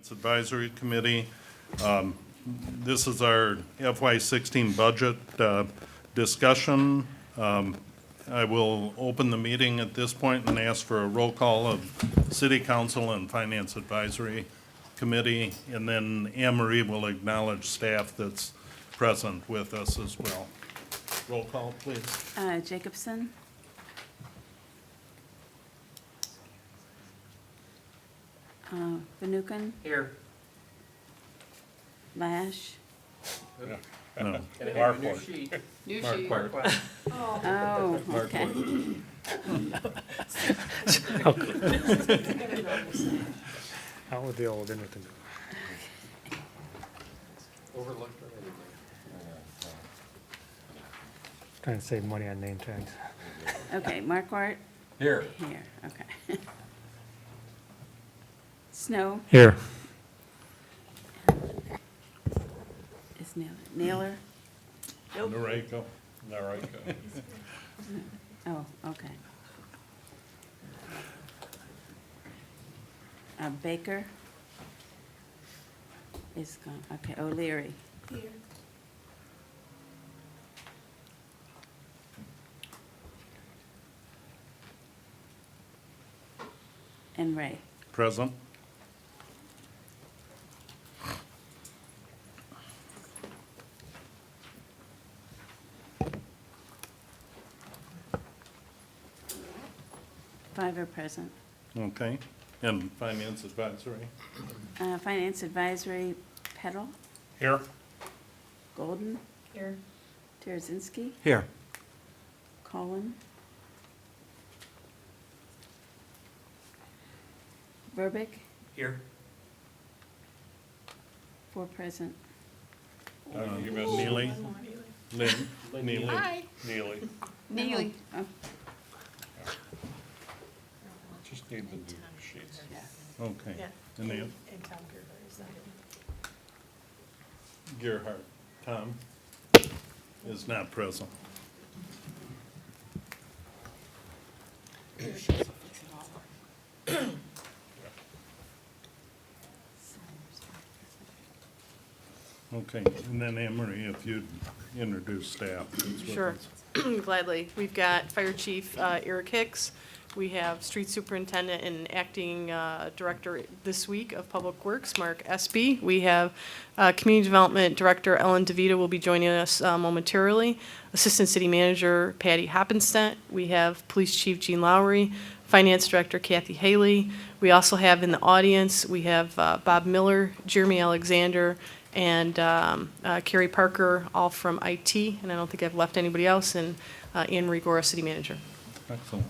Advisory Committee. This is our FY16 budget discussion. I will open the meeting at this point and ask for a roll call of City Council and Finance Advisory Committee, and then Anne Marie will acknowledge staff that's present with us as well. Roll call, please. Jacobson. Fanouken, Here. Lash. No. Can I have a new sheet? New Mark sheet. Marquardt. Oh, okay. Out with the old, in with the new. Overlooked already. Trying to save money on name tags. Okay, Markwart, Here. here, okay. Snow Here. is Naylor. Noriko. Oh, okay. Baker is gone, okay, O'Leary. And Ray. Present. Five are present. Okay. And Finance Advisory. Finance Advisory, Petal, Here. Golden. Here. Tarazinski, Here. Colin. Verbic, Here. four present. Neely. Lynn. Neely. Hi. Neely. Neely. Oh, Just need the new sheets. Okay. Yeah. And then And Tom Gerber is not in. Gerhart. Tom is not present. Okay, and then Anne Marie, if you'd introduce staff. that's with Sure. us. Gladly. We've got Fire Chief Eric Hicks. We have Street Superintendent and Acting Director this week of Public Works, Mark Espy. We have Community Development Director Ellen DeVito will be joining us momentarily. Assistant City Manager Patty Hoppenstedt. We have Police Chief Gene Lowry. Finance Director Kathy Haley. We also have in the audience, we have Bob Miller, Jeremy Alexander, and Carrie Parker, all from IT, and I don't think I've left anybody else, and Anne Marie Gora, City Manager. Excellent.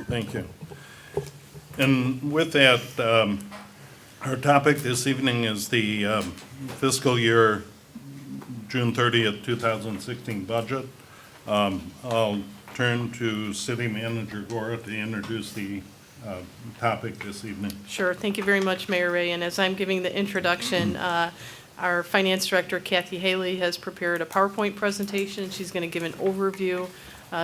Thank you. And with that, our topic this evening is the fiscal year June 30th, 2016 budget. I'll turn to City Manager Gora to introduce the topic this evening. Sure, thank you very much, Mayor Ray, and as I'm giving the introduction, our Finance Director Kathy Haley has prepared a PowerPoint presentation. She's going to give an overview.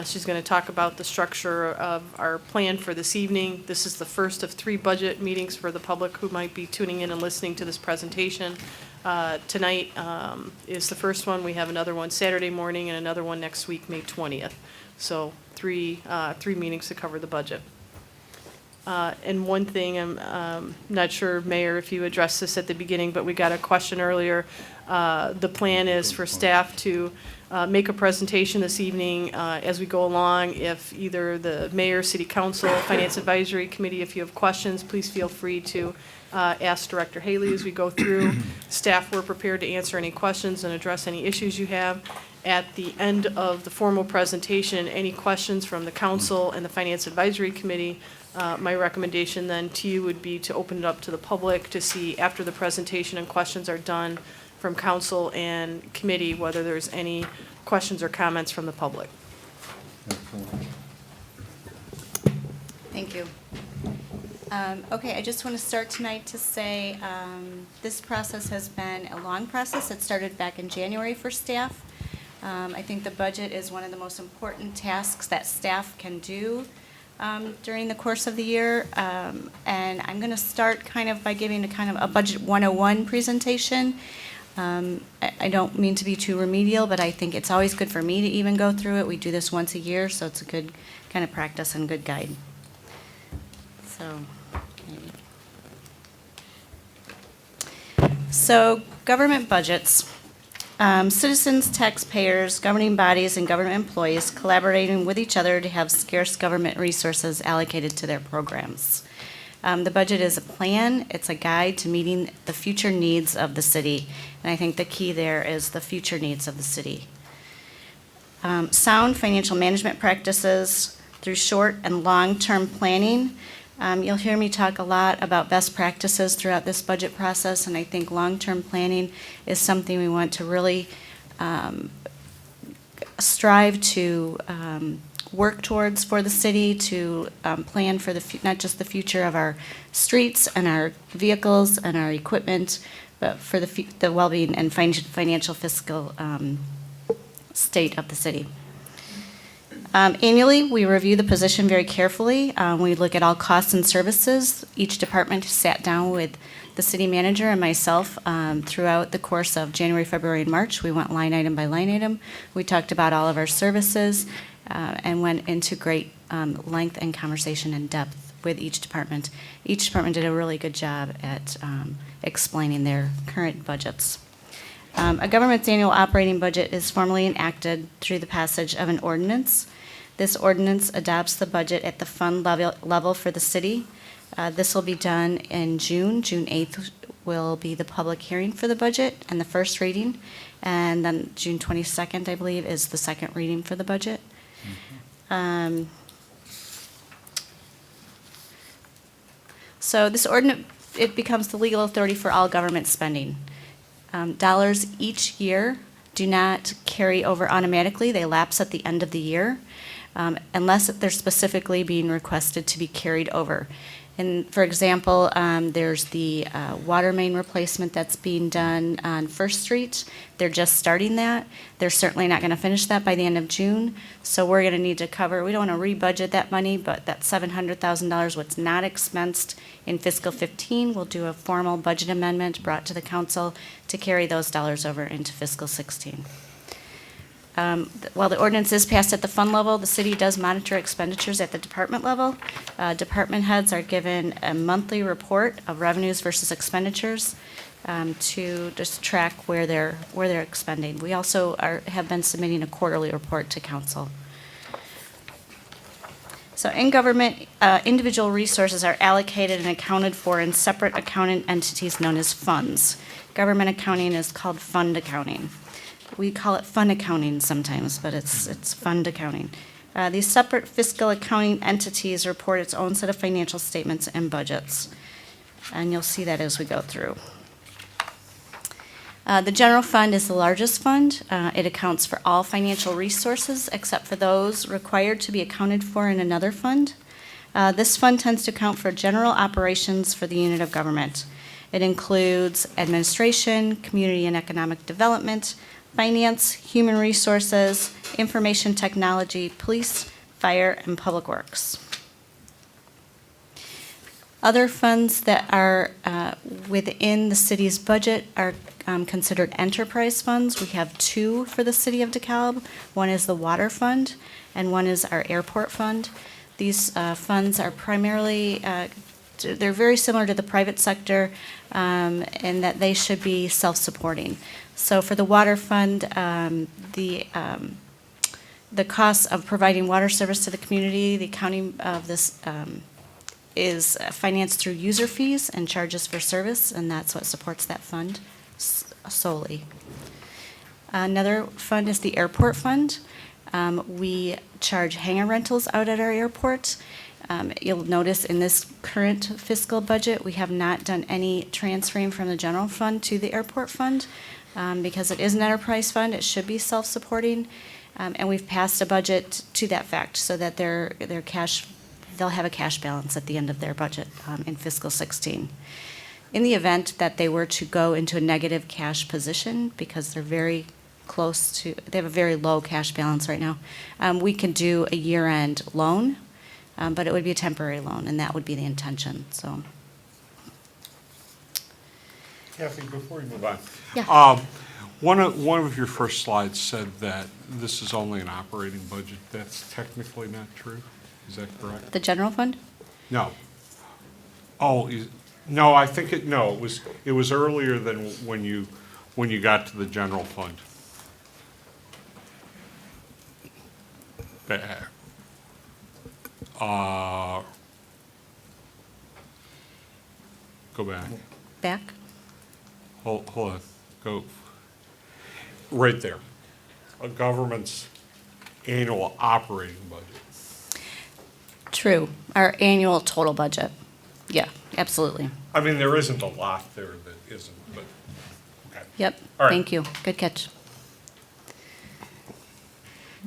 She's going to talk about the structure of our plan for this evening. This is the first of 3 budget meetings for the public who might be tuning in and listening to this presentation. Tonight is the first one. We have another one Saturday morning and another one next week, May 20th. So three meetings to cover the budget. And one thing, I'm not sure, Mayor, if you addressed this at the beginning, but we got a question earlier. The plan is for staff to make a presentation this evening as we go along. If either the mayor, city council, finance advisory committee, if you have questions, please feel free to ask Director Haley as we go through. Staff, we're prepared to answer any questions and address any issues you have. At the end of the formal presentation, any questions from the council and the finance advisory committee, my recommendation then to you would be to open it up to the public to see after the presentation and questions are done from council and committee, whether there's any questions or comments from the public. Excellent. Thank you. Okay, I just want to start tonight to say this process has been a long process. It started back in January for staff. I think the budget is one of the most important tasks that staff can do. during the course of the year. And I'm going to start kind of by giving a kind of a Budget 101 presentation. I don't mean to be too remedial, but I think it's always good for me to even go through it. We do this once a year, so it's a good kind of practice and good guide. So government budgets. Citizens, taxpayers, governing bodies, and government employees collaborating with each other to have scarce government resources allocated to their programs. The budget is a plan, it's a guide to meeting the future needs of the city. And I think the key there is the future needs of the city. Sound financial management practices through short and long-term planning. You'll hear me talk a lot about best practices throughout this budget process, and I think long-term planning is something we want to really strive to work towards for the city, to plan for not just the future of our streets and our vehicles and our equipment, but for the well-being and financial fiscal state of the city. Annually, we review the position very carefully. We look at all costs and services. Each department sat down with the city manager and myself throughout the course of January, February, and March. We went line item by line item. We talked about all of our services and went into great length and conversation and depth with each department. Each department did a really good job at explaining their current budgets. A government's annual operating budget is formally enacted through the passage of an ordinance. This ordinance adopts the budget at the fund level for the city. This will be done in June. June 8th will be the public hearing for the budget and the first reading. And then June 22nd, I believe, is the second reading for the budget. So this ordinance, it becomes the legal authority for all government spending. Dollars each year do not carry over automatically. They lapse at the end of the year, unless they're specifically being requested to be carried over. And for example, there's the water main replacement that's being done on First Street. They're just starting that. They're certainly not going to finish that by the end of June. So we're going to need to cover, we don't want to rebudget that money, but that $700,000, what's not expensed in fiscal 15, we'll do a formal budget amendment brought to the council to carry those dollars over into fiscal 16. While the ordinance is passed at the fund level, the city does monitor expenditures at the department level. Department heads are given a monthly report of revenues versus expenditures to just track where they're expending. We also have been submitting a quarterly report to council. So in government, individual resources are allocated and accounted for in separate accounting entities known as funds. Government accounting is called fund accounting. We call it fund accounting sometimes, but it's fund accounting. These separate fiscal accounting entities report its own set of financial statements and budgets. And you'll see that as we go through. The general fund is the largest fund. It accounts for all financial resources except for those required to be accounted for in another fund. This fund tends to account for general operations for the unit of government. It includes administration, community and economic development, finance, human resources, information technology, police, fire, and public works. Other funds that are within the city's budget are considered enterprise funds. We have two for the city of DeKalb. One is the water fund, and one is our airport fund. These funds are primarily, they're very similar to the private sector in that they should be self-supporting. So for the water fund, the cost of providing water service to the community, the accounting of this is financed through user fees and charges for service, and that's what supports that fund solely. Another fund is the airport fund. We charge hangar rentals out at our airport. You'll notice in this current fiscal budget, we have not done any transferring from the general fund to the airport fund because it is an enterprise fund. It should be self-supporting, and we've passed a budget to that fact so that their cash, they'll have a cash balance at the end of their budget in fiscal 16. In the event that they were to go into a negative cash position because they're very they have a very low cash balance right now, we can do a year-end loan But it would be a temporary loan, and that would be the intention, so. Kathy, before we move on. Yeah. One of your first slides said that this is only an operating budget. That's technically not true. Is that correct? The general fund? No. Oh, no, I think it was earlier than when you got to the general fund. Go back. Back? Hold on. Go. Right there. A government's annual operating budget. True, our annual total budget. Yeah, absolutely. I mean, there isn't a lot there that isn't, but, okay. Yep, All right. thank you. Good catch.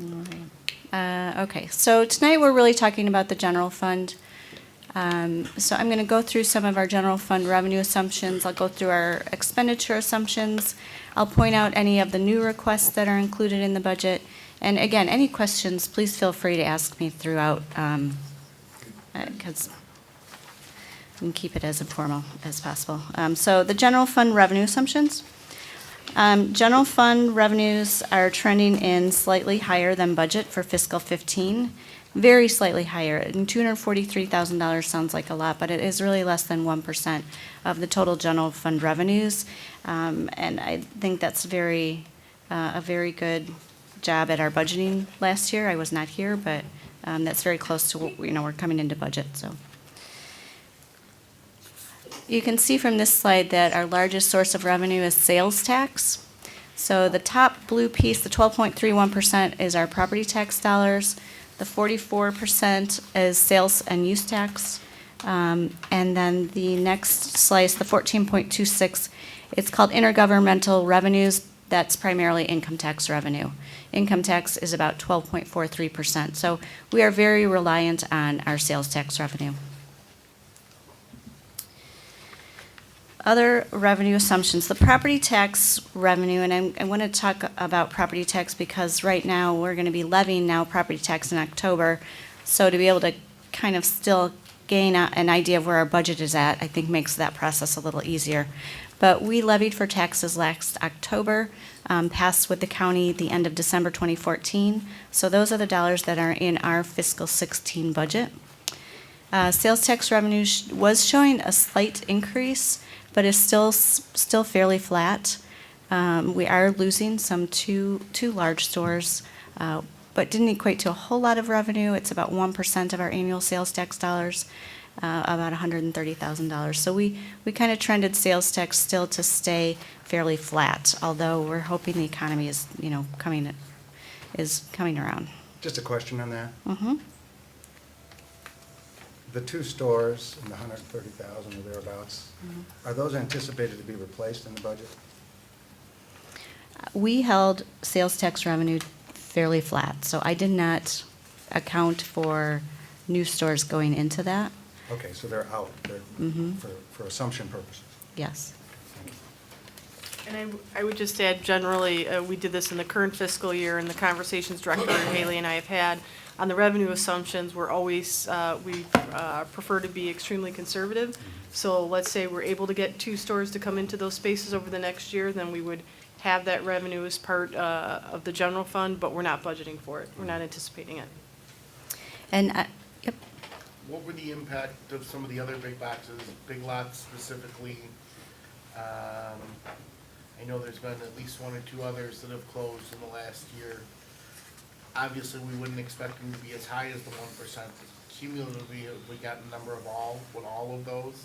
All right. Okay, so tonight we're really talking about the general fund. So I'm going to go through some of our general fund revenue assumptions. I'll go through our expenditure assumptions. I'll point out any of the new requests that are included in the budget. And again, any questions, please feel free to ask me throughout, because we can keep it as informal as possible. So the general fund revenue assumptions. General fund revenues are trending in slightly higher than budget for fiscal 15, very slightly higher. And $243,000 sounds like a lot, but it is really less than 1% of the total general fund revenues. And I think that's a very good job at our budgeting last year. I was not here, but that's very close to what, we're coming into budget, so. You can see from this slide that our largest source of revenue is sales tax. So the top blue piece, the 12.31%, is our property tax dollars. The 44% is sales and use tax. And then the next slice, the 14.26, it's called intergovernmental revenues. That's primarily income tax revenue. Income tax is about 12.43%. So we are very reliant on our sales tax revenue. Other revenue assumptions, the property tax revenue, and I want to talk about property tax because right now we're going to be levying now property tax in October. So to be able to kind of still gain an idea of where our budget is at, I think makes that process a little easier. But we levied for taxes last October, passed with the county the end of December 2014. So those are the dollars that are in our fiscal 16 budget. Sales tax revenue was showing a slight increase, but is still fairly flat. We are losing some two large stores, but didn't equate to a whole lot of revenue. It's about 1% of our annual sales tax dollars, about $130,000. So we kind of trended sales tax still to stay fairly flat, although we're hoping the economy is coming around. Just a question on that. Mm-hmm. The two stores and the 130,000 or thereabouts, are those anticipated to be replaced in the budget? We held sales tax revenue fairly flat, so I did not account for new stores going into that. Okay, so they're out, they're for assumption purposes. Yes. And I would just add, generally, we did this in the current fiscal year, and the conversations Director Haley and I have had on the revenue assumptions, we're always, we prefer to be extremely conservative. So let's say we're able to get two stores to come into those spaces over the next year, then we would have that revenue as part of the general fund, but we're not budgeting for it. We're not anticipating it. And, yep, What were the impact of some of the other big boxes, Big Lots specifically? I know there's been at least one or two others that have closed in the last year. Obviously, we wouldn't expect them to be as high as the 1%. Cumulatively, we got a number of what all of those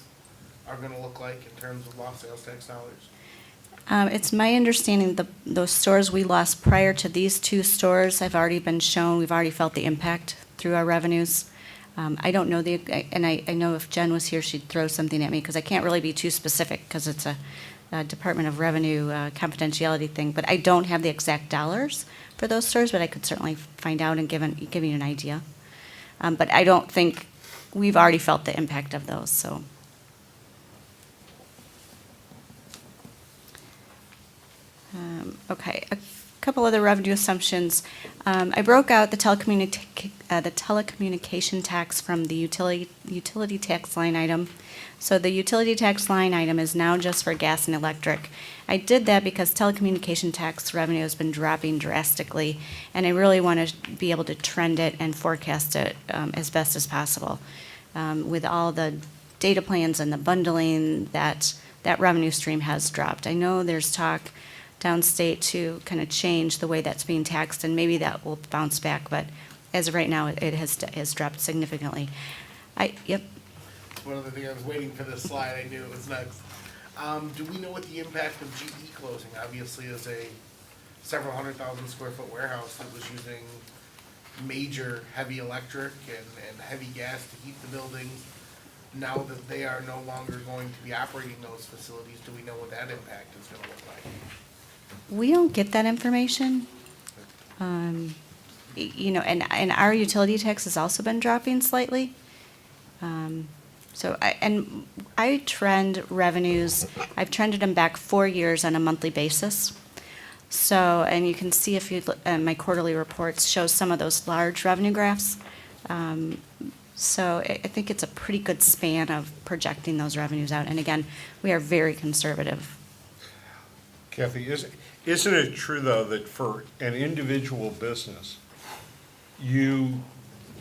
are gonna look like in terms of lost sales tax dollars? it's my understanding those stores we lost prior to these two stores have already been shown, we've already felt the impact through our revenues. I don't know and I know if Jen was here, she'd throw something at me, because I can't really be too specific, because it's a Department of Revenue confidentiality thing, but I don't have the exact dollars for those stores, but I could certainly find out and give you an idea. But I don't think, we've already felt the impact of those, so. Okay, a couple other revenue assumptions. I broke out the the telecommunication tax from the utility tax line item. So the utility tax line item is now just for gas and electric. I did that because telecommunication tax revenue has been dropping drastically, and I really want to be able to trend it and forecast it as best as possible. With all the data plans and the bundling, that revenue stream has dropped. I know there's talk downstate to kind of change the way that's being taxed, and maybe that will bounce back, but as of right now, it has dropped significantly. Yep. One other thing, I was waiting for this slide, I knew it was next. Do we know what the impact of GE closing, obviously is a several 100,000 square foot warehouse that was using major heavy electric and heavy gas to heat the buildings. Now that they are no longer going to be operating those facilities, do we know what that impact is gonna look like? We don't get that information. You know, and our utility tax has also been dropping slightly. So I trend revenues, I've trended them back 4 years on a monthly basis. So, and you can see if you, my quarterly reports show some of those large revenue graphs. So I think it's a pretty good span of projecting those revenues out. And again, we are very conservative. Kathy, isn't it true, though, that for an individual business, you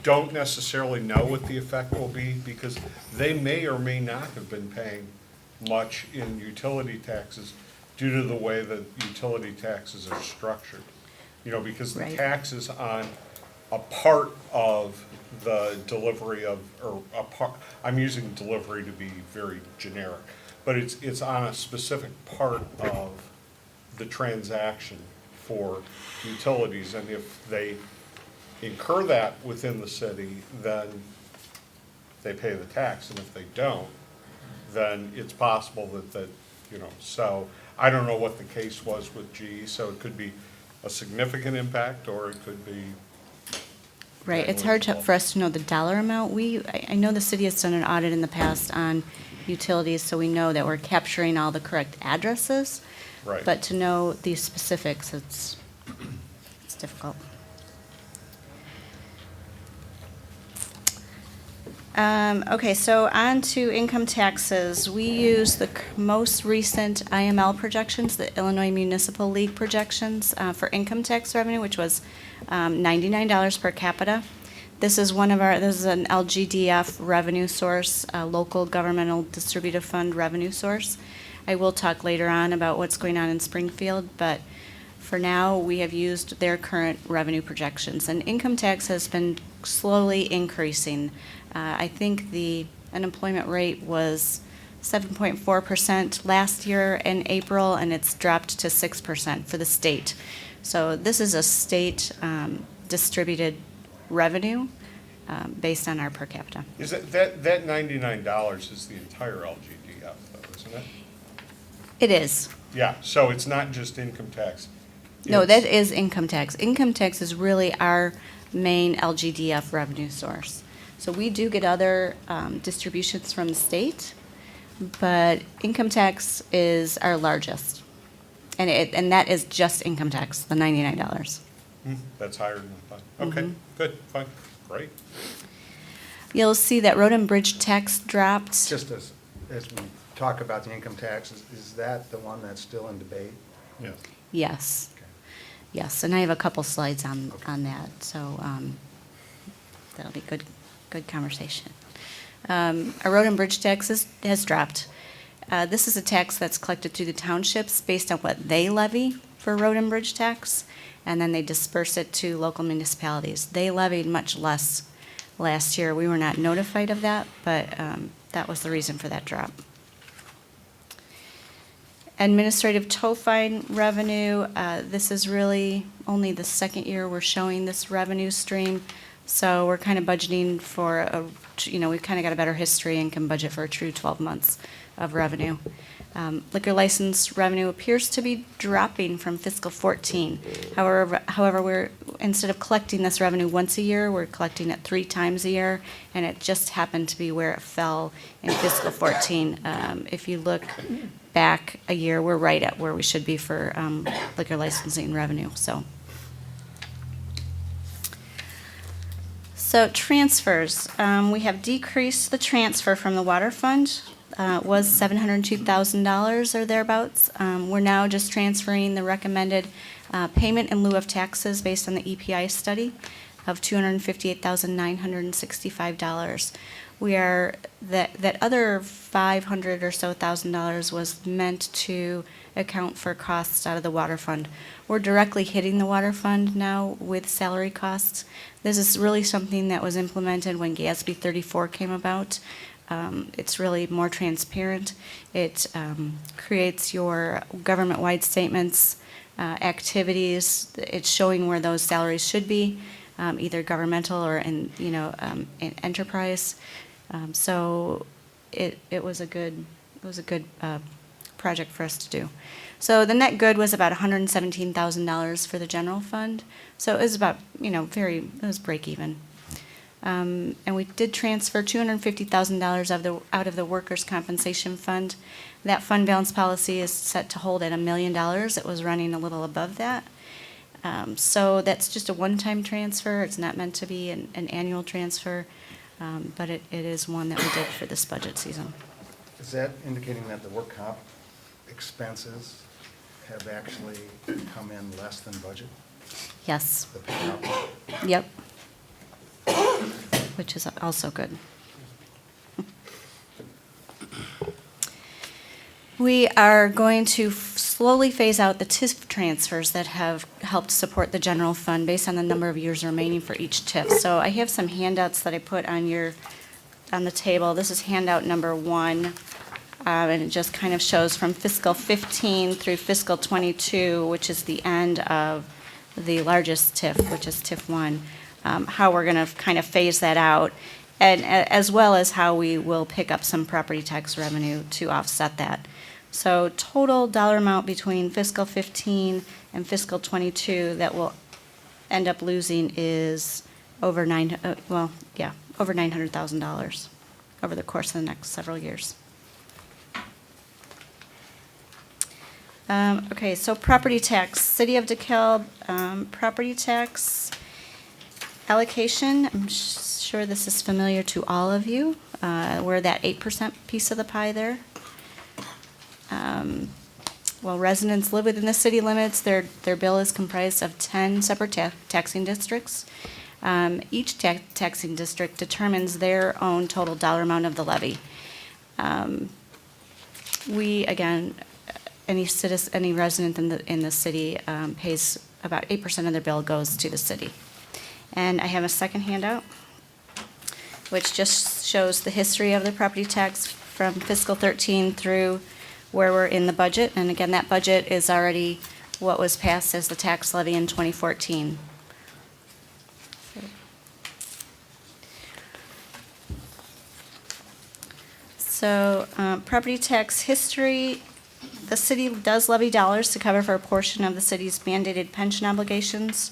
don't necessarily know what the effect will be, because they may or may not have been paying much in utility taxes due to the way that utility taxes are structured? You know, because the Right. taxes on a part of the delivery of, or a part, I'm using delivery to be very generic, but it's on a specific part of the transaction for utilities, and if they incur that within the city, then they pay the tax, and if they don't, then it's possible that, you know, so I don't know what the case was with GE, so it could be a significant impact, or it could be. Right, it's hard for us to know the dollar amount. I know the city has done an audit in the past on utilities, so we know that we're capturing all the correct addresses. Right. But to know these specifics, it's difficult. Okay, so on to income taxes. We use the most recent IML projections, the Illinois Municipal League projections, for income tax revenue, which was $99 per capita. This is an LGDF revenue source, a local governmental distributive fund revenue source. I will talk later on about what's going on in Springfield, but for now, we have used their current revenue projections. And income tax has been slowly increasing. I think the unemployment rate was 7.4% last year in April, and it's dropped to 6% for the state. So this is a state distributed revenue based on our per capita. Is that $99 is the entire LGDF, though, isn't it? It is. Yeah, so it's not just income tax. No, It's- that is income tax. Income tax is really our main LGDF revenue source. So we do get other distributions from the state, but income tax is our largest. And that is just income tax, the $99. That's higher than I thought. Okay, good, fine, great. You'll see that road and bridge tax dropped. Just as we talk about the income taxes, is that the one that's still in debate? Yes. Yes. Okay. Yes, and I have a couple slides on that, so that'll be good conversation. Our road and bridge tax has dropped. This is a tax that's collected through the townships based on what they levy for road and bridge tax, and then they disperse it to local municipalities. They levied much less last year. We were not notified of that, but that was the reason for that drop. Administrative tow fine revenue, this is really only the second year we're showing this revenue stream. So we're kind of budgeting for we've kind of got a better history and can budget for a true 12 months of revenue. Liquor license revenue appears to be dropping from fiscal 14. However, instead of collecting this revenue once a year, we're collecting it 3 times a year, and it just happened to be where it fell in fiscal 14. If you look back a year, we're right at where we should be for So transfers, we have decreased the transfer from the water fund, was $702,000 or thereabouts. We're now just transferring the recommended payment in lieu of taxes based on the EPI study of $258,965. We are, that other $500 or so thousand was meant to account for costs out of the water fund. We're directly hitting the water fund now with salary costs. This is really something that was implemented when GASB 34 came about. It's really more transparent. It creates your government-wide statements, activities. It's showing where those salaries should be, either governmental or in enterprise. So it was a good project for us to do. So the net good was about $117,000 for the general fund. So it was about, it was break even. And we did transfer $250,000 out of the workers' compensation fund. That fund balance policy is set to hold at $1 million. It was running a little above that. So that's just a one-time transfer. It's not meant to be an annual transfer, but it is one that we did for this budget season. Is that indicating that the work comp expenses have actually come in less than budget? Yes. The payout? Yep. Which is also good. We are going to slowly phase out the TIF transfers that have helped support the general fund based on the number of years remaining for each TIF. So I have some handouts that I put on the table. This is handout number 1. And it just kind of shows from fiscal 15 through fiscal 22, which is the end of the largest TIF, which is TIF 1, how we're going to kind of phase that out, and as well as how we will pick up some property tax revenue to offset that. So total dollar amount between fiscal 15 and fiscal 22 that we'll end up losing is over $900,000 over the course of the next several years. Okay, so property tax, City of DeKalb, property tax allocation. I'm sure this is familiar to all of you. We're that 8% piece of the pie there. While residents live within the city limits, their bill is comprised of 10 separate taxing districts. Each taxing district determines their own total dollar amount of the levy. Any resident in the city pays about 8% of their bill goes to the city. And I have a second handout, which just shows the history of the property tax from fiscal 13 through where we're in the budget. And again, that budget is already what was passed as the tax levy in 2014. So, property tax history. The city does levy dollars to cover for a portion of the city's mandated pension obligations.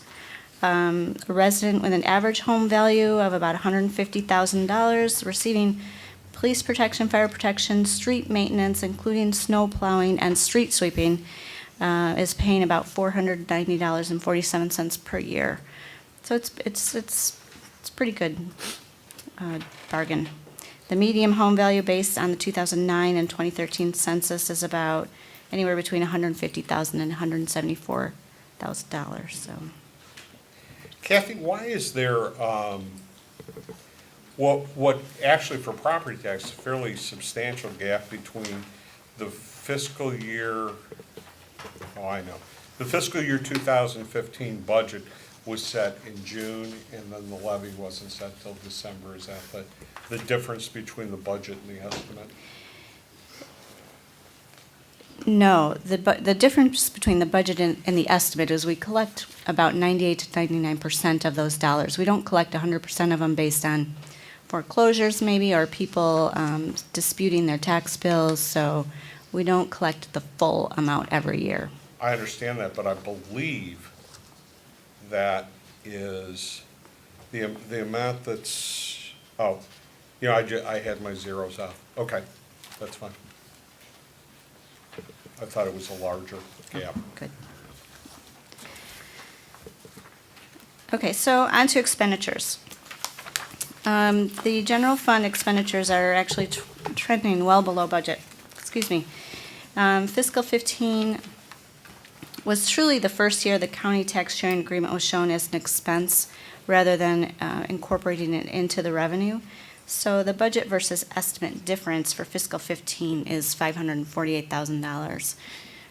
A resident with an average home value of about $150,000 receiving police protection, fire protection, street maintenance, including snow plowing and street sweeping, is paying about $490.47 per year. So it's pretty good bargain. The median home value based on the 2009 and 2013 census is about anywhere between $150,000 and $174,000. So, Kathy, why is there, what actually for property tax, a fairly substantial gap between the fiscal year, the fiscal year 2015 budget was set in June, and then the levy wasn't set till December? Is that the difference between the budget and the estimate? no, the difference between the budget and the estimate is we collect about 98 to 99% of those dollars. We don't collect 100% of them based on foreclosures maybe, or people disputing their tax bills, so we don't collect the full amount every year. I understand that, but I believe that is the amount that's, I had my zeros out. Okay, that's fine. I thought it was a larger gap. Good. Okay, so on to expenditures. The general fund expenditures are actually trending well below budget. Excuse me. Fiscal 15 was truly the first year the county tax sharing agreement was shown as an expense rather than incorporating it into the revenue. So the budget versus estimate difference for fiscal 15 is $548,000.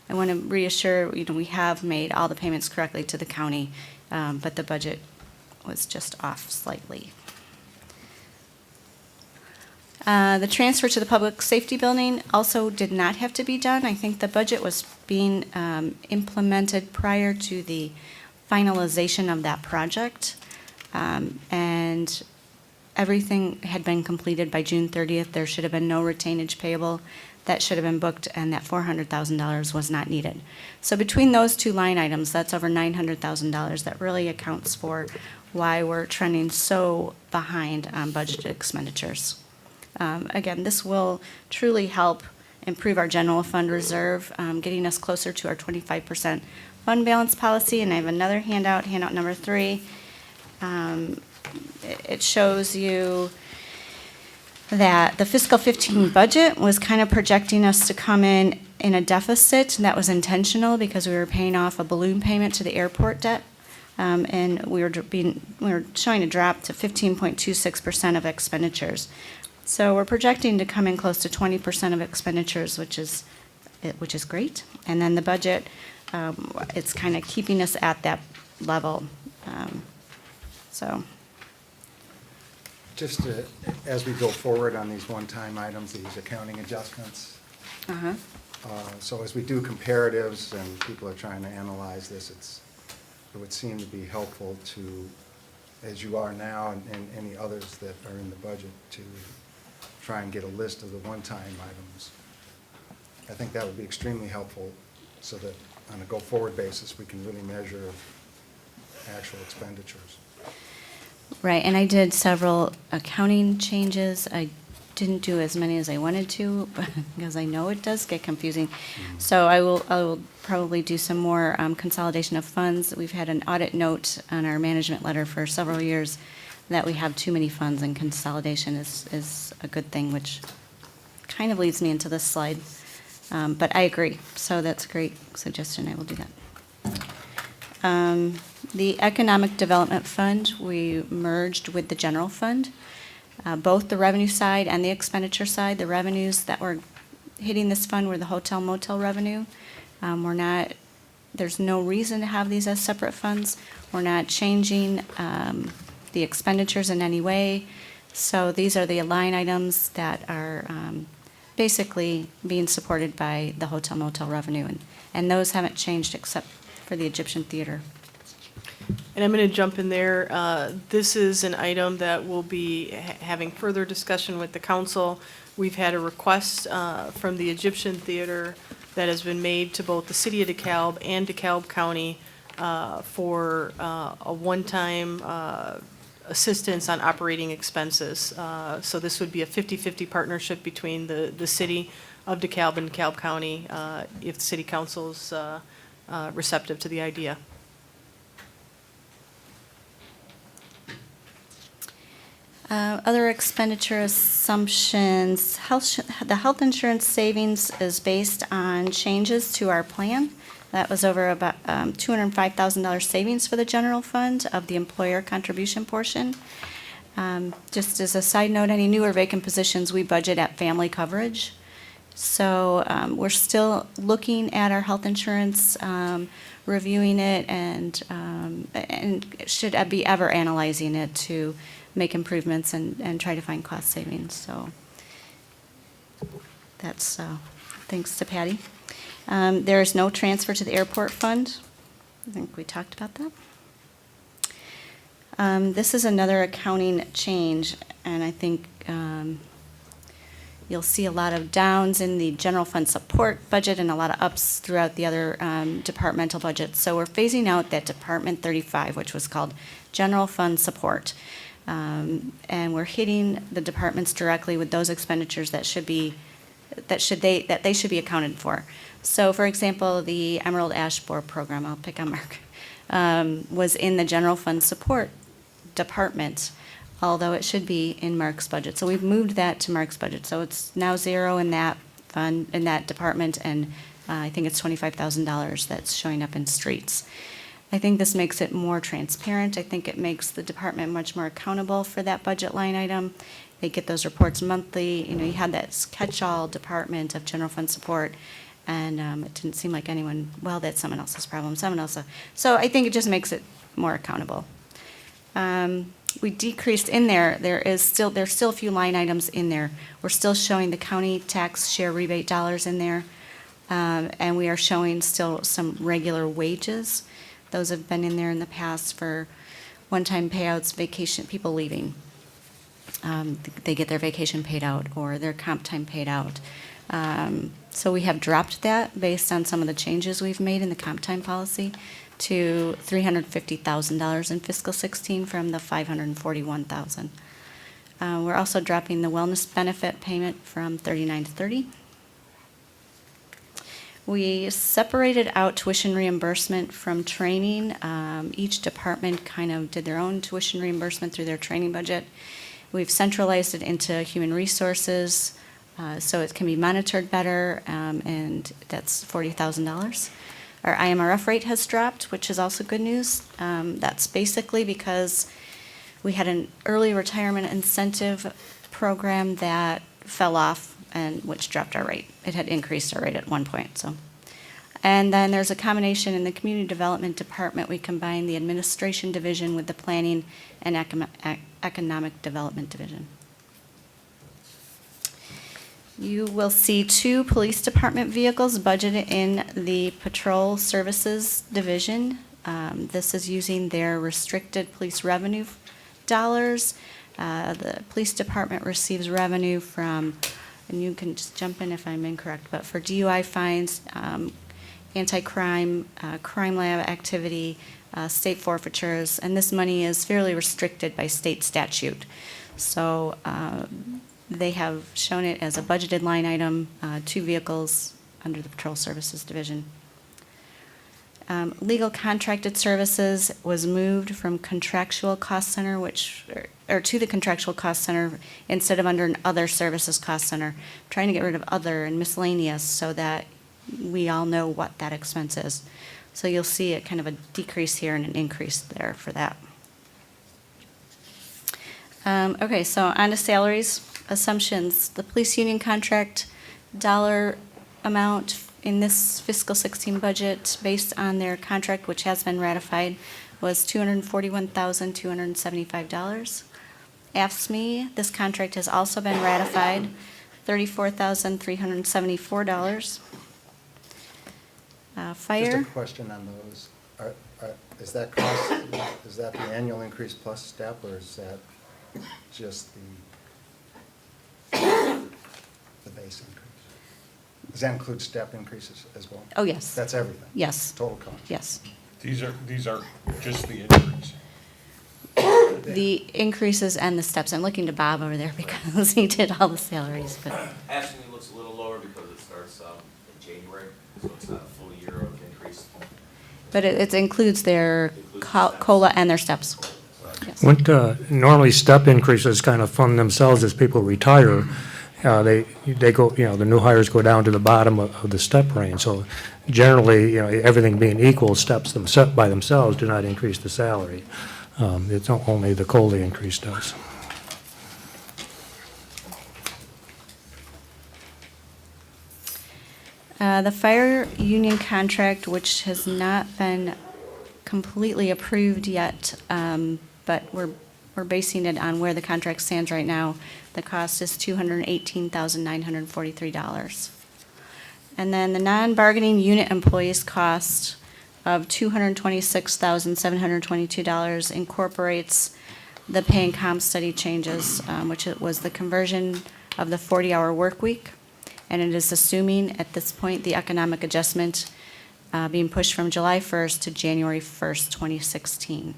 I want to reassure, we have made all the payments correctly to the county, but the budget was just off slightly. The transfer to the public safety building also did not have to be done. I think the budget was being implemented prior to the finalization of that project. And everything had been completed by June 30th. There should have been no retainage payable. That should have been booked, and that $400,000 was not needed. So between those two line items, that's over $900,000. That really accounts for why we're trending so behind on budgeted expenditures. Again, this will truly help improve our general fund reserve, getting us closer to our 25% fund balance policy. And I have another handout number 3. It shows you that the fiscal 15 budget was kind of projecting us to come in a deficit, and that was intentional because we were paying off a balloon payment to the airport debt. And we were showing a drop to 15.26% of expenditures. So we're projecting to come in close to 20% of expenditures, which is great. And then the budget, it's kind of keeping us at that level. So. Just as we go forward on these one-time items, these accounting adjustments, so as we do comparatives and people are trying to analyze this, it would seem to be helpful to, as you are now and any others that are in the budget, to try and get a list of the one-time items. I think that would be extremely helpful so that on a go-forward basis, we can really measure actual expenditures. Right, and I did several accounting changes. I didn't do as many as I wanted to because I know it does get confusing. So I will probably do some more consolidation of funds. We've had an audit note on our management letter for several years that we have too many funds, and consolidation is a good thing, which kind of leads me into this slide. But I agree, so that's a great suggestion. I will do that. The Economic Development Fund, we merged with the general fund, both the revenue side and the expenditure side. The revenues that were hitting this fund were the hotel motel revenue. There's no reason to have these as separate funds. We're not changing the expenditures in any way. So these are the line items that are basically being supported by the hotel motel revenue. And those haven't changed except for the Egyptian Theater. And I'm going to jump in there. This is an item that we'll be having further discussion with the council. We've had a request from the Egyptian Theater that has been made to both the city of DeKalb and DeKalb County for a one-time assistance on operating expenses. So this would be a 50-50 partnership between the city of DeKalb and DeKalb County if the city council's receptive to the idea. Other expenditure assumptions, the health insurance savings is based on changes to our plan. That was over about $205,000 savings for the general fund of the employer contribution portion. Just as a side note, any new or vacant positions, we budget at family coverage. So we're still looking at our health insurance, reviewing it, and should be ever analyzing it to make improvements and try to find cost savings. So that's thanks to Patty. There is no transfer to the airport fund. I think we talked about that. This is another accounting change, and I think you'll see a lot of downs in the general fund support budget and a lot of ups throughout the other departmental budgets. So we're phasing out that Department 35, which was called General Fund Support. And we're hitting the departments directly with those expenditures that they should be accounted for. So, for example, the Emerald Ash Borer program, I'll pick on Mark, was in the general fund support department. although it should be in Mark's budget. So we've moved that to Mark's budget. So it's now 0 in that fund, in that department, and I think it's $25,000 that's showing up in streets. I think this makes it more transparent. I think it makes the department much more accountable for that budget line item. They get those reports monthly. You know, you had that catch-all department of general fund support, and it didn't seem like anyone, well, that's someone else's problem, someone else. So I think it just makes it more accountable. We decreased in there, there's still a few line items in there. We're still showing the county tax share rebate dollars in there, and we are showing still some regular wages. Those have been in there in the past for one-time payouts, vacation, people leaving. They get their vacation paid out or their comp time paid out. So we have dropped that based on some of the changes we've made in the comp time policy to $350,000 in fiscal 16 from the $541,000. We're also dropping the wellness benefit payment from 39 to 30. We separated out tuition reimbursement from training. Each department kind of did their own tuition reimbursement through their training budget. We've centralized it into human resources, so it can be monitored better, and that's $40,000. Our IMRF rate has dropped, which is also good news. That's basically because we had an early retirement incentive program that fell off, and which dropped our rate. It had increased our rate at one point. So, and then there's a combination in the community development department. We combine the administration division with the planning and economic development division. You will see 2 police department vehicles budgeted in the patrol services division. This is using their restricted police revenue dollars. The police department receives revenue from, and you can just jump in if I'm incorrect, but for DUI fines, anti-crime, crime lab activity, state forfeitures, and this money is fairly restricted by state statute. So they have shown it as a budgeted line item, 2 vehicles under the Patrol Services Division. Legal contracted services was moved from contractual cost center, or to the contractual cost center instead of under an other services cost center. Trying to get rid of other and miscellaneous so that we all know what that expense is. So you'll see a kind of a decrease here and an increase there for that. Okay, so on to salaries, assumptions. The police union contract dollar amount in this fiscal 16 budget based on their contract, which has been ratified, was $241,275. AFSCME, this contract has also been ratified, $34,374. Fire. Just a question on those. Is that cost, is that the annual increase plus step, or is that just the base increase? Does that include step increases as well? Oh, yes. That's everything? Yes. Total cost? Yes. These are just the increase. The increases and the steps. I'm looking to Bob over there because he did all the salaries, but. Actually, it looks a little lower because it starts in January, so it's not a full year of increase. But it includes their COLA and their steps. Yes. Wouldn't, normally step increases kind of fund themselves as people retire. They go, the new hires go down to the bottom of the step range. So generally, everything being equal, steps by themselves do not increase the salary. It's only the COLA increase does. The fire union contract, which has not been completely approved yet, but we're basing it on where the contract stands right now. The cost is $218,943. And then the non-bargaining unit employees cost of $226,722 incorporates the pay and comp study changes, which it was the conversion of the 40-hour work week. And it is assuming at this point the economic adjustment being pushed from July 1st to January 1st, 2016.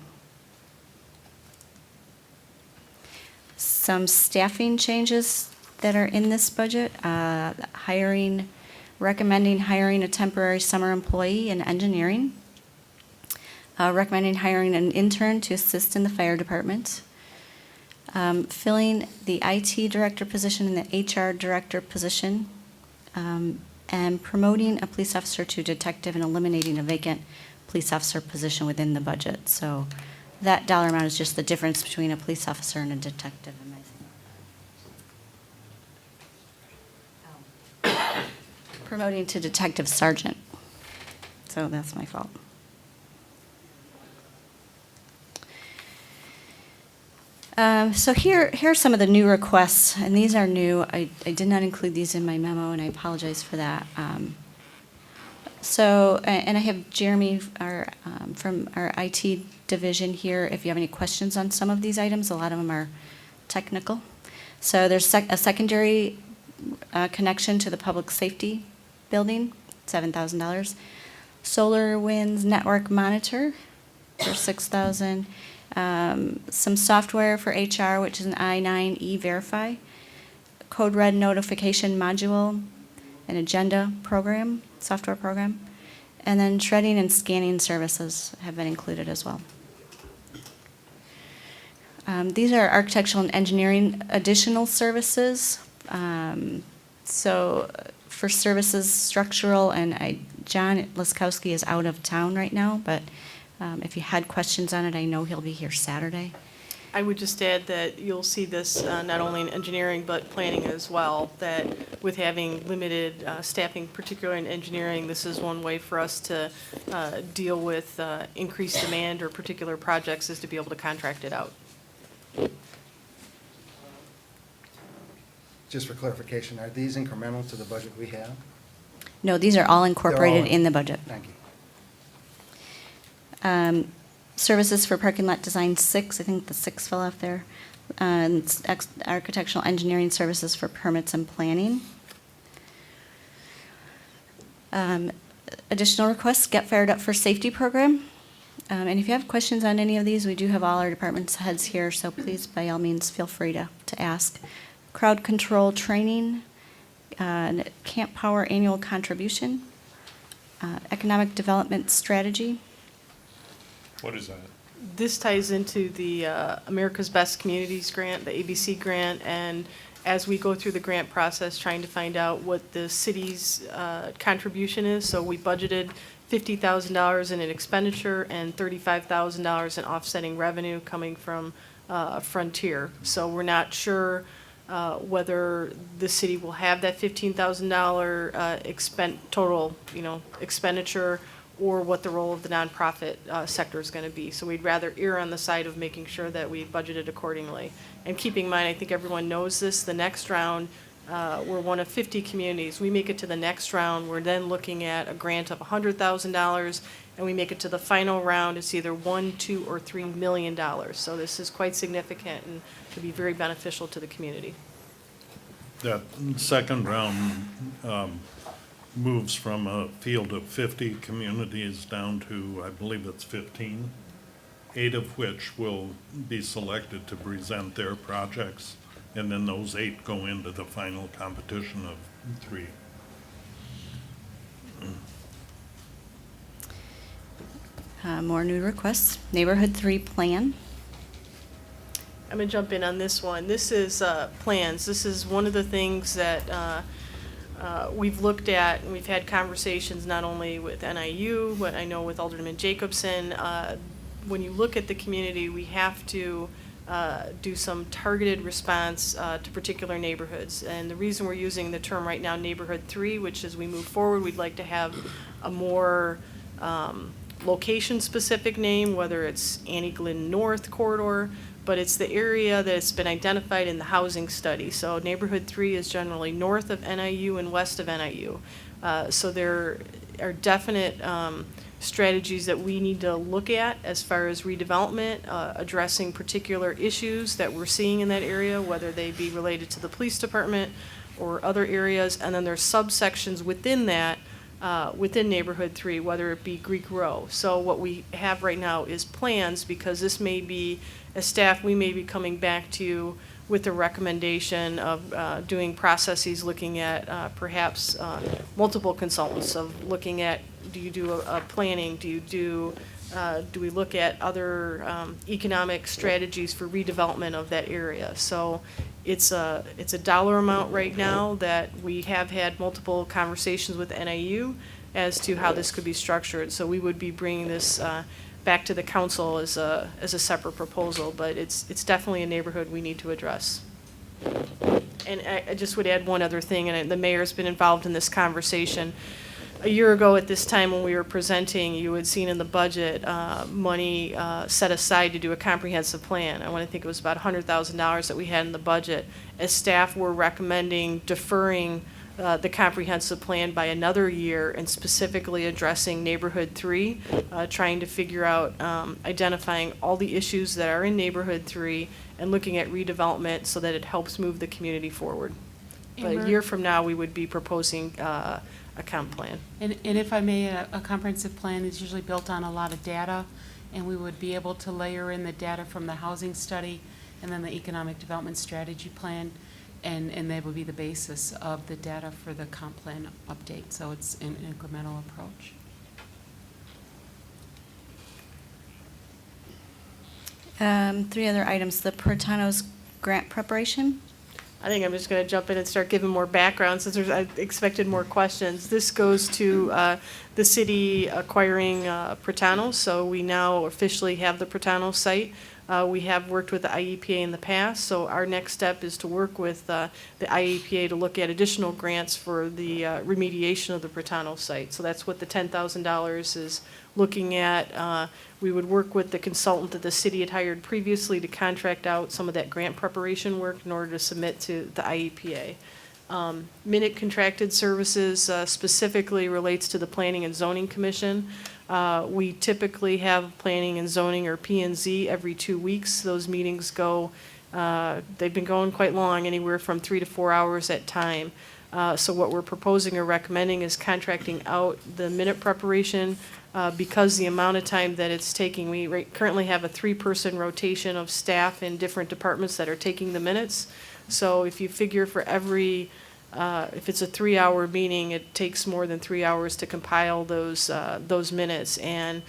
Some staffing changes that are in this budget, recommending hiring a temporary summer employee in engineering, recommending hiring an intern to assist in the fire department, filling the IT director position and the HR director position, and promoting a police officer to detective and eliminating a vacant police officer position within the budget. So that dollar amount is just the difference between a police officer and a detective. Promoting to detective sergeant. So that's my fault. So here are some of the new requests, and these are new. I did not include these in my memo, and I apologize for that. And I have Jeremy, from our IT division here, if you have any questions on some of these items. A lot of them are technical. So there's a secondary connection to the public safety building, $7,000. Solar Winds Network Monitor for $6,000. Some software for HR, which is an I-9 E-Verify. Code Red notification module, an agenda program, software program. And then shredding and scanning services have been included as well. These are architectural and engineering additional services. So for services, structural, and John Laskowski is out of town right now, but if you had questions on it, I know he'll be here Saturday. I would just add that you'll see this not only in engineering but planning as well, that with having limited staffing, particularly in engineering, this is one way for us to deal with increased demand or particular projects, is to be able to contract it out. Just for clarification, are these incremental to the budget we have? No, these are all incorporated in- in the budget. Thank you. Services for parking lot design 6, I think the 6 fell off there. And it's architectural engineering services for permits and planning. Additional requests, Get Fired Up for Safety program. And if you have questions on any of these, we do have all our department's heads here, so please, by all means, feel free to ask. Crowd control training, Camp Power annual contribution, economic development strategy. What is that? This ties into the America's Best Communities grant, the ABC grant, and as we go through the grant process, trying to find out what the city's contribution is. So we budgeted $50,000 in an expenditure and $35,000 in offsetting revenue coming from Frontier. So we're not sure whether the city will have that $15,000 total, expenditure, or what the role of the nonprofit sector is going to be. So we'd rather err on the side of making sure that we budgeted accordingly. And keeping in mind, I think everyone knows this, the next round, we're one of 50 communities. We make it to the next round, we're then looking at a grant of $100,000, and we make it to the final round, it's either $1, $2, or $3 million. So this is quite significant and could be very beneficial to the community. That second round moves from a field of 50 communities down to, I believe it's 15, 8 of which will be selected to present their projects, and then those 8 go into the final competition of 3. More new requests. Neighborhood 3 plan. I'm gonna jump in on this one. This is plans. This is one of the things that we've looked at, and we've had conversations not only with NIU, but I know with Alderman Jacobson. When you look at the community, we have to do some targeted response to particular neighborhoods. And the reason we're using the term right now, Neighborhood 3, which as we move forward, we'd like to have a more location-specific name, whether it's Annie Glenn North Corridor, but it's the area that's been identified in the housing study. So Neighborhood 3 is generally north of NIU and west of NIU. So there are definite strategies that we need to look at as far as redevelopment, addressing particular issues that we're seeing in that area, whether they be related to the police department or other areas. And then there's subsections within that, within Neighborhood 3, whether it be Greek Row. So what we have right now is plans, because this may be, as staff, we may be coming back to you with a recommendation of doing processes, looking at perhaps multiple consultants, of looking at, do you do a planning, do you do Do we look at other economic strategies for redevelopment of that area? So it's a dollar amount right now that we have had multiple conversations with NIU as to how this could be structured. So we would be bringing this back to the council as a separate proposal, but it's definitely a neighborhood we need to address. And I just would add one other thing, and the mayor's been involved in this conversation. A year ago at this time when we were presenting, you had seen in the budget, money set aside to do a comprehensive plan. I want to think it was about $100,000 that we had in the budget. As staff were recommending deferring the comprehensive plan by another year and specifically addressing Neighborhood 3, trying to figure out, identifying all the issues that are in Neighborhood 3 and looking at redevelopment so that it helps move the community forward. But a year from now, we would be proposing a comp plan. And if I may, a comprehensive plan is usually built on a lot of data, and we would be able to layer in the data from the housing study and then the economic development strategy plan, and that would be the basis of the data for the comp plan update. So it's an incremental approach. Three other items, the Pertano's grant preparation. I think I'm just going to jump in and start giving more background since I expected more questions. This goes to the city acquiring Pertano, so we now officially have the Pertano site. We have worked with the IEPA in the past, so our next step is to work with the IEPA to look at additional grants for the remediation of the Pertano site. So that's what the $10,000 is looking at. We would work with the consultant that the city had hired previously to contract out some of that grant preparation work in order to submit to the IEPA. Minute contracted services specifically relates to the Planning and Zoning Commission. We typically have Planning and Zoning, or P&Z, every 2 weeks. Those meetings go, they've been going quite long, anywhere from 3 to 4 hours at time. So what we're proposing or recommending is contracting out the minute preparation because the amount of time that it's taking. We currently have a 3-person rotation of staff in different departments that are taking the minutes. So if you figure for every, if it's a 3-hour meeting, it takes more than 3 hours to compile those minutes. And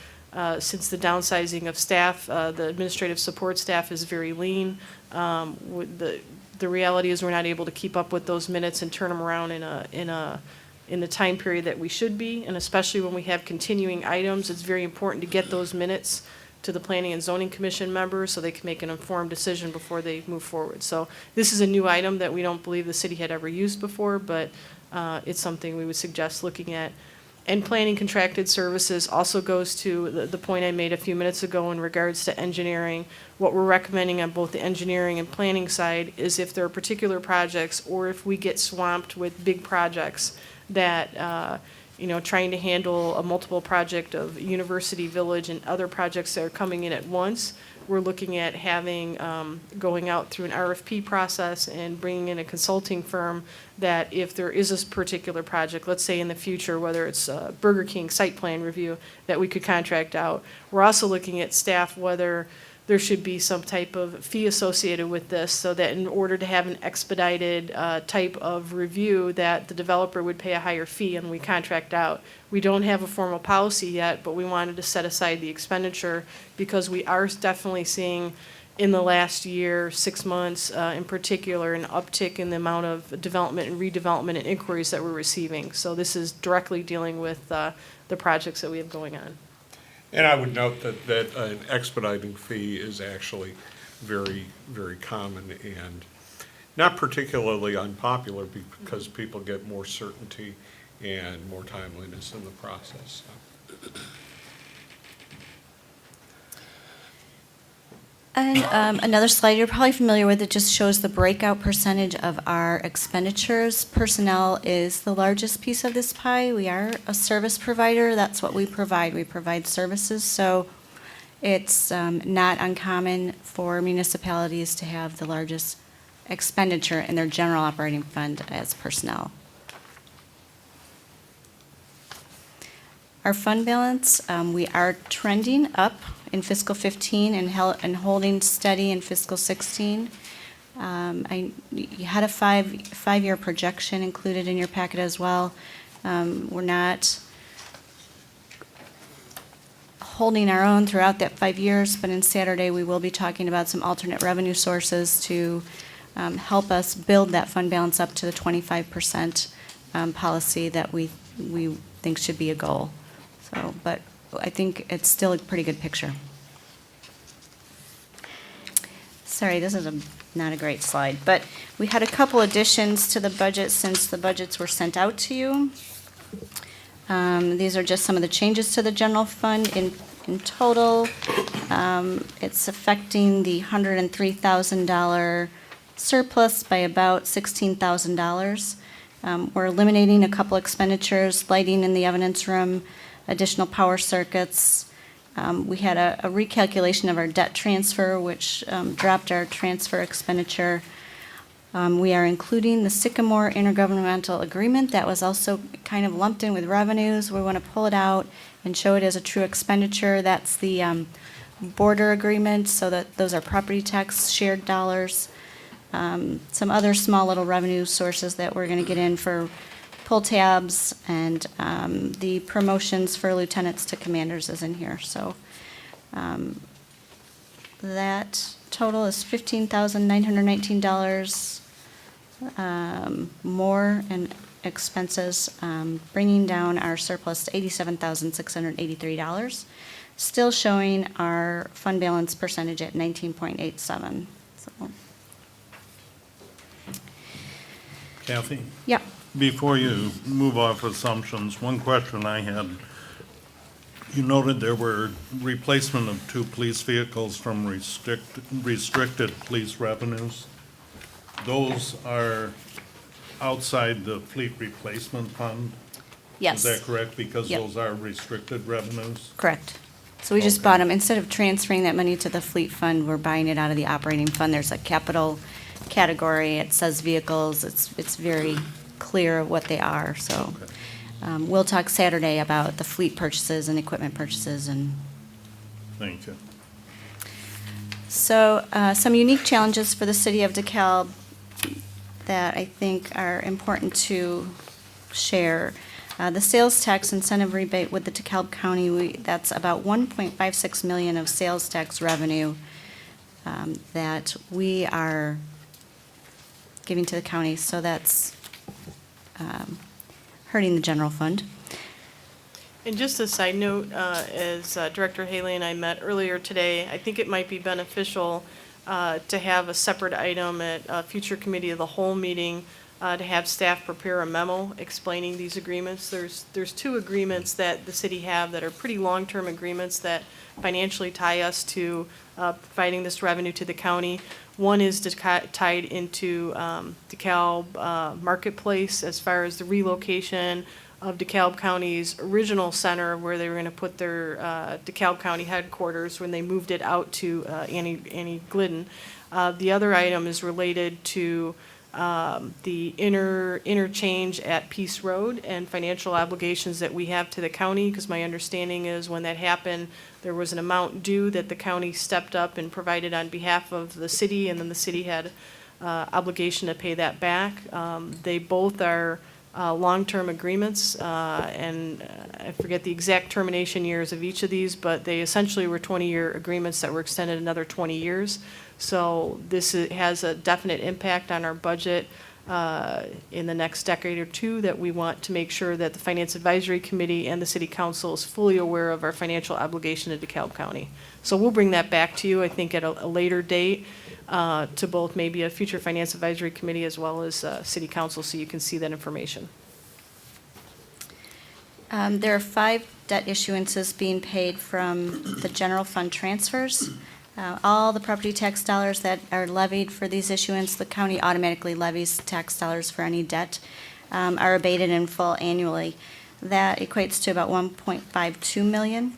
since the downsizing of staff, the administrative support staff is very lean. The reality is we're not able to keep up with those minutes and turn them around in the time period that we should be. And especially when we have continuing items, it's very important to get those minutes to the Planning and Zoning Commission members so they can make an informed decision before they move forward. So this is a new item that we don't believe the city had ever used before, but it's something we would suggest looking at. And planning contracted services also goes to the point I made a few minutes ago in regards to engineering. What we're recommending on both the engineering and planning side is if there are particular projects or if we get swamped with big projects that trying to handle a multiple project of University Village and other projects that are coming in at once, we're looking at having, going out through an RFP process and bringing in a consulting firm that if there is a particular project, let's say in the future, whether it's Burger King site plan review, that we could contract out. We're also looking at staff, whether there should be some type of fee associated with this so that in order to have an expedited type of review that the developer would pay a higher fee and we contract out. We don't have a formal policy yet, but we wanted to set aside the expenditure because we are definitely seeing in the last year, 6 months in particular, an uptick in the amount of development and redevelopment and inquiries that we're receiving. So this is directly dealing with the projects that we have going on. And I would note that an expediting fee is actually very, very common and not particularly unpopular because people get more certainty and more timeliness in the process. And another slide you're probably familiar with, it just shows the breakout percentage of our expenditures. Personnel is the largest piece of this pie. We are a service provider. That's what we provide. We provide services. So it's not uncommon for municipalities to have the largest expenditure in their general operating fund as personnel. Our fund balance, we are trending up in fiscal 15 and holding steady in fiscal 16. You had a five-year projection included in your packet as well. We're not holding our own throughout that 5 years, but in Saturday, we will be talking about some alternate revenue sources to help us build that fund balance up to the 25% policy that we think should be a goal. So, but I think it's still a pretty good picture. Sorry, this is not a great slide, but we had a couple additions to the budget since the budgets were sent out to you. These are just some of the changes to the general fund in total. It's affecting the $103,000 surplus by about $16,000. We're eliminating a couple expenditures, lighting in the evidence room, additional power circuits. We had a recalculation of our debt transfer, which dropped our transfer expenditure. We are including the Sycamore intergovernmental agreement that was also kind of lumped in with revenues. We want to pull it out and show it as a true expenditure. That's the border agreement, so that those are property tax shared dollars. Some other small little revenue sources that we're going to get in for pull tabs, and the promotions for lieutenants to commanders is in here. So that total is $15,919 more in expenses, bringing down our surplus to $87,683. Still showing our fund balance percentage at 19.87. So. Kathy? Yeah. Before you move off assumptions, one question I had. You noted there were replacement of 2 police vehicles from restricted police revenues. Those are outside the fleet replacement fund? Yes. Is that correct? Because Yep. those are restricted revenues? Correct. So we just Okay. bought them, instead of transferring that money to the fleet fund, we're buying it out of the operating fund. There's a capital category, it says vehicles, it's very clear what they are, so. Okay. We'll talk Saturday about the fleet purchases and equipment purchases and. Thank you. So, some unique challenges for the city of DeKalb that I think are important to share. The sales tax incentive rebate with the DeKalb County, that's about $1.56 million of sales tax revenue that we are giving to the county, so that's hurting the general fund. And just a side note, as Director Haley and I met earlier today, I think it might be beneficial to have a separate item at a future committee of the whole meeting to have staff prepare a memo explaining these agreements. There's 2 agreements that the city have that are pretty long-term agreements that financially tie us to providing this revenue to the county. One is tied into DeKalb Marketplace as far as the relocation of DeKalb County's original center where they were going to put their DeKalb County headquarters when they moved it out to Annie Glidden. The other item is related to the interchange at Peace Road and financial obligations that we have to the county, because my understanding is when that happened, there was an amount due that the county stepped up and provided on behalf of the city, and then the city had obligation to pay that back. They both are long-term agreements, and I forget the exact termination years of each of these, but they essentially were 20-year agreements that were extended another 20 years. So this has a definite impact on our budget in the next decade or 2 that we want to make sure that the Finance Advisory Committee and the City Council is fully aware of our financial obligation to DeKalb County. So we'll bring that back to you, I think, at a later date to both maybe a future Finance Advisory Committee as well as City Council, so you can see that information. There are 5 debt issuances being paid from the general fund transfers. All the property tax dollars that are levied for these issuance, the county automatically levies tax dollars for any debt, are abated in full annually. That equates to about $1.52 million.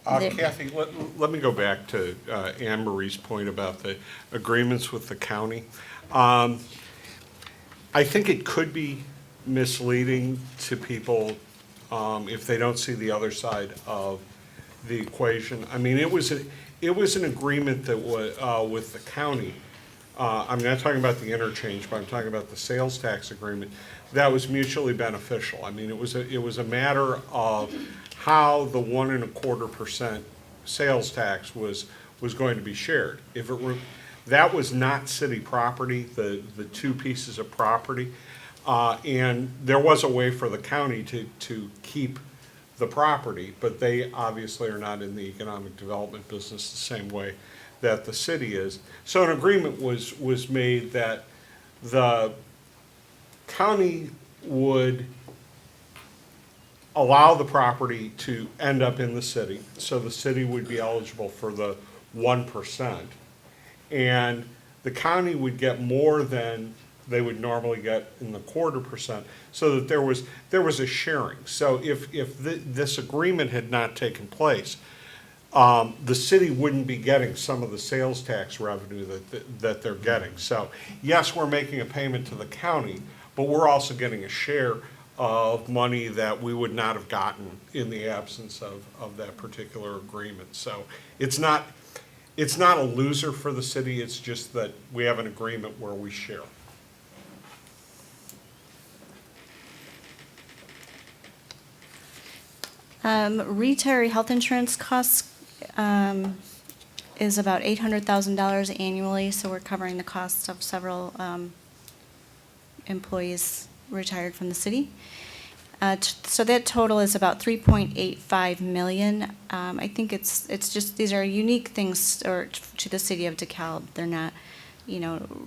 There- Kathy, let me go back to Anne Marie's point about the agreements with the county. I think it could be misleading to people if they don't see the other side of the equation. I mean, it was an agreement that was with the county. I'm not talking about the interchange, but I'm talking about the sales tax agreement that was mutually beneficial. I mean, it was a matter of how the 1.25% sales tax was going to be shared. If it were, that was not city property, the two pieces of property. And there was a way for the county to keep the property, but they obviously are not in the economic development business the same way that the city is. So an agreement was made that the county would allow the property to end up in the city, so the city would be eligible for the 1%. And the county would get more than they would normally get in the 0.25%, so that there was a sharing. So if this agreement had not taken place, the city wouldn't be getting some of the sales tax revenue that they're getting. So yes, we're making a payment to the county, but we're also getting a share of money that we would not have gotten in the absence of that particular agreement. So it's not a loser for the city, it's just that we have an agreement where we share. Retiree health insurance costs is about $800,000 annually, so we're covering the costs of several employees retired from the city. So that total is about 3.85 million. I think it's just, these are unique things to the city of DeKalb. They're not,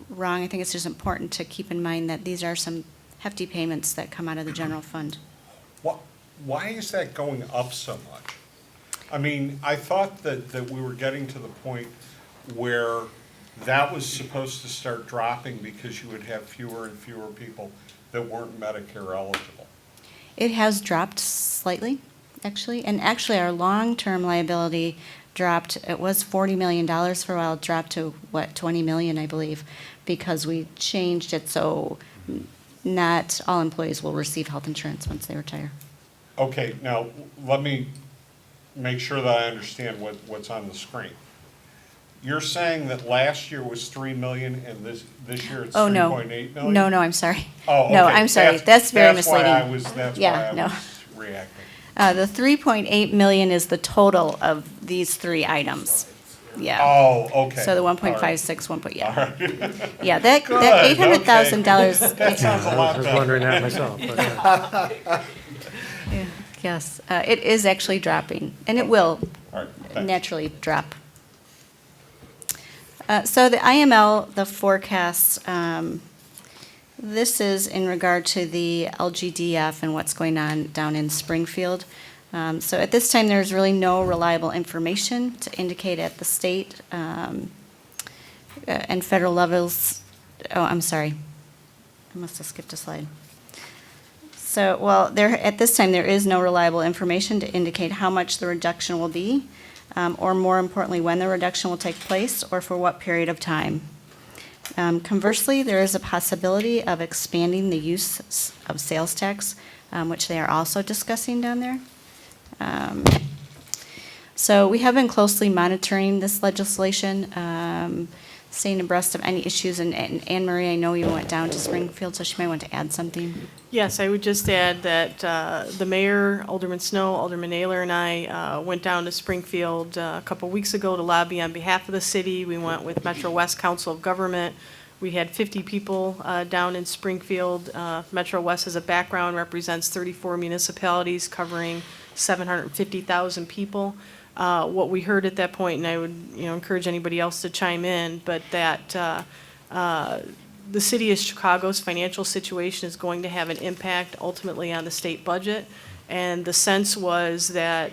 wrong. I think it's just important to keep in mind that these are some hefty payments that come out of the general fund. Why is that going up so much? I mean, I thought that we were getting to the point where that was supposed to start dropping because you would have fewer and fewer people that weren't Medicare eligible. It has dropped slightly, actually, and actually our long-term liability dropped. It was $40 million for a while. It dropped to, 20 million, I believe, because we changed it so not all employees will receive health insurance once they retire. Okay, now, let me make sure that I understand what's on the screen. You're saying that last year was 3 million and this year it's Oh, no. 3.8 million? No, I'm sorry. Oh, okay. No, I'm sorry. That's very misleading. That's Yeah, why no. I was reacting. The 3.8 million is the total of these three items. Yeah. Oh, okay. So the All right. 1.56, Yeah, that $800,000. That sounds a lot I was better. wondering that myself. But, Yeah, yes, it is actually dropping, and it will All right, thanks. naturally drop. So the IML, the forecast, this is in regard to the LGDF and what's going on down in Springfield. So at this time, there's really no reliable information to indicate at the state and federal levels. Oh, I'm sorry. I must have skipped a slide. So, well, at this time, there is no reliable information to indicate how much the reduction will be, or more importantly, when the reduction will take place, or for what period of time. Conversely, there is a possibility of expanding the use of sales tax, which they are also discussing down there. So we have been closely monitoring this legislation, staying abreast of any issues, and Anne Marie, I know you went down to Springfield, so she might want to add something. Yes, I would just add that the mayor, Alderman Snow, Alderman Naylor, and I went down to Springfield a couple weeks ago to lobby on behalf of the city. We went with Metro West Council of Government. We had 50 people down in Springfield. Metro West as a background represents 34 municipalities covering 750,000 people. What we heard at that point, and I would encourage anybody else to chime in, but that the city of Chicago's financial situation is going to have an impact ultimately on the state budget. And the sense was that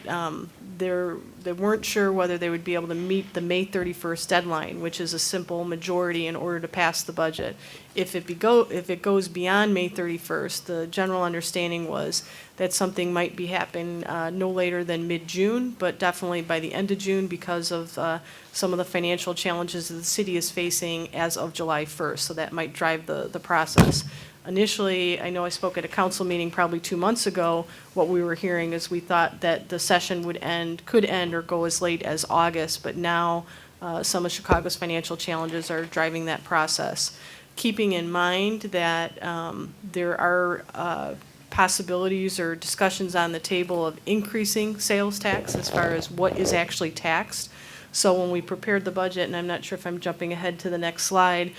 they weren't sure whether they would be able to meet the May 31st deadline, which is a simple majority in order to pass the budget. If it goes beyond May 31st, the general understanding was that something might be happening no later than mid-June, but definitely by the end of June because of some of the financial challenges that the city is facing as of July 1st. So that might drive the process. Initially, I know I spoke at a council meeting probably 2 months ago. What we were hearing is we thought that the session could end or go as late as August, but now some of Chicago's financial challenges are driving that process. Keeping in mind that there are possibilities or discussions on the table of increasing sales tax as far as what is actually taxed. So when we prepared the budget, and I'm not sure if I'm jumping ahead to the next slide,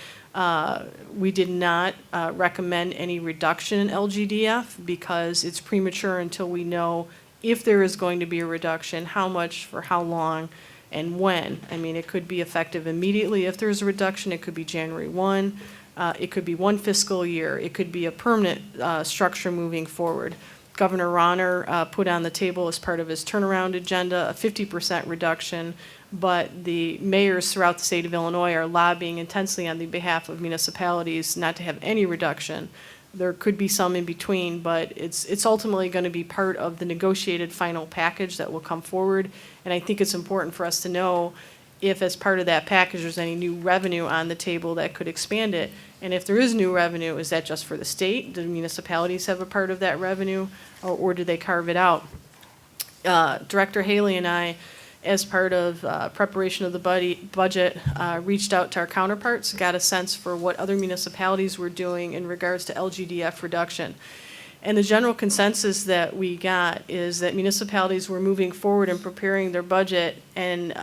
we did not recommend any reduction in LGDF because it's premature until we know if there is going to be a reduction, how much, for how long, and when. I mean, it could be effective immediately if there's a reduction. It could be January 1. It could be one fiscal year. It could be a permanent structure moving forward. Governor Rauner put on the table as part of his turnaround agenda a 50% reduction, but the mayors throughout the state of Illinois are lobbying intensely on the behalf of municipalities not to have any reduction. There could be some in between, but it's ultimately going to be part of the negotiated final package that will come forward. And I think it's important for us to know if as part of that package there's any new revenue on the table that could expand it. And if there is new revenue, is that just for the state? Do municipalities have a part of that revenue, or do they carve it out? Director Haley and I, as part of preparation of the budget, reached out to our counterparts, got a sense for what other municipalities were doing in regards to LGDF reduction. And the general consensus that we got is that municipalities were moving forward and preparing their budget and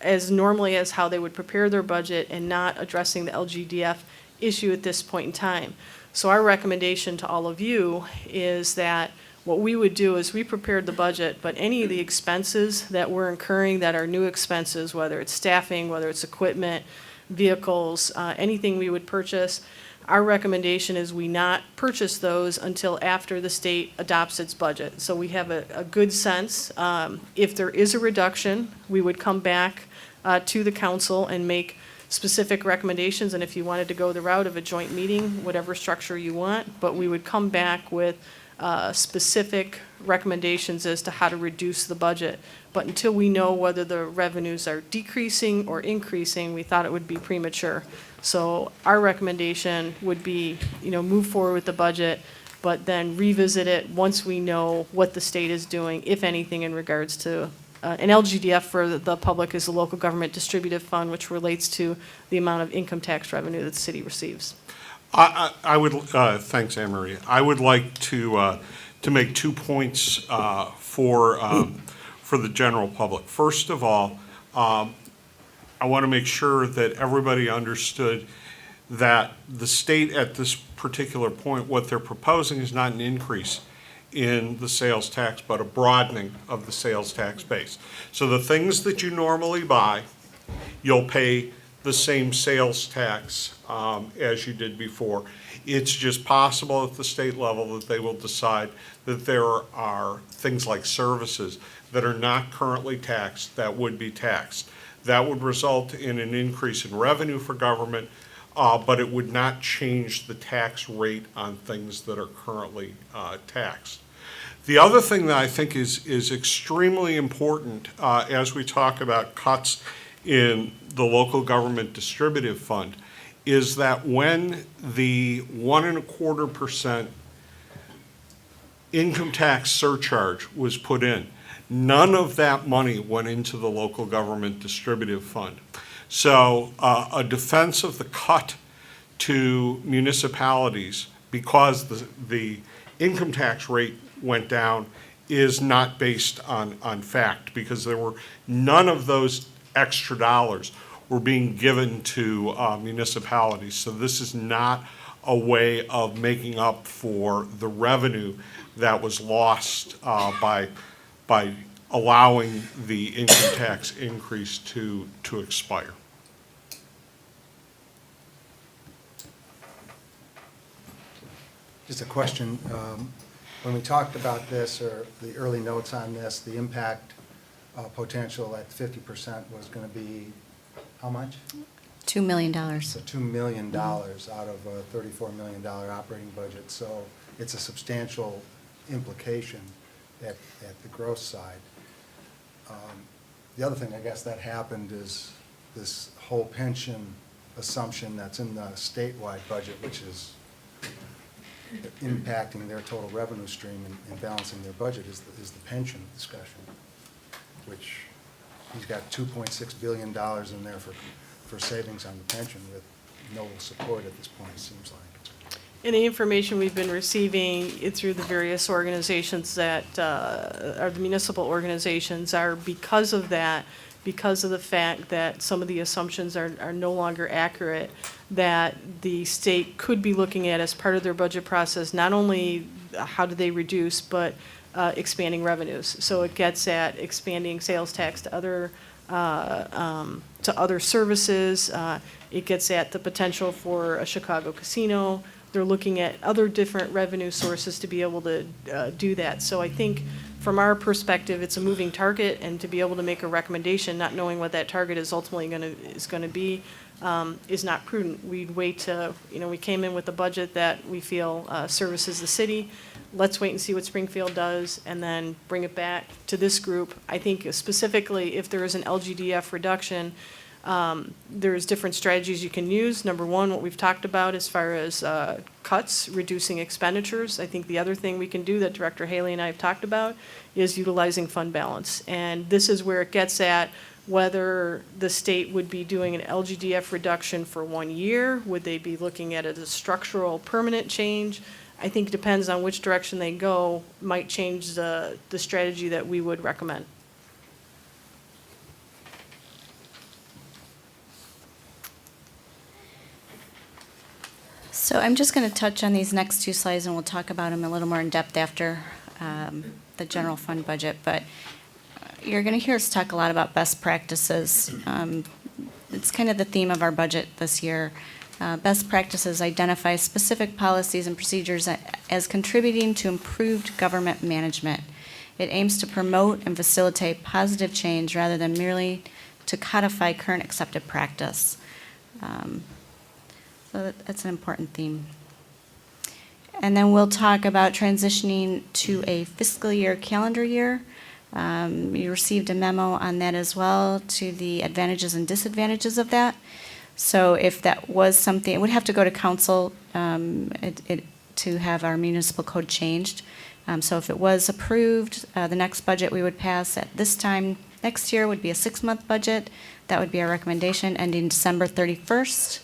as normally as how they would prepare their budget and not addressing the LGDF issue at this point in time. So our recommendation to all of you is that what we would do is we prepared the budget, but any of the expenses that we're incurring that are new expenses, whether it's staffing, whether it's equipment, vehicles, anything we would purchase, our recommendation is we not purchase those until after the state adopts its budget. So we have a good sense. If there is a reduction, we would come back to the council and make specific recommendations. And if you wanted to go the route of a joint meeting, whatever structure you want, but we would come back with specific recommendations as to how to reduce the budget. But until we know whether the revenues are decreasing or increasing, we thought it would be premature. So our recommendation would be, move forward with the budget, but then revisit it once we know what the state is doing, if anything, in regards to an LGDF for the public is the local government distributive fund, which relates to the amount of income tax revenue that the city receives. I would, thanks, Anne Marie. I would like to make 2 points for the general public. First of all, I want to make sure that everybody understood that the state at this particular point, what they're proposing is not an increase in the sales tax, but a broadening of the sales tax base. So the things that you normally buy, you'll pay the same sales tax as you did before. It's just possible at the state level that they will decide that there are things like services that are not currently taxed that would be taxed. That would result in an increase in revenue for government, but it would not change the tax rate on things that are currently taxed. The other thing that I think is extremely important as we talk about cuts in the local government distributive fund is that when the 1.25% income tax surcharge was put in, none of that money went into the local government distributive fund. So a defense of the cut to municipalities because the income tax rate went down is not based on fact, because there were none of those extra dollars were being given to municipalities. So this is not a way of making up for the revenue that was lost by allowing the income tax increase to expire. Just a question. When we talked about this, or the early notes on this, the impact potential at 50% was going to be how much? $2 million. So $2 million out of a $34 million operating budget. So it's a substantial implication at the gross side. The other thing, I guess, that happened is this whole pension assumption that's in the statewide budget, which is impacting their total revenue stream and balancing their budget, is the pension discussion, which he's got $2.6 billion in there for savings on the pension with no support at this point, it seems like. And the information we've been receiving through the various organizations that are the municipal organizations are because of that, because of the fact that some of the assumptions are no longer accurate, that the state could be looking at as part of their budget process, not only how do they reduce, but expanding revenues. So it gets at expanding sales tax to other services. It gets at the potential for a Chicago casino. They're looking at other different revenue sources to be able to do that. So I think from our perspective, it's a moving target, and to be able to make a recommendation, not knowing what that target is ultimately going to be, is not prudent. We'd wait to, we came in with a budget that we feel services the city. Let's wait and see what Springfield does, and then bring it back to this group. I think specifically, if there is an LGDF reduction, there's different strategies you can use. Number one, what we've talked about as far as cuts, reducing expenditures. I think the other thing we can do that Director Haley and I have talked about is utilizing fund balance. And this is where it gets at whether the state would be doing an LGDF reduction for 1 year. Would they be looking at it as a structural, permanent change? I think it depends on which direction they go, might change the strategy that we would recommend. So I'm just going to touch on these next two slides, and we'll talk about them a little more in depth after the general fund budget. But you're going to hear us talk a lot about best practices. It's kind of the theme of our budget this year. Best practices identify specific policies and procedures as contributing to improved government management. It aims to promote and facilitate positive change rather than merely to codify current accepted practice. So that's an important theme. And then we'll talk about transitioning to a fiscal year calendar year. You received a memo on that as well, to the advantages and disadvantages of that. So if that was something, it would have to go to council to have our municipal code changed. So if it was approved, the next budget we would pass at this time next year would be a 6-month budget. That would be our recommendation, ending December 31st.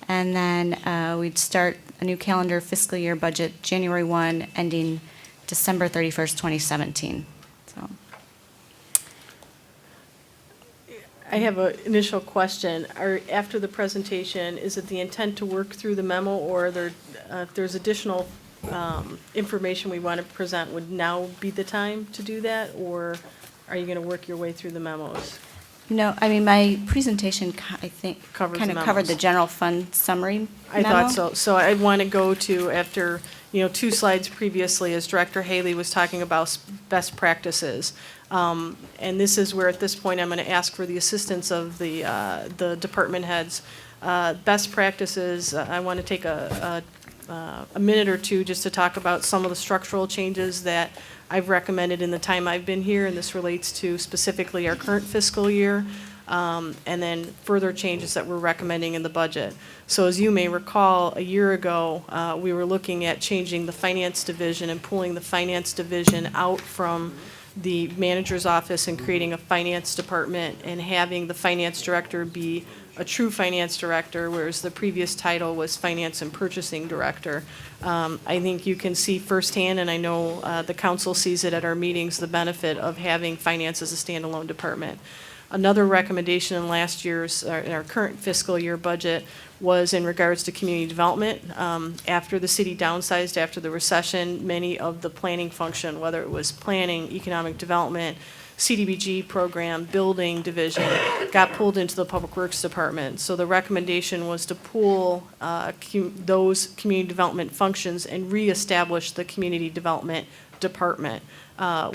And then we'd start a new calendar fiscal year budget January 1, ending December 31st, 2017. So. I have an initial question. After the presentation, is it the intent to work through the memo, or if there's additional information we want to present, would now be the time to do that, or are you going to work your way through the memos? No, I mean, my presentation, I think, Covers kind of the covered memos. the general fund summary I memo. thought so. So I want to go to, after, 2 slides previously, as Director Haley was talking about best practices. And this is where, at this point, I'm going to ask for the assistance of the department heads. Best practices, I want to take a minute or two just to talk about some of the structural changes that I've recommended in the time I've been here, and this relates to specifically our current fiscal year, and then further changes that we're recommending in the budget. So as you may recall, a year ago, we were looking at changing the finance division and pulling the finance division out from the manager's office and creating a finance department, and having the finance director be a true finance director, whereas the previous title was finance and purchasing director. I think you can see firsthand, and I know the council sees it at our meetings, the benefit of having finance as a standalone department. Another recommendation in last year's, in our current fiscal year budget, was in regards to community development. After the city downsized after the recession, many of the planning function, whether it was planning, economic development, CDBG program, building division, got pulled into the Public Works Department. So the recommendation was to pool those community development functions and reestablish the Community Development Department,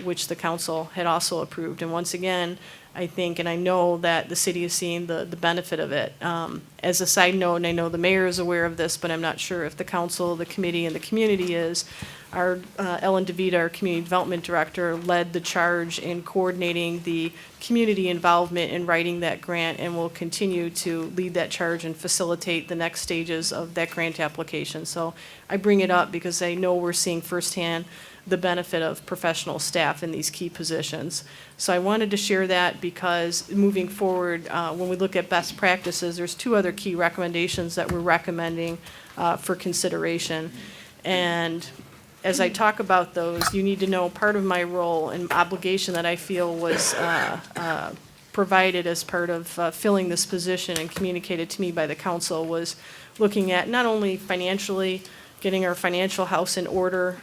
which the council had also approved. And once again, I think, and I know that the city is seeing the benefit of it. As a side note, and I know the mayor is aware of this, but I'm not sure if the council, the committee, and the community is, our Ellen DeVita, our community development director, led the charge in coordinating the community involvement in writing that grant, and will continue to lead that charge and facilitate the next stages of that grant application. So I bring it up because I know we're seeing firsthand the benefit of professional staff in these key positions. So I wanted to share that because moving forward, when we look at best practices, there's two other key recommendations that we're recommending for consideration. And as I talk about those, you need to know part of my role and obligation that I feel was provided as part of filling this position and communicated to me by the council was looking at not only financially, getting our financial house in order,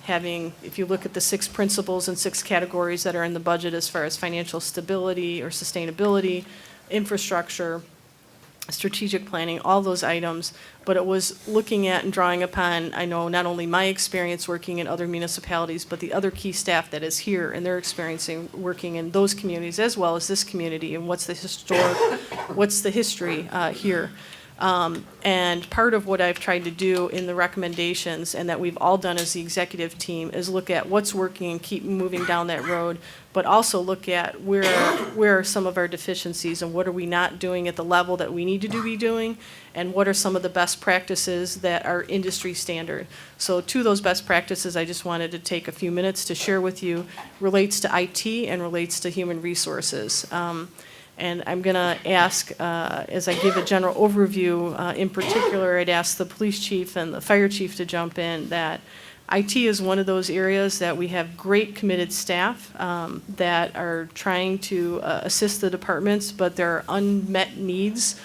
having, if you look at the 6 principles and 6 categories that are in the budget as far as financial stability or sustainability, infrastructure, strategic planning, all those items, but it was looking at and drawing upon, I know, not only my experience working in other municipalities, but the other key staff that is here and they're experiencing working in those communities as well as this community and what's the history here. And part of what I've tried to do in the recommendations and that we've all done as the executive team is look at what's working and keep moving down that road, but also look at where are some of our deficiencies and what are we not doing at the level that we need to be doing, and what are some of the best practices that are industry standard. So to those best practices, I just wanted to take a few minutes to share with you, relates to IT and relates to human resources. And I'm going to ask, as I give a general overview, in particular, I'd ask the police chief and the fire chief to jump in, that IT is one of those areas that we have great committed staff that are trying to assist the departments, but there are unmet needs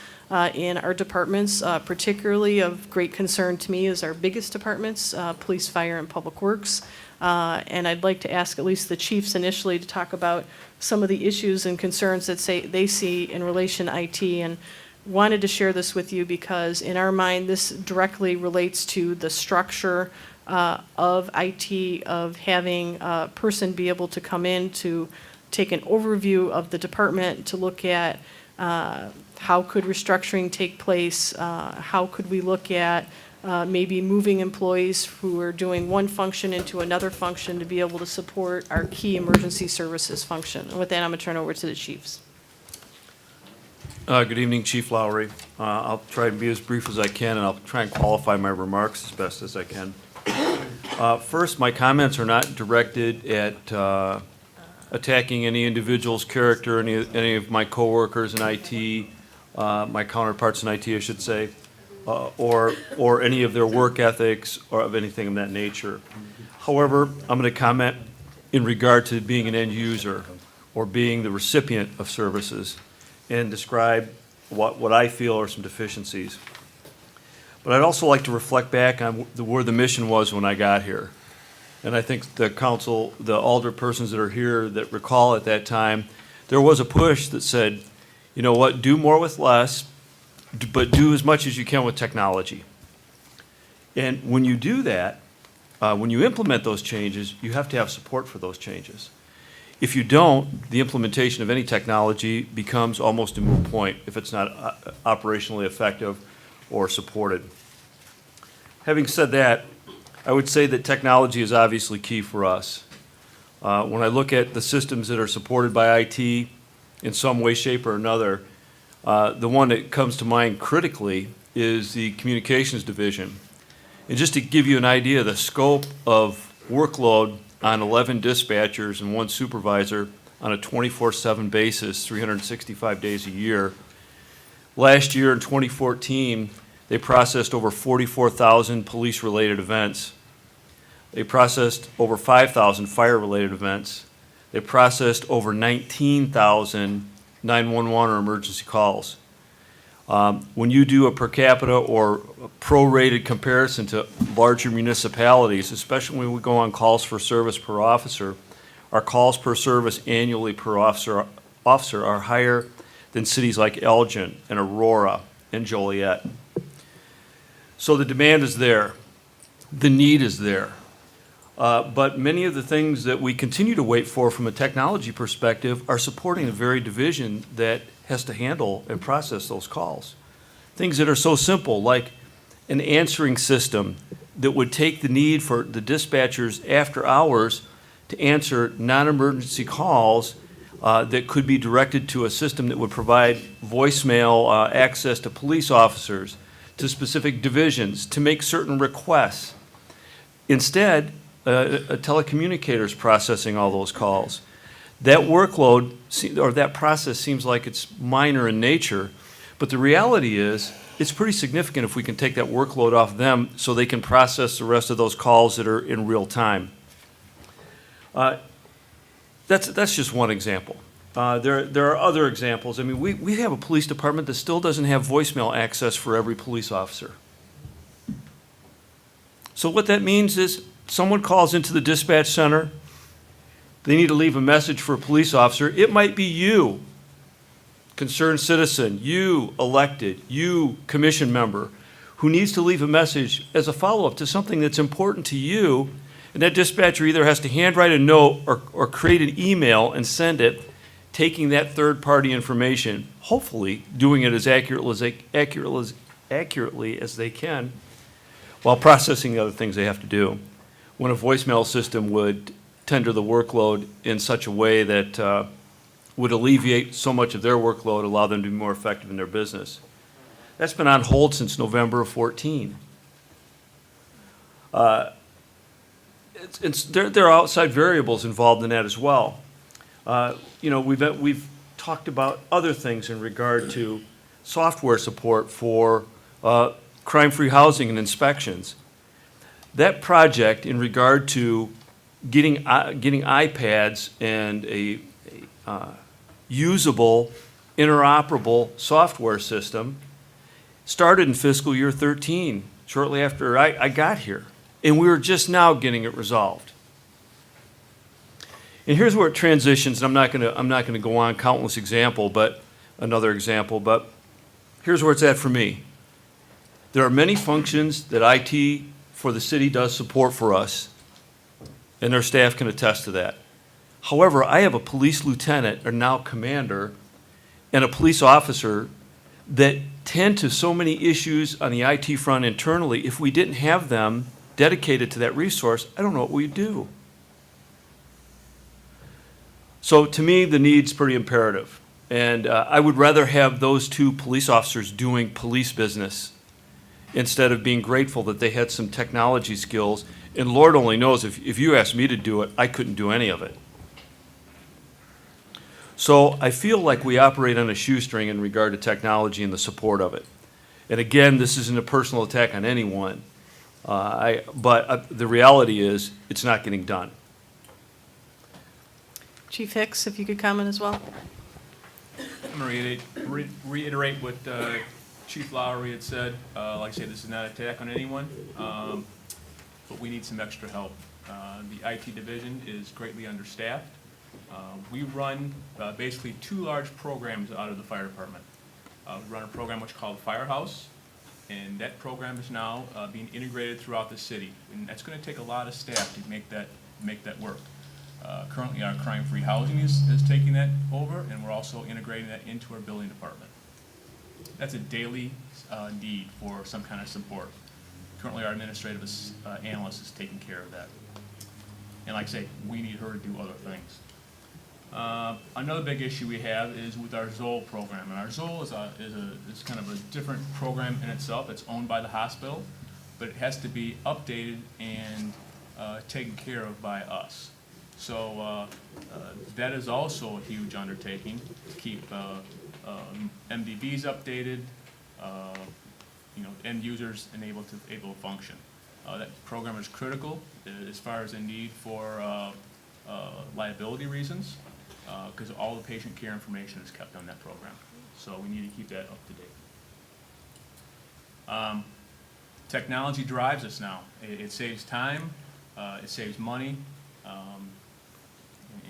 in our departments, particularly of great concern to me is our biggest departments, police, fire, and public works. And I'd like to ask at least the chiefs initially to talk about some of the issues and concerns that they see in relation to IT, and wanted to share this with you because in our mind this directly relates to the structure of IT, of having a person be able to come in to take an overview of the department, to look at how could restructuring take place, how could we look at maybe moving employees who are doing one function into another function to be able to support our key emergency services function. And with that, I'm going to turn over to the chiefs. Good evening, Chief Lowry. I'll try and be as brief as I can, and I'll try and qualify my remarks as best as I can. First, my comments are not directed at attacking any individual's character, any of my coworkers in IT, my counterparts in IT, I should say, or any of their work ethics or of anything of that nature. However, I'm going to comment in regard to being an end user or being the recipient of services and describe what I feel are some deficiencies. But I'd also like to reflect back on where the mission was when I got here. And I think the council, the alderpersons that are here that recall at that time, there was a push that said, you know what, do more with less, but do as much as you can with technology. And when you do that, when you implement those changes, you have to have support for those changes. If you don't, the implementation of any technology becomes almost a moot point if it's not operationally effective or supported. Having said that, I would say that technology is obviously key for us. When I look at the systems that are supported by IT in some way, shape, or another, the one that comes to mind critically is the communications division. And just to give you an idea of the scope of workload on 11 dispatchers and 1 supervisor on a 24/7 basis, 365 days a year. Last year in 2014, they processed over 44,000 police-related events. They processed over 5,000 fire-related events. They processed over 19,000 911 or emergency calls. When you do a per capita or prorated comparison to larger municipalities, especially when we go on calls for service per officer, our calls per service annually per officer are higher than cities like Elgin and Aurora and Joliet. So the demand is there. The need is there. But many of the things that we continue to wait for from a technology perspective are supporting the very division that has to handle and process those calls. Things that are so simple, like an answering system that would take the need for the dispatchers after hours to answer non-emergency calls that could be directed to a system that would provide voicemail access to police officers, to specific divisions, to make certain requests. Instead, telecommunicators processing all those calls. That workload, or that process seems like it's minor in nature, but the reality is, it's pretty significant if we can take that workload off them so they can process the rest of those calls that are in real time. That's just one example. There are other examples. I mean, we have a police department that still doesn't have voicemail access for every police officer. So what that means is someone calls into the dispatch center, they need to leave a message for a police officer. It might be you, concerned citizen, you elected, you commission member, who needs to leave a message as a follow-up to something that's important to you, and that dispatcher either has to handwrite a note or create an email and send it, taking that third-party information, hopefully doing it as accurately as they can, while processing the other things they have to do. When a voicemail system would tender the workload in such a way that would alleviate so much of their workload, allow them to be more effective in their business. That's been on hold since November of 14. There are outside variables involved in that as well. We've talked about other things in regard to software support for crime-free housing and inspections. That project in regard to getting iPads and a usable, interoperable software system started in fiscal year 13, shortly after I got here. And we were just now getting it resolved. And here's where it transitions, and I'm not gonna go on countless another example, but here's where it's at for me. There are many functions that IT for the city does support for us, and their staff can attest to that. However, I have a police lieutenant, or now commander, and a police officer that tend to so many issues on the IT front internally. If we didn't have them dedicated to that resource, I don't know what we'd do. So to me, the need's pretty imperative. And I would rather have those two police officers doing police business instead of being grateful that they had some technology skills. And Lord only knows, if you asked me to do it, I couldn't do any of it. So I feel like we operate on a shoestring in regard to technology and the support of it. And again, this isn't a personal attack on anyone, but the reality is it's not getting done. Chief Hicks, if you could comment as well. I'm going to reiterate what Chief Lowry had said. Like I say, this is not an attack on anyone, but we need some extra help. The IT division is greatly understaffed. We run basically two large programs out of the fire department. We run a program which is called Firehouse, and that program is now being integrated throughout the city. And that's going to take a lot of staff to make that work. Currently, our crime-free housing is taking that over, and we're also integrating that into our building department. That's a daily need for some kind of support. Currently, our administrative analyst is taking care of that. And like I say, we need her to do other things. Another big issue we have is with our Zoll program. And our Zoll is kind of a different program in itself. It's owned by the hospital, but it has to be updated and taken care of by us. So that is also a huge undertaking to keep MDBs updated, end users able to function. That program is critical as far as the need for liability reasons, because all the patient care information is kept on that program. So we need to keep that up to date. Technology drives us now. It saves time, it saves money,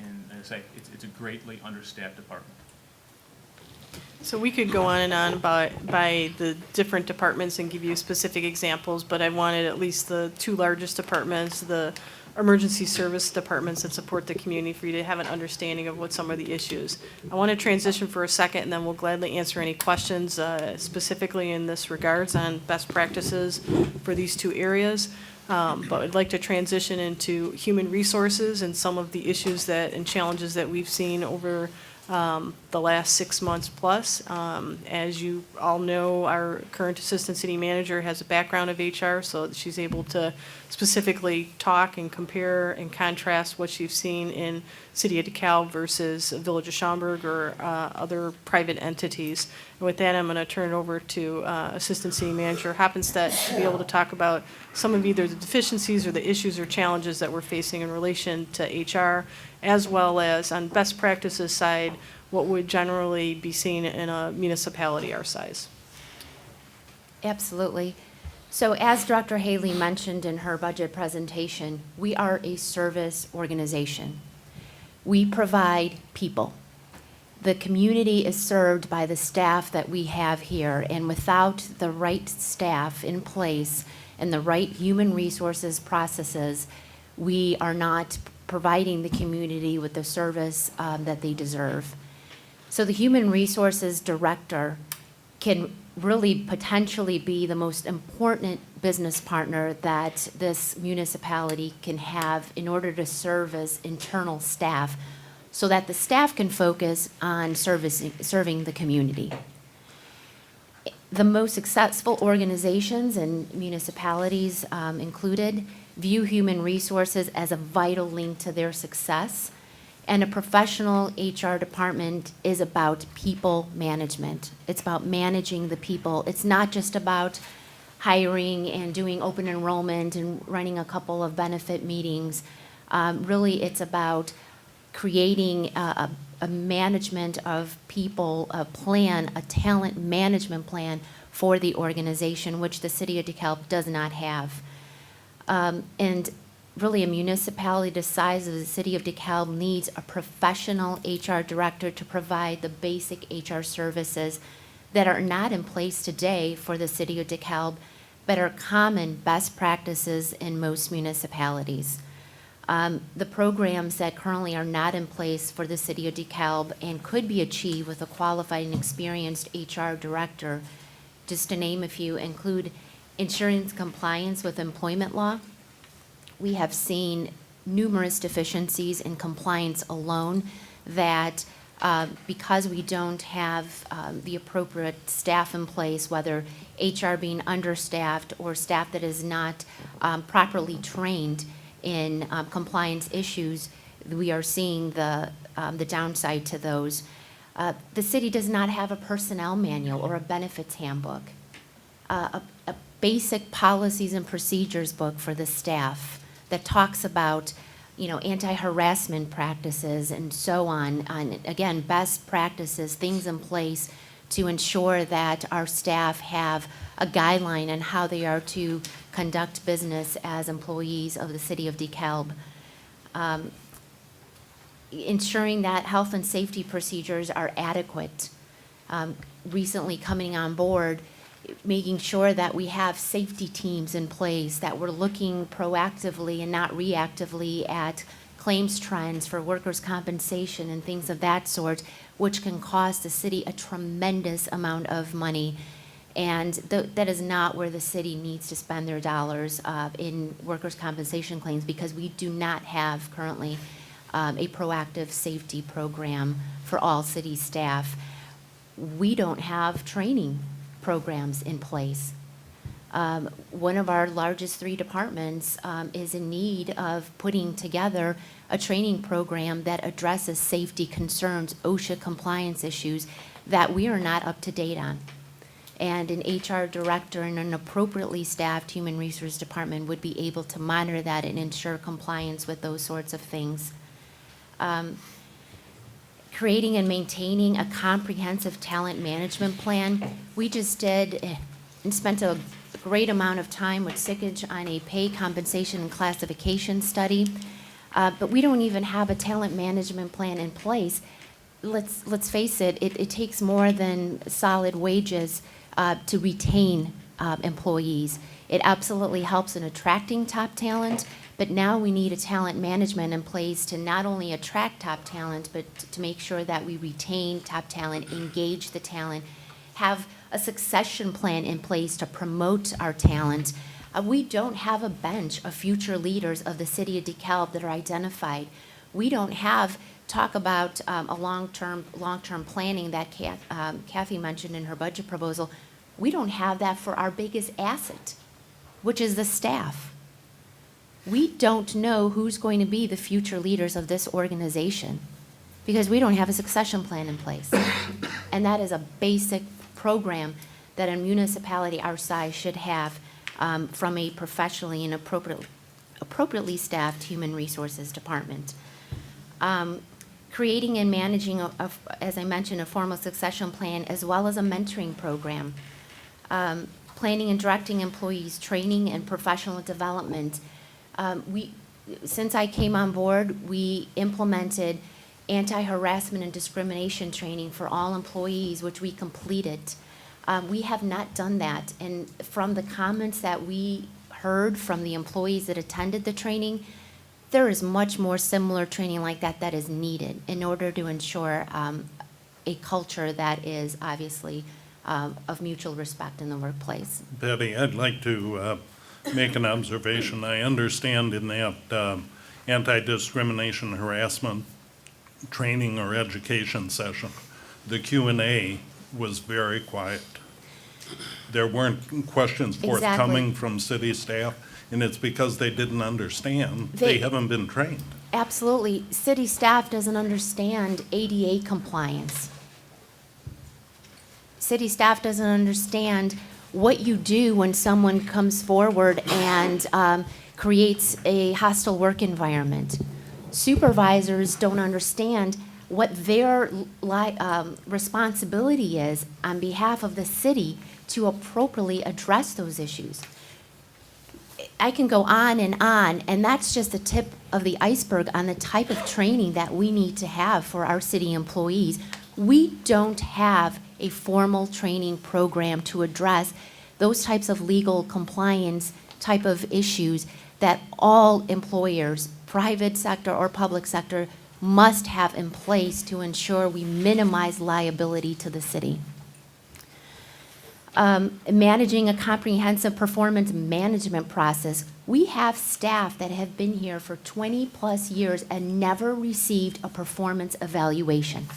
and as I say, it's a greatly understaffed department. So we could go on and on by the different departments and give you specific examples, but I wanted at least the two largest departments, the emergency service departments that support the community, for you to have an understanding of what some of the issues. I want to transition for a second, and then we'll gladly answer any questions specifically in this regards on best practices for these two areas. But I'd like to transition into human resources and some of the issues and challenges that we've seen over the last 6 months plus. As you all know, our current Assistant City Manager has a background of HR, so she's able to specifically talk and compare and contrast what she's seen in City of DeKalb versus Village of Schaumburg or other private entities. And with that, I'm going to turn it over to Assistant City Manager Hoppenstedt to be able to talk about some of either the deficiencies or the issues or challenges that we're facing in relation to HR, as well as on best practices side, what would generally be seen in a municipality our size. Absolutely. So as Dr. Haley mentioned in her budget presentation, we are a service organization. We provide people. The community is served by the staff that we have here, and without the right staff in place and the right human resources processes, we are not providing the community with the service that they deserve. So the Human Resources Director can really potentially be the most important business partner that this municipality can have in order to serve as internal staff, so that the staff can focus on serving the community. The most successful organizations and municipalities included view human resources as a vital link to their success. And a professional HR department is about people management. It's about managing the people. It's not just about hiring and doing open enrollment and running a couple of benefit meetings. Really, it's about creating a management of people, a plan, a talent management plan for the organization, which the City of DeKalb does not have. And really, a municipality the size of the City of DeKalb needs a professional HR director to provide the basic HR services that are not in place today for the City of DeKalb, but are common best practices in most municipalities. The programs that currently are not in place for the City of DeKalb and could be achieved with a qualified and experienced HR director, just to name a few, include insurance compliance with employment law. We have seen numerous deficiencies in compliance alone that because we don't have the appropriate staff in place, whether HR being understaffed or staff that is not properly trained in compliance issues, we are seeing the downside to those. The city does not have a personnel manual or a benefits handbook, a basic policies and procedures book for the staff that talks about, anti-harassment practices and so on, again, best practices, things in place to ensure that our staff have a guideline on how they are to conduct business as employees of the City of DeKalb. Ensuring that health and safety procedures are adequate. Recently coming on board, making sure that we have safety teams in place, that we're looking proactively and not reactively at claims trends for workers' compensation and things of that sort, which can cost the city a tremendous amount of money. And that is not where the city needs to spend their dollars in workers' compensation claims, because we do not have currently a proactive safety program for all city staff. We don't have training programs in place. One of our largest 3 departments is in need of putting together a training program that addresses safety concerns, OSHA compliance issues that we are not up to date on. And an HR director and an appropriately staffed human resource department would be able to monitor that and ensure compliance with those sorts of things. Creating and maintaining a comprehensive talent management plan. We just did and spent a great amount of time with Sickage on a pay, compensation, and classification study, but we don't even have a talent management plan in place. Let's face it, it takes more than solid wages to retain employees. It absolutely helps in attracting top talent, but now we need a talent management in place to not only attract top talent, but to make sure that we retain top talent, engage the talent, have a succession plan in place to promote our talent. We don't have a bench of future leaders of the City of DeKalb that are identified. We don't have talk about a long-term planning that Kathy mentioned in her budget proposal, we don't have that for our biggest asset, which is the staff. We don't know who's going to be the future leaders of this organization because we don't have a succession plan in place. And that is a basic program that a municipality our size should have from a professionally and appropriately staffed human resources department. Creating and managing, as I mentioned, a formal succession plan as well as a mentoring program. Planning and directing employees' training and professional development. Since I came on board, we implemented anti-harassment and discrimination training for all employees, which we completed. We have not done that, and from the comments that we heard from the employees that attended the training, there is much more similar training like that that is needed in order to ensure a culture that is obviously of mutual respect in the workplace. Betty, I'd like to make an observation. I understand in that anti-discrimination harassment training or education session, the Q&A was very quiet. There weren't questions forthcoming Exactly. from city staff, and it's because they didn't understand. They haven't been trained. Absolutely. City staff doesn't understand ADA compliance. City staff doesn't understand what you do when someone comes forward and creates a hostile work environment. Supervisors don't understand what their responsibility is on behalf of the city to appropriately address those issues. I can go on, and that's just the tip of the iceberg on the type of training that we need to have for our city employees. We don't have a formal training program to address those types of legal compliance type of issues that all employers, private sector or public sector, must have in place to ensure we minimize liability to the city. Managing a comprehensive performance management process. We have staff that have been here for 20-plus years and never received a performance evaluation.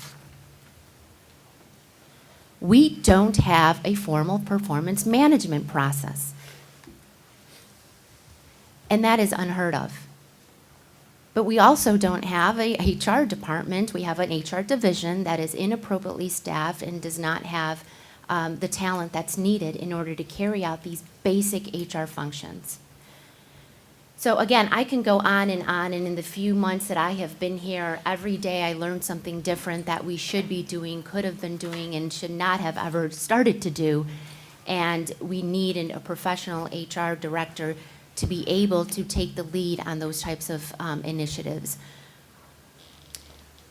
We don't have a formal performance management process. And that is unheard of. But we also don't have a HR department. We have an HR division that is inappropriately staffed and does not have the talent that's needed in order to carry out these basic HR functions. So again, I can go on, and in the few months that I have been here, every day I learned something different that we should be doing, could have been doing, and should not have ever started to do. And we need a professional HR director to be able to take the lead on those types of initiatives.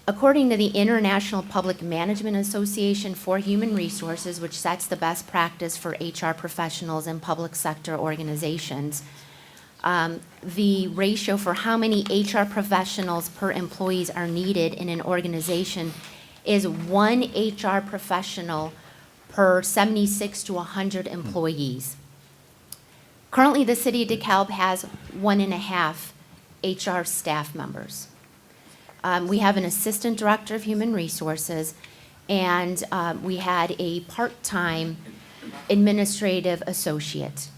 According to the International Public Management Association for Human Resources, which sets the best practice for HR professionals in public sector organizations, the ratio for how many HR professionals per employees are needed in an organization is 1 HR professional per 76 to 100 employees. Currently, the city of DeKalb has 1.5 HR staff members. We have an assistant director of human resources, and we had a part-time administrative associate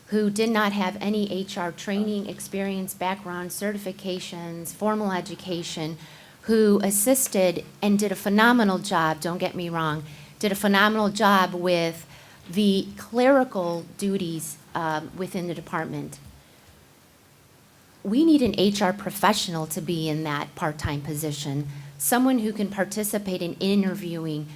who did not have any HR training, experience, background, certifications, formal education, who assisted and did a phenomenal job, don't get me wrong, did a phenomenal job with the clerical duties within the department. We need an HR professional to be in that part-time position, someone who can participate in interviewing,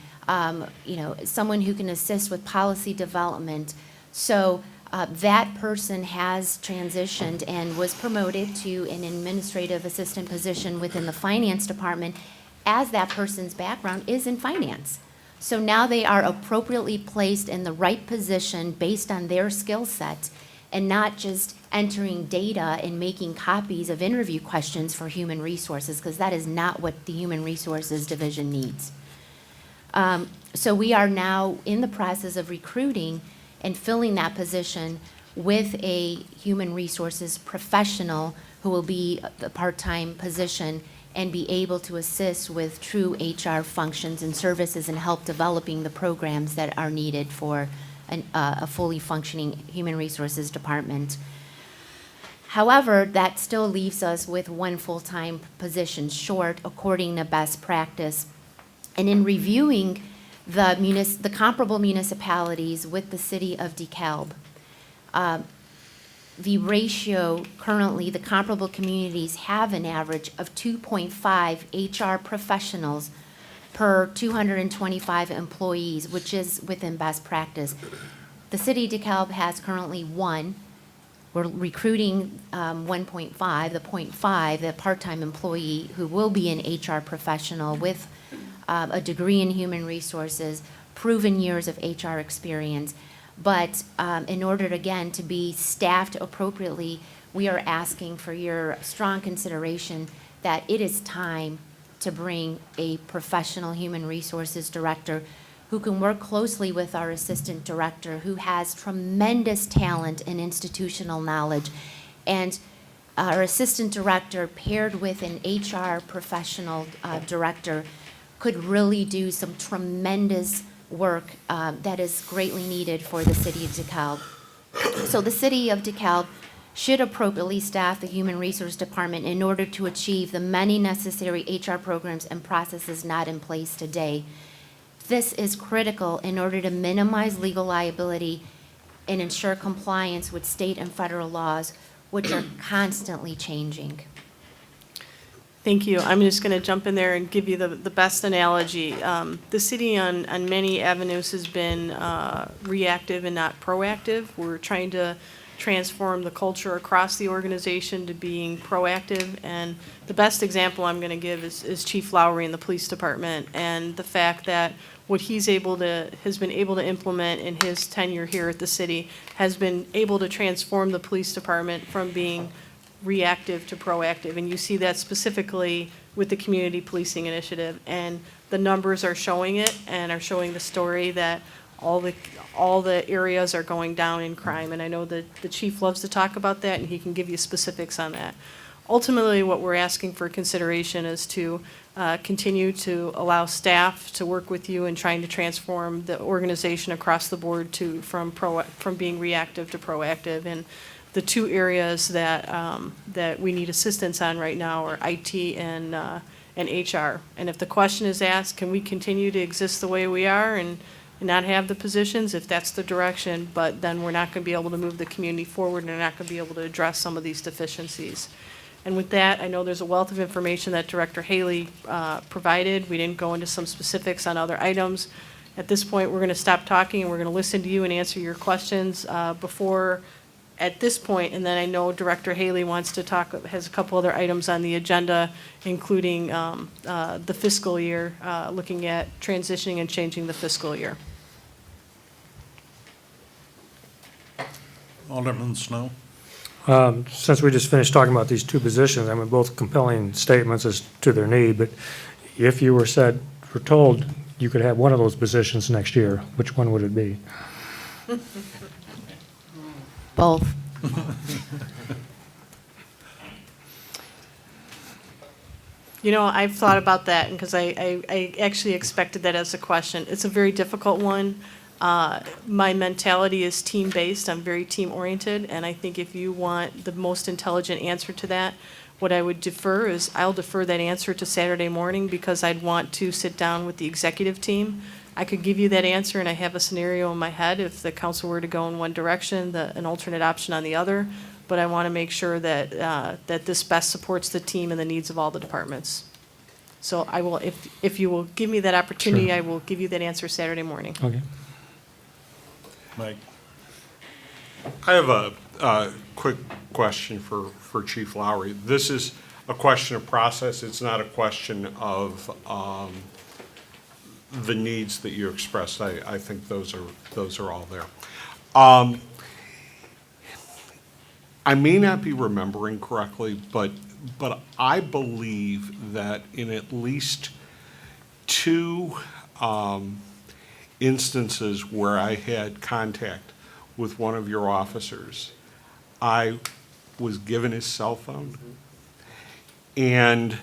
someone who can assist with policy development. So that person has transitioned and was promoted to an administrative assistant position within the finance department, as that person's background is in finance. So now they are appropriately placed in the right position based on their skill set, and not just entering data and making copies of interview questions for human resources, because that is not what the human resources division needs. So we are now in the process of recruiting and filling that position with a human resources professional who will be the part-time position, and be able to assist with true HR functions and services and help developing the programs that are needed for a fully functioning human resources department. However, that still leaves us with one full-time position short according to best practice. And in reviewing the comparable municipalities with the city of DeKalb, the ratio currently, the comparable communities have an average of 2.5 HR professionals per 225 employees, which is within best practice. The city of DeKalb has currently 1. We're recruiting 1.5, the 0.5, the part-time employee who will be an HR professional with a degree in human resources, proven years of HR experience. But in order, again, to be staffed appropriately, we are asking for your strong consideration that it is time to bring a professional human resources director who can work closely with our assistant director, who has tremendous talent and institutional knowledge. And our assistant director paired with an HR professional director could really do some tremendous work that is greatly needed for the city of DeKalb. So the city of DeKalb should appropriately staff the Human Resource Department in order to achieve the many necessary HR programs and processes not in place today. This is critical in order to minimize legal liability and ensure compliance with state and federal laws, which are constantly changing. Thank you. I'm just going to jump in there and give you the best analogy. The city on many avenues has been reactive and not proactive. We're trying to transform the culture across the organization to being proactive. And the best example I'm going to give is Chief Lowry in the police department, and the fact that what has been able to implement in his tenure here at the city has been able to transform the police department from being reactive to proactive. And you see that specifically with the community policing initiative. And the numbers are showing it and are showing the story that all the areas are going down in crime. And I know that the chief loves to talk about that, and he can give you specifics on that. Ultimately, what we're asking for consideration is to continue to allow staff to work with you in trying to transform the organization across the board from being reactive to proactive. And the two areas that we need assistance on right now are IT and HR. And if the question is asked, can we continue to exist the way we are and not have the positions, if that's the direction, but then we're not going to be able to move the community forward and we're not going to be able to address some of these deficiencies. And with that, I know there's a wealth of information that Director Haley provided. We didn't go into some specifics on other items. At this point, we're going to stop talking and we're going to listen to you and answer your questions at this point, and then I know Director Haley wants to has a couple other items on the agenda, including the fiscal year, looking at transitioning and changing the fiscal year. Alderman Snow? Since we just finished talking about these two positions, I mean, both compelling statements as to their need, but if you were told you could have one of those positions next year, which one would it be? Both. You know, I've thought about that because I actually expected that as a question. It's a very difficult one. My mentality is team-based. I'm very team-oriented, and I think if you want the most intelligent answer to that, what I would defer is I'll defer that answer to Saturday morning because I'd want to sit down with the executive team. I could give you that answer, and I have a scenario in my head if the council were to go in one direction, an alternate option on the other. But I want to make sure that that this best supports the team and the needs of all the departments. So I will, if you will give me that opportunity, Sure. I will give you that answer Saturday morning. Okay. Mike? I have a quick question for Chief Lowry. This is a question of process. It's not a question of the needs that you expressed. I think those are all there. I may not be remembering correctly, but I believe that in at least two instances where I had contact with one of your officers, I was given his cell phone. And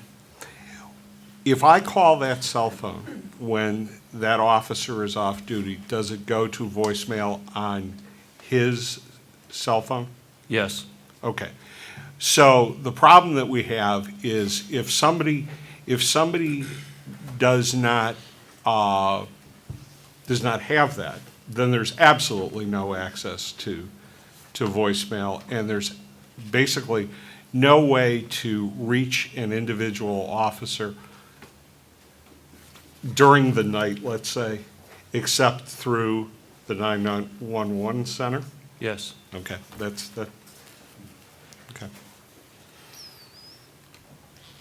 if I call that cell phone when that officer is off duty, does it go to voicemail on his cell phone? Yes. Okay. So the problem that we have is if somebody does not have that, then there's absolutely no access to voicemail, and there's basically no way to reach an individual officer during the night, let's say, except through the 911 center? Yes. Okay, that. Okay.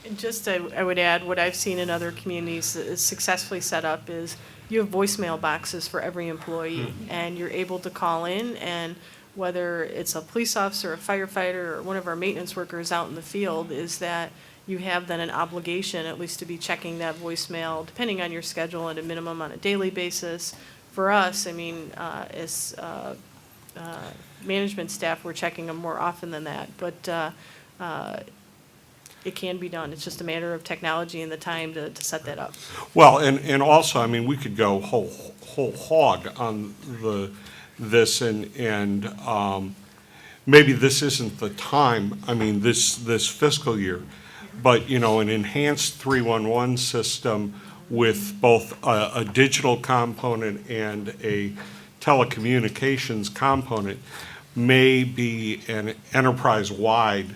And just, I would add, what I've seen in other communities that is successfully set up is you have voicemail boxes for every employee, and you're able to call in, and whether it's a police officer, a firefighter, or one of our maintenance workers out in the field, is that you have then an obligation at least to be checking that voicemail, depending on your schedule, at a minimum on a daily basis. For us, I mean, as management staff, we're checking them more often than that, but it can be done. It's just a matter of technology and the time to set that up. Well, and also, I mean, we could go whole hog on this and maybe this isn't the time, I mean, this fiscal year, but, you know, an enhanced 311 system with both a digital component and a telecommunications component may be an enterprise-wide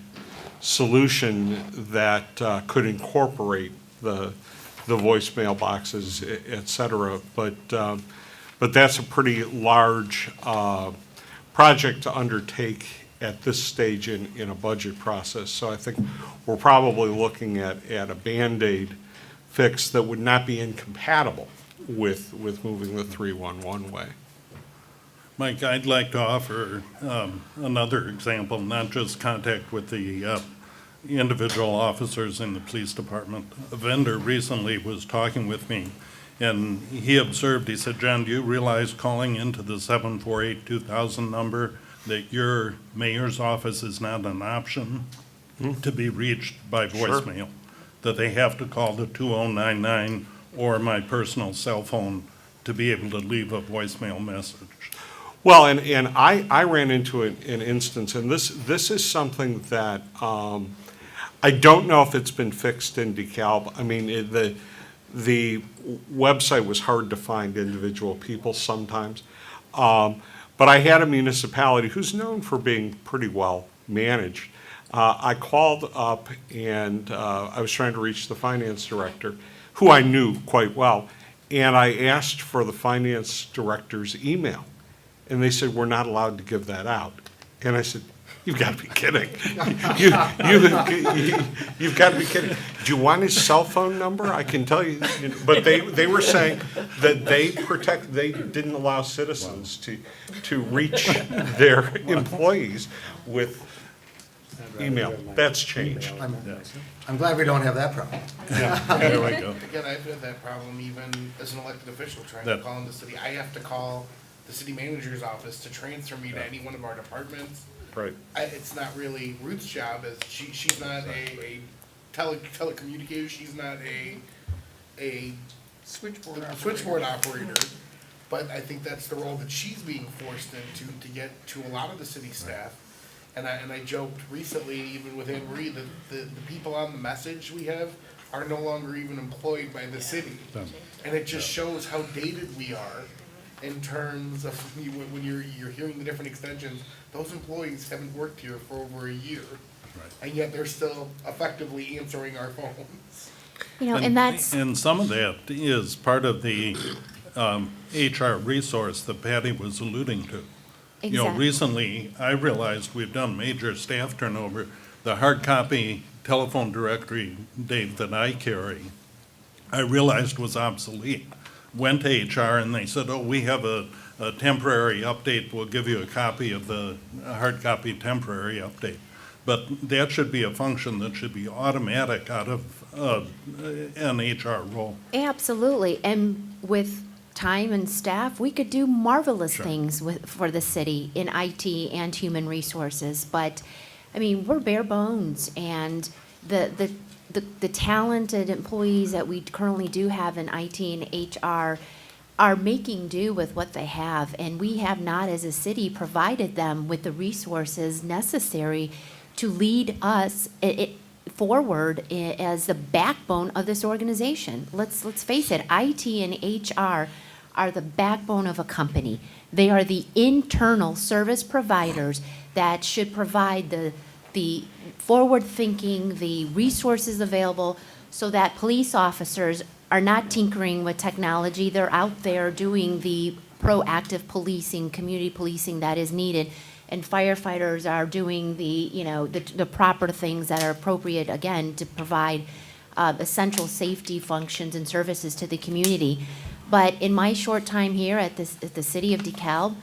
solution that could incorporate the voicemail boxes, et cetera. But that's a pretty large project to undertake at this stage in a budget process. So I think we're probably looking at a Band-Aid fix that would not be incompatible with moving the 311 way. Mike, I'd like to offer another example, not just contact with the individual officers in the police department. A vendor recently was talking with me, and he observed, he said, "John, do you realize calling into the 748-2000 number that your mayor's office is not an option to be reached by voicemail? That they have to call the 2099 or my personal cell phone to be able to leave a voicemail message." Well, and I ran into an instance, and this is something that I don't know if it's been fixed in DeKalb. I mean, the website was hard to find individual people sometimes. But I had a municipality who's known for being pretty well managed. I called up and I was trying to reach the finance director, who I knew quite well, and I asked for the finance director's email. And they said, "We're not allowed to give that out." And I said, "You've got to be kidding. You've got to be kidding. Do you want his cell phone number? I can tell you." But they were saying that they didn't allow citizens to reach their employees with email. That's changed. I'm glad we don't have that problem. There we go. Again, I've had that problem even as an elected official trying That- to call in the city. I have to call the city manager's office to transfer me to any one of our departments. Right. It's not really Ruth's job, as she's not a telecommunicator, she's not a switchboard operator. But I think that's the role that she's being forced into to get to a lot of the city staff. And I joked recently, even with Anne Marie, that the people on the message we have are no longer even employed by the city. And it just shows how dated we are in terms of when you're hearing the different extensions. Those employees haven't worked here for over a year. And yet they're still effectively answering our phones. You know, and that's, And some of that is part of the HR resource that Patty was alluding to. You know, Exactly. recently, I realized we've done major staff turnover. The hard copy telephone directory, Dave, that I carry, I realized was obsolete. Went to HR and they said, "Oh, we have a temporary update. We'll give you a copy of the hard copy temporary update." But that should be a function that should be automatic out of an HR role. absolutely, and with time and staff, we could do marvelous Sure. things for the city in IT and human resources, but, I mean, we're bare bones, and the the talented employees that we currently do have in IT and HR are making do with what they have, and we have not, as a city, provided them with the resources necessary to lead us forward as the backbone of this organization. Let's face it, IT and HR are the backbone of a company. They are the internal service providers that should provide the forward thinking, the resources available, so that police officers are not tinkering with technology. They're out there doing the proactive policing, community policing that is needed. And firefighters are doing the proper things that are appropriate, again, to provide essential safety functions and services to the community. But in my short time here at the city of DeKalb,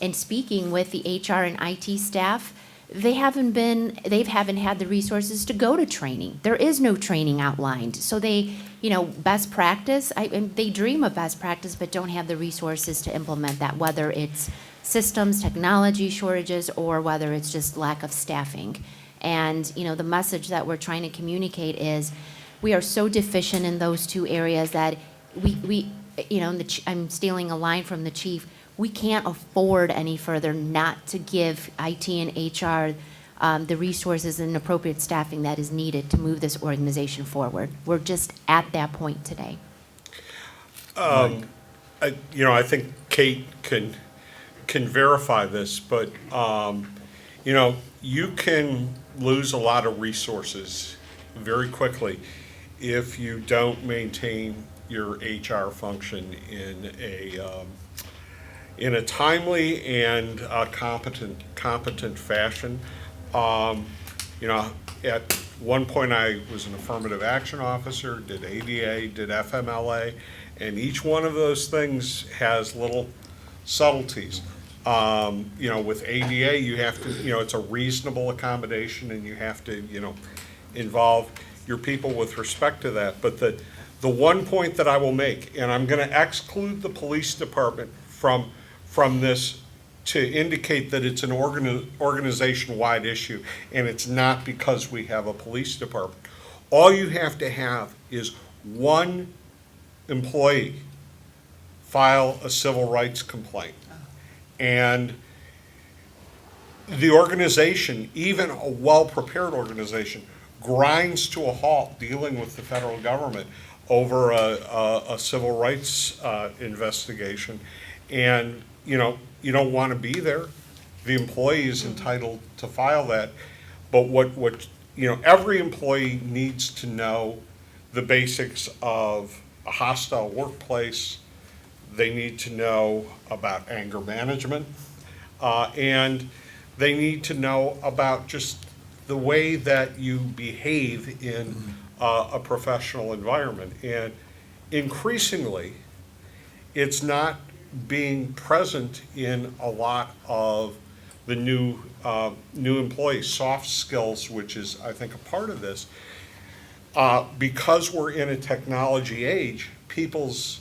and speaking with the HR and IT staff, they haven't had the resources to go to training. There is no training outlined. So they, best practice, and they dream of best practice, but don't have the resources to implement that, whether it's systems, technology shortages, or whether it's just lack of staffing. And, the message that we're trying to communicate is we are so deficient in those two areas that I'm stealing a line from the chief, we can't afford any further not to give IT and HR the resources and appropriate staffing that is needed to move this organization forward. We're just at that point today. I think Kate can verify this, but, you can lose a lot of resources very quickly if you don't maintain your HR function in a timely and competent fashion. At one point I was an affirmative action officer, did ADA, did FMLA, and each one of those things has little subtleties. With ADA, you have to, it's a reasonable accommodation, and you have to, involve your people with respect to that. But the one point that I will make, and I'm going to exclude the police department from this to indicate that it's an organization-wide issue, and it's not because we have a police department. All you have to have is one employee file a civil rights complaint. And the organization, even a well-prepared organization, grinds to a halt dealing with the federal government over a civil rights investigation. And, you don't want to be there. The employee is entitled to file that. But every employee needs to know the basics of a hostile workplace. They need to know about anger management. And they need to know about just the way that you behave in a professional environment. And increasingly, it's not being present in a lot of the new employees. Soft skills, which is, I think, a part of this. Because we're in a technology age, people's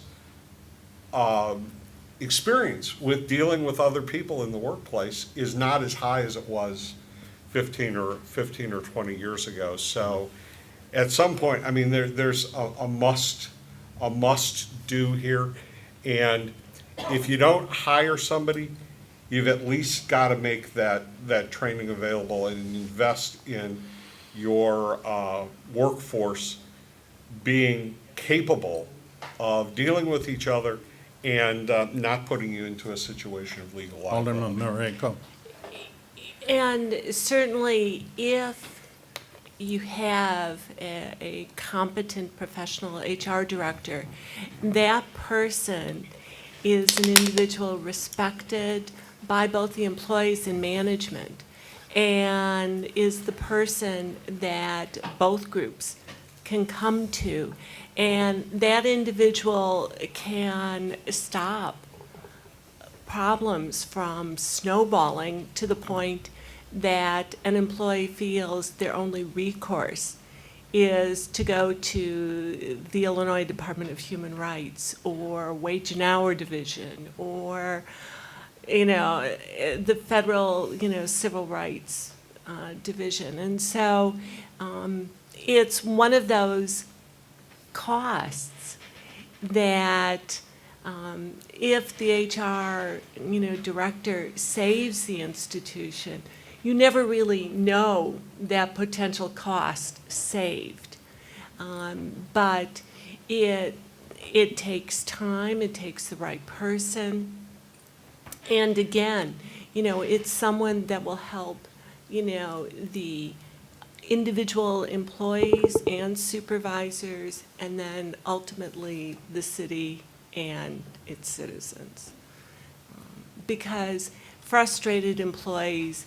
experience with dealing with other people in the workplace is not as high as it was 15 or 20 years ago. So at some point, there's a must do here. And if you don't hire somebody, you've at least got to make that training available and invest in your workforce being capable of dealing with each other and not putting you into a situation of legal liability. Alderman Marenko. And certainly, if you have a competent professional HR director, that person is an individual respected by both the employees and management, and is the person that both groups can come to. And that individual can stop problems from snowballing to the point that an employee feels their only recourse is to go to the Illinois Department of Human Rights or Wage and Hour Division or, the federal, Civil Rights Division. And so, it's one of those costs that if the HR, director saves the institution, you never really know that potential cost saved. But it takes time, it takes the right person. And again, it's someone that will help, the individual employees and supervisors, and then ultimately the city and its citizens. Because frustrated employees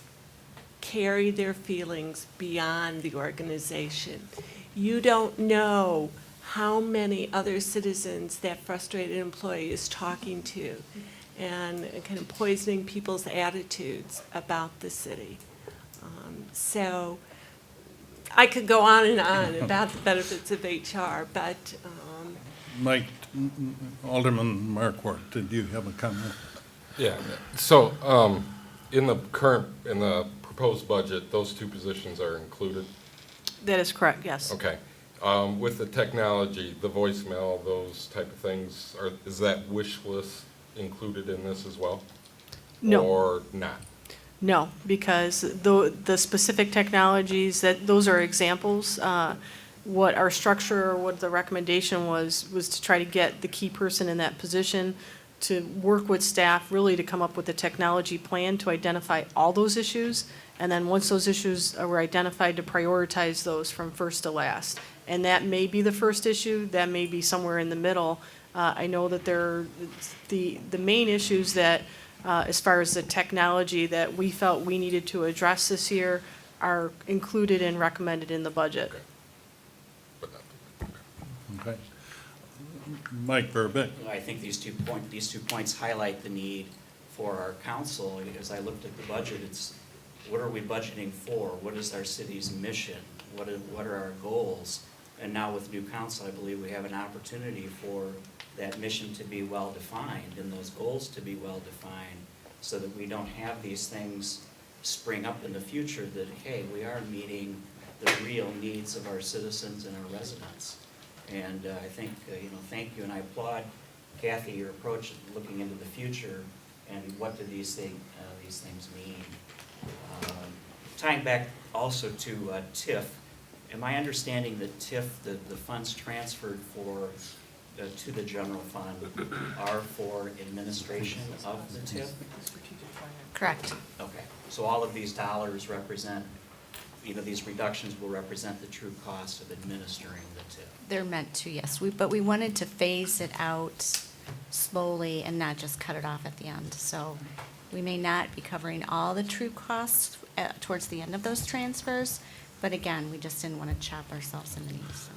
carry their feelings beyond the organization. You don't know how many other citizens that frustrated employee is talking to and kind of poisoning people's attitudes about the city. So I could go on and on about the benefits of HR, but Mike, Alderman Markwart, did you have a comment? Yeah, so, in the proposed budget, those two positions are included? That is correct, yes. Okay. With the technology, the voicemail, those type of things, is that wish list included in this as well? No. Or not? No, because the specific technologies, those are examples. What our structure, or what the recommendation was to try to get the key person in that position to work with staff really to come up with a technology plan to identify all those issues. And then once those issues were identified, to prioritize those from first to last. And that may be the first issue, that may be somewhere in the middle. I know that the main issues that, as far as the technology that we felt we needed to address this year are included and recommended in the budget. Okay. Mike Verbeek. I think these two points highlight the need for our council. As I looked at the budget, it's what are we budgeting for? What is our city's mission? What are our goals? And now with new council, I believe we have an opportunity for that mission to be well-defined and those goals to be well-defined so that we don't have these things spring up in the future that, hey, we are meeting the real needs of our citizens and our residents. And I think, thank you, and I applaud Kathy, your approach of looking into the future and what do these things mean. Tying back also to TIF, am I understanding that TIF, the funds transferred to the general fund are for administration of the TIF? Correct. Okay, so all of these dollars represent, these reductions will represent the true cost of administering the TIF. They're meant to, yes. But we wanted to phase it out slowly and not just cut it off at the end. So we may not be covering all the true costs towards the end of those transfers, but again, we just didn't want to chop ourselves in the knees. So.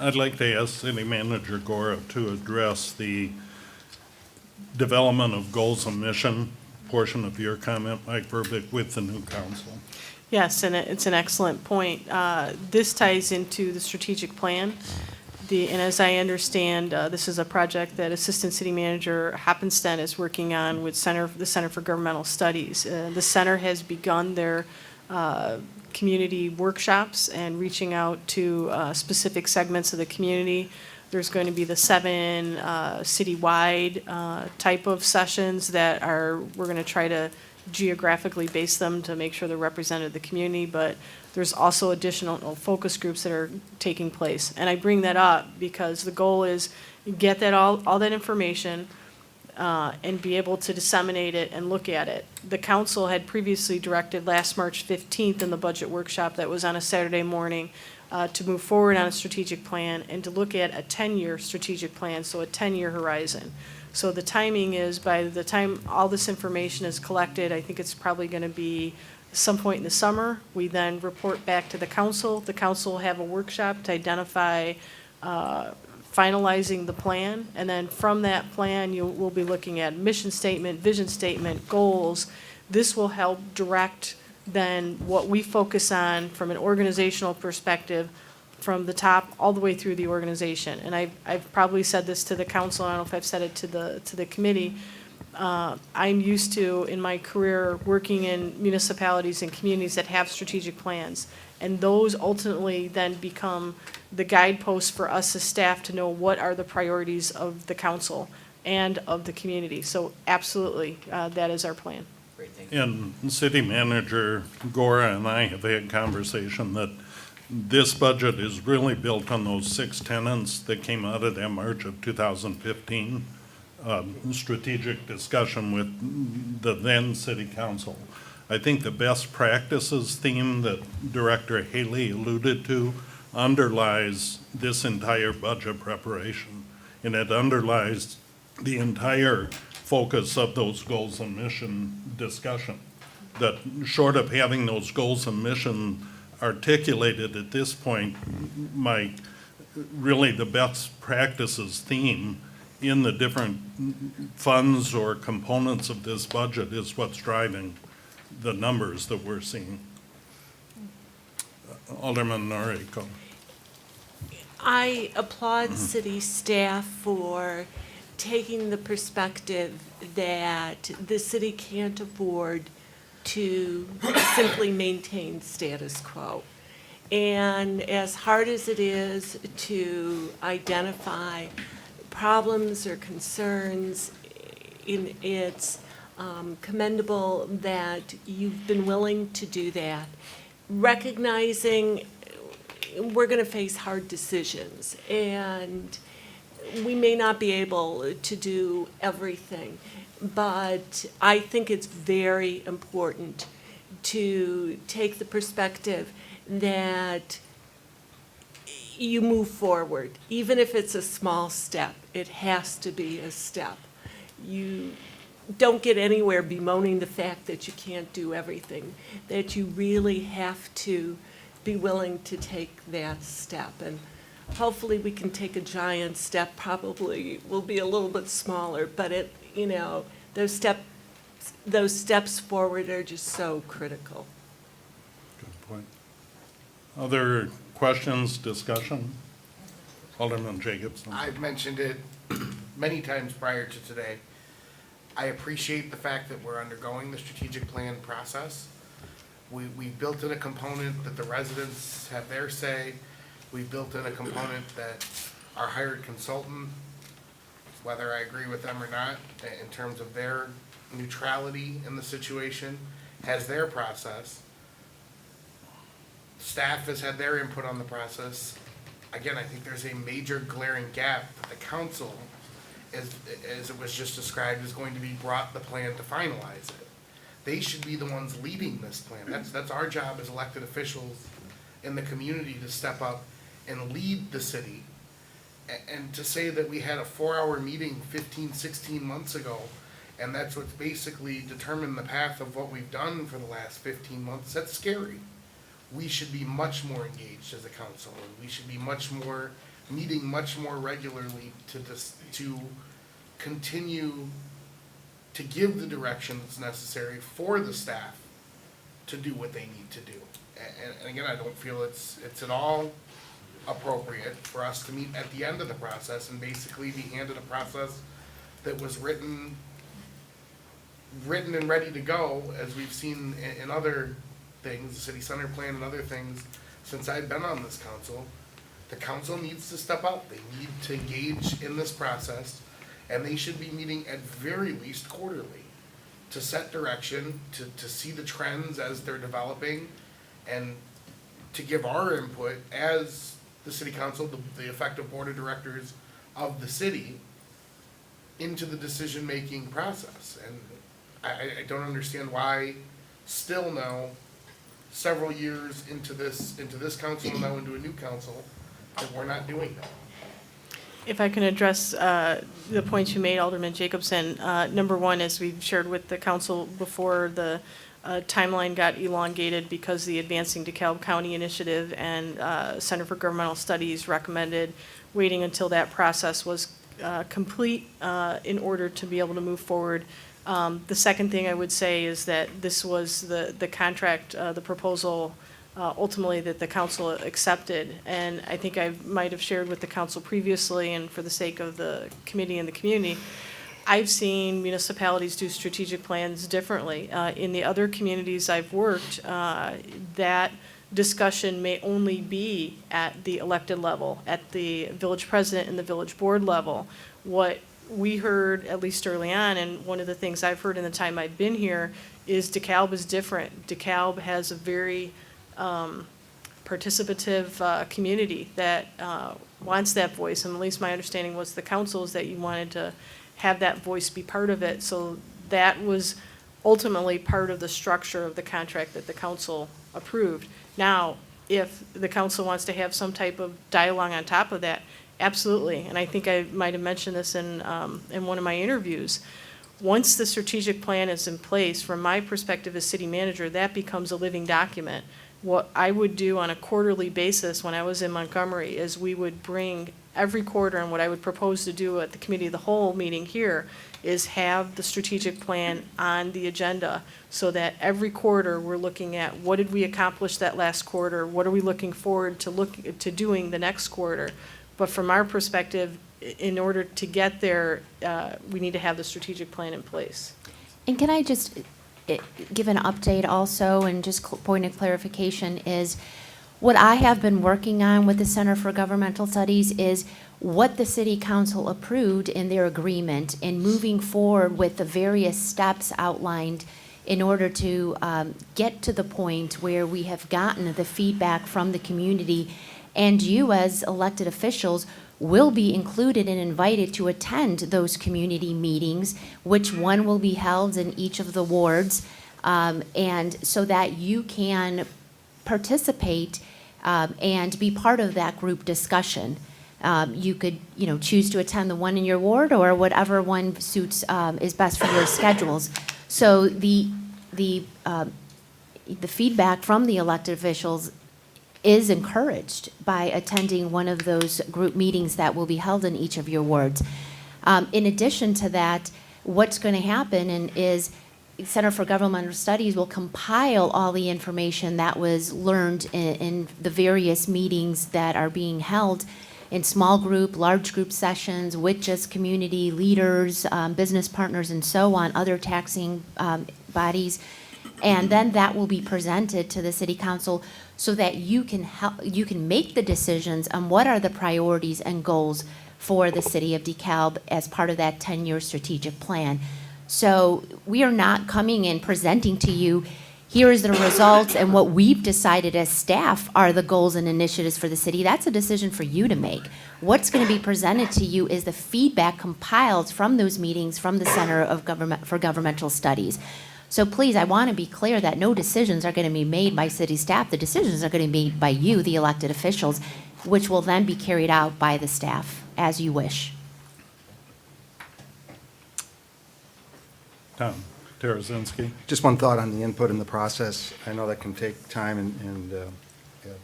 I'd like to ask City Manager Gora to address the development of goals and mission portion of your comment, Mike Verbeek, with the new council. Yes, and it's an excellent point. This ties into the strategic plan. And as I understand, this is a project that Assistant City Manager Happenstead is working on with the Center for Governmental Studies. The center has begun their community workshops and reaching out to specific segments of the community. There's going to be the 7 citywide type of sessions that we're going to try to geographically base them to make sure they're represented in the community, but there's also additional focus groups that are taking place. And I bring that up because the goal is get that all that information and be able to disseminate it and look at it. The council had previously directed last March 15th in the budget workshop that was on a Saturday morning to move forward on a strategic plan and to look at a 10-year strategic plan, so a 10-year horizon. So the timing is, by the time all this information is collected, I think it's probably going to be some point in the summer. We then report back to the council. The council will have a workshop to identify finalizing the plan. And then from that plan, we'll be looking at mission statement, vision statement, goals. This will help direct then what we focus on from an organizational perspective from the top all the way through the organization. And I've probably said this to the council, I don't know if I've said it to the committee, I'm used to, in my career, working in municipalities and communities that have strategic plans. And those ultimately then become the guideposts for us as staff to know what are the priorities of the council and of the community. So absolutely, that is our plan. Great, thank you. And City Manager Gora and I have had conversation that this budget is really built on those 6 tenets that came out of that March of 2015 strategic discussion with the then City Council. I think the best practices theme that Director Haley alluded to underlies this entire budget preparation, and it underlies the entire focus of those goals and mission discussion. That short of having those goals and mission articulated at this point, really the best practices theme in the different funds or components of this budget is what's driving the numbers that we're seeing. Alderman Noriko. I applaud city staff for taking the perspective that the city can't afford to simply maintain status quo. And as hard as it is to identify problems or concerns, it's commendable that you've been willing to do that, recognizing we're going to face hard decisions, and we may not be able to do everything, but I think it's very important to take the perspective that you move forward. Even if it's a small step, it has to be a step. You don't get anywhere bemoaning the fact that you can't do everything, that you really have to be willing to take that step. And hopefully we can take a giant step, probably will be a little bit smaller, but it, you know, those steps forward are just so critical. Good point. Other questions, discussion? Alderman Jacobson. I've mentioned it many times prior to today. I appreciate the fact that we're undergoing the strategic plan process. We've built in a component that the residents have their say. We've built in a component that our hired consultant, whether I agree with them or not, in terms of their neutrality in the situation, has their process. Staff has had their input on the process. Again, I think there's a major glaring gap that the council, as it was just described, is going to be brought the plan to finalize it. They should be the ones leading this plan. That's our job as elected officials in the community, to step up and lead the city. And to say that we had a 4-hour meeting 15, 16 months ago, and that's what's basically determined the path of what we've done for the last 15 months, that's scary. We should be much more engaged as a council, and we should be meeting much more regularly to continue to give the direction that's necessary for the staff to do what they need to do. And again, I don't feel it's at all appropriate for us to meet at the end of the process and basically be handed a process that was written and ready to go, as we've seen in other things, the city center plan and other things, since I've been on this council. The council needs to step up. They need to engage in this process, and they should be meeting at very least quarterly to set direction, to see the trends as they're developing, and to give our input as the city council, the effective board of directors of the city, into the decision-making process. And I don't understand why still now, several years into this council, now into a new council, that we're not doing that. If I can address the points you made, Alderman Jacobson. Number one, as we've shared with the council before, the timeline got elongated because the Advancing DeKalb County Initiative and Center for Governmental Studies recommended waiting until that process was complete in order to be able to move forward. The second thing I would say is that this was the contract, the proposal ultimately that the council accepted. And I think I might have shared with the council previously, and for the sake of the committee and the community, I've seen municipalities do strategic plans differently. In the other communities I've worked, that discussion may only be at the elected level, at the village president and the village board level. What we heard, at least early on, and one of the things I've heard in the time I've been here, is DeKalb is different. DeKalb has a very participative community that wants that voice, and at least my understanding was the council is that you wanted to have that voice be part of it. So that was ultimately part of the structure of the contract that the council approved. Now, if the council wants to have some type of dialogue on top of that, absolutely. And I think I might have mentioned this in one of my interviews. Once the strategic plan is in place, from my perspective as city manager, that becomes a living document. What I would do on a quarterly basis when I was in Montgomery is we would bring every quarter, and what I would propose to do at the committee of the whole meeting here is have the strategic plan on the agenda so that every quarter we're looking at what did we accomplish that last quarter, what are we looking forward to doing the next quarter. But from our perspective, in order to get there, we need to have the strategic plan in place. And can I just give an update also, and just point of clarification is, what I have been working on with the Center for Governmental Studies is what the City Council approved in their agreement and moving forward with the various steps outlined in order to get to the point where we have gotten the feedback from the community, and you as elected officials will be included and invited to attend those community meetings, which one will be held in each of the wards, and so that you can participate and be part of that group discussion. You could, choose to attend the one in your ward or whatever one suits is best for your schedules. So the feedback from the elected officials is encouraged by attending one of those group meetings that will be held in each of your wards. In addition to that, what's going to happen is Center for Governmental Studies will compile all the information that was learned in the various meetings that are being held in small group, large group sessions with just community leaders, business partners, and so on, other taxing bodies. And then that will be presented to the City Council so that you can make the decisions on what are the priorities and goals for the City of DeKalb as part of that 10-year strategic plan. So we are not coming and presenting to you, here is the results and what we've decided as staff are the goals and initiatives for the city. That's a decision for you to make. What's going to be presented to you is the feedback compiled from those meetings from the Center for Governmental Studies. So please, I want to be clear that no decisions are going to be made by city staff. The decisions are going to be made by you, the elected officials, which will then be carried out by the staff as you wish. Tom Tarazinski. Just one thought on the input in the process. I know that can take time and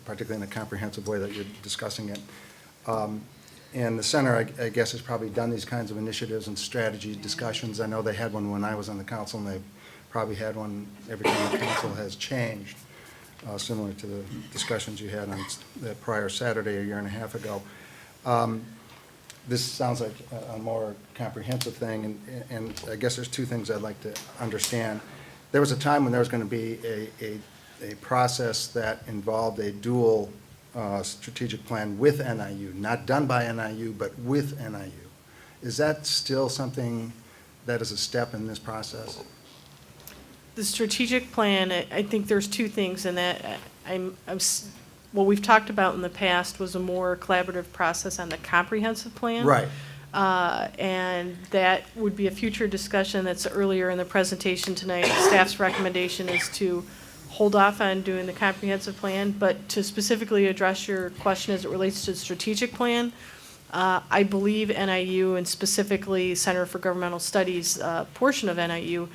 particularly in a comprehensive way that you're discussing it. And the center, I guess, has probably done these kinds of initiatives and strategy discussions. I know they had one when I was on the council, and they probably had one every time the council has changed, similar to the discussions you had on the prior Saturday a year and a half ago. This sounds like a more comprehensive thing, and I guess there's two things I'd like to understand. There was a time when there was going to be a process that involved a dual strategic plan with NIU, not done by NIU, but with NIU. Is that still something that is a step in this process? The strategic plan, I think there's two things in that. What we've talked about in the past was a more collaborative process on the comprehensive plan. Right. And that would be a future discussion that's earlier in the presentation tonight. Staff's recommendation is to hold off on doing the comprehensive plan, but to specifically address your question as it relates to the strategic plan, I believe NIU and specifically Center for Governmental Studies portion of NIU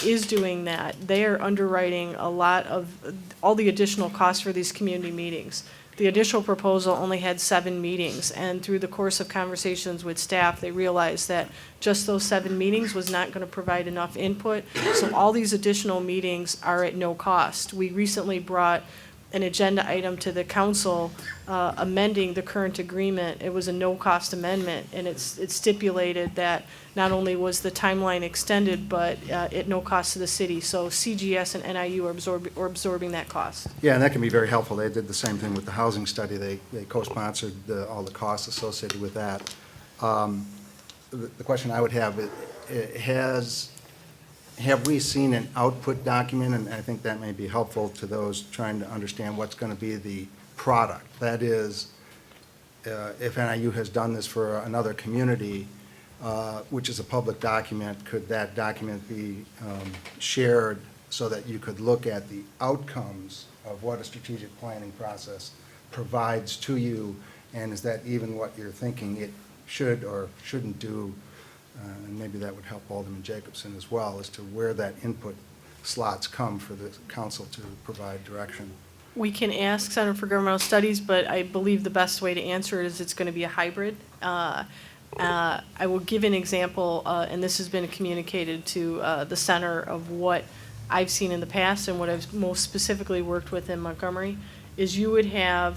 is doing that. They are underwriting a lot of all the additional costs for these community meetings. The initial proposal only had 7 meetings, and through the course of conversations with staff, they realized that just those 7 meetings was not going to provide enough input. So all these additional meetings are at no cost. We recently brought an agenda item to the council amending the current agreement. It was a no-cost amendment, and it stipulated that not only was the timeline extended, but at no cost to the city. So CGS and NIU are absorbing that cost. Yeah, and that can be very helpful. They did the same thing with the housing study. They co-sponsored all the costs associated with that. The question I would have, have we seen an output document? And I think that may be helpful to those trying to understand what's going to be the product. That is, if NIU has done this for another community, which is a public document, could that document be shared so that you could look at the outcomes of what a strategic planning process provides to you? And is that even what you're thinking it should or shouldn't do? And maybe that would help Alderman Jacobson as well, as to where that input slots come for the council to provide direction. We can ask Center for Governmental Studies, but I believe the best way to answer it is it's going to be a hybrid. I will give an example, and this has been communicated to the center, of what I've seen in the past and what I've most specifically worked with in Montgomery, is you'd have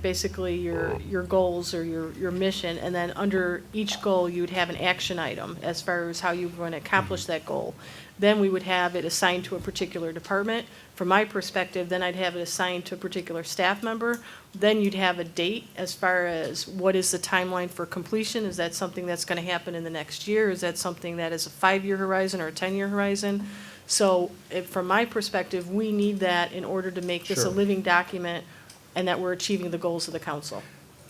basically your goals or your mission, and then under each goal you'd have an action item as far as how you're going to accomplish that goal. Then we would have it assigned to a particular department. From my perspective, then I'd have it assigned to a particular staff member. Then you'd have a date as far as what is the timeline for completion. Is that something that's going to happen in the next year? Is that something that is a 5-year horizon or a 10-year horizon? So from my perspective, we need that in order to make this a Sure. living document and that we're achieving the goals of the council.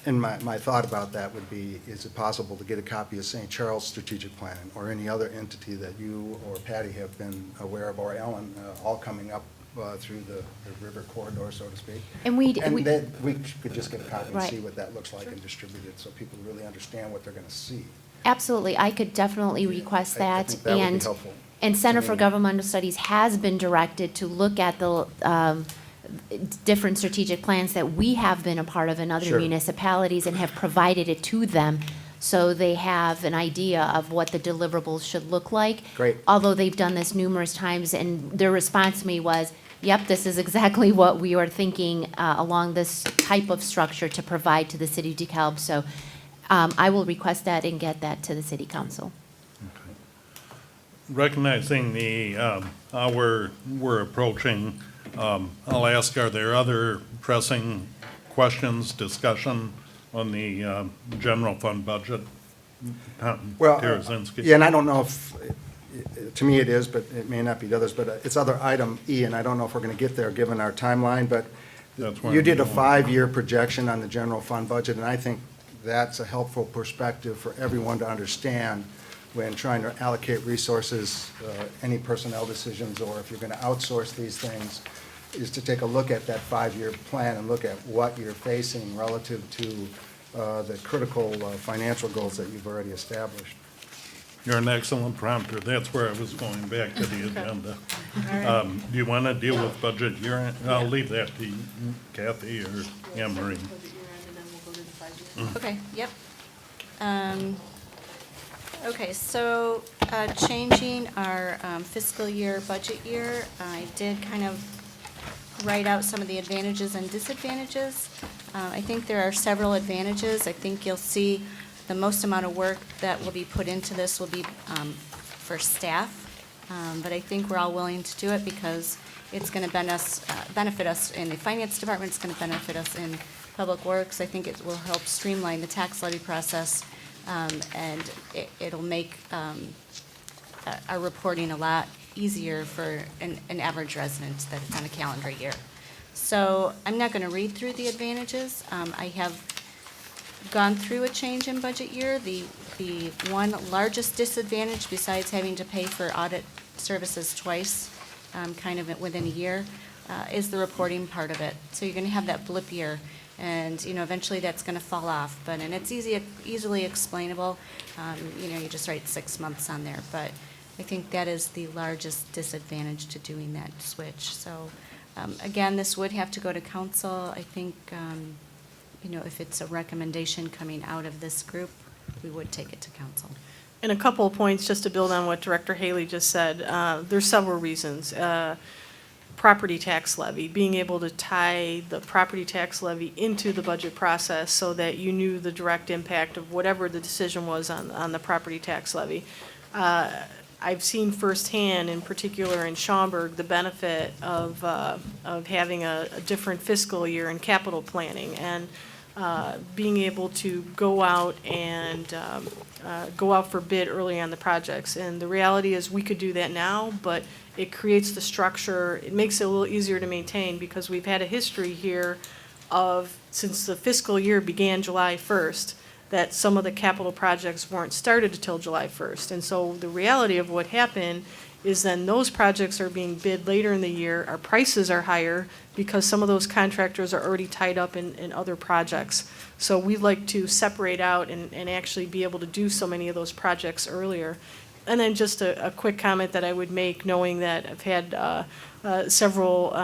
And my thought about that would be, is it possible to get a copy of St. Charles Strategic Plan or any other entity that you or Patty have been aware of, or Ellen, all coming up through the river corridor, so to speak? And we could just get a copy and Right. see what that looks like and distribute it so people really understand what they're going to see. Absolutely, I could definitely request I that. think that would be helpful. And Center for me. Governmental Studies has been directed to look at the different strategic plans that we have been a part of in other Sure. municipalities and have provided it to them, so they have an idea of what the deliverables should look like. Great. Although they've done this numerous times, and their response to me was, yep, this is exactly what we are thinking along this type of structure to provide to the city of DeKalb. So I will request that and get that to the city council. Recognizing the hour we're approaching, I'll ask, are there other pressing questions, discussion on the general fund budget? Well, Tarazinski. yeah, and I don't know if, to me it is, but it may not be to others, but it's other item E, and I don't know if we're going to get there given our timeline, but That's where you I'm did a going. 5-year projection on the general fund budget, and I think that's a helpful perspective for everyone to understand when trying to allocate resources, any personnel decisions, or if you're going to outsource these things, is to take a look at that 5-year plan and look at what you're facing relative to the critical financial goals that you've already established. You're an excellent prompter. That's where I was going back to the agenda. All right. Do you want to deal with budget year? I'll leave that to you, Kathy or Anne Marie. Okay, yep. Okay, so changing our fiscal year, budget year, I did kind of write out some of the advantages and disadvantages. I think there are several advantages. I think you'll see the most amount of work that will be put into this will be for staff. But I think we're all willing to do it because it's going to benefit us in the finance department, it's going to benefit us in public works. I think it will help streamline the tax levy process, and it'll make our reporting a lot easier for an average resident that it's on a calendar year. So I'm not going to read through the advantages. I have gone through a change in budget year. The one largest disadvantage, besides having to pay for audit services twice, kind of within a year, is the reporting part of it. So you're going to have that blip year, and eventually that's going to fall off. And it's easily explainable. You just write 6 months on there. But I think that is the largest disadvantage to doing that switch. So again, this would have to go to council. I think if it's a recommendation coming out of this group, we would take it to council. And a couple of points, just to build on what Director Haley just said. There's several reasons. property tax levy, being able to tie the property tax levy into the budget process so that you knew the direct impact of whatever the decision was on the property tax levy. I've seen firsthand, in particular in Schaumburg, the benefit of having a different fiscal year in capital planning and being able to go out and go out for bid early on the projects. And the reality is we could do that now, but it creates the structure, it makes it a little easier to maintain because we've had a history here of, since the fiscal year began July 1st, that some of the capital projects weren't started until July 1st. And so the reality of what happened is then those projects are being bid later in the year, our prices are higher because some of those contractors are already tied up in other projects. So we'd like to separate out and actually be able to do so many of those projects earlier. And then just a quick comment that I would make, knowing that I've had several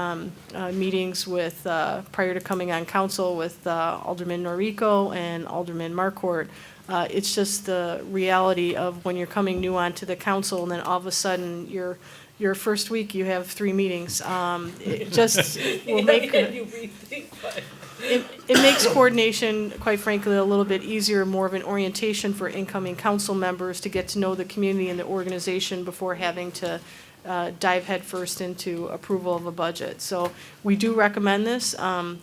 meetings with, prior to coming on council, with Alderman Norrico and Alderman Marquardt. It's just the reality of when you're coming new onto the council and then all of a sudden your first week you have 3 meetings. It just will make it makes coordination, quite frankly, a little bit easier, more of an orientation for incoming council members to get to know the community and the organization before having to dive headfirst into approval of a budget. So we do recommend this.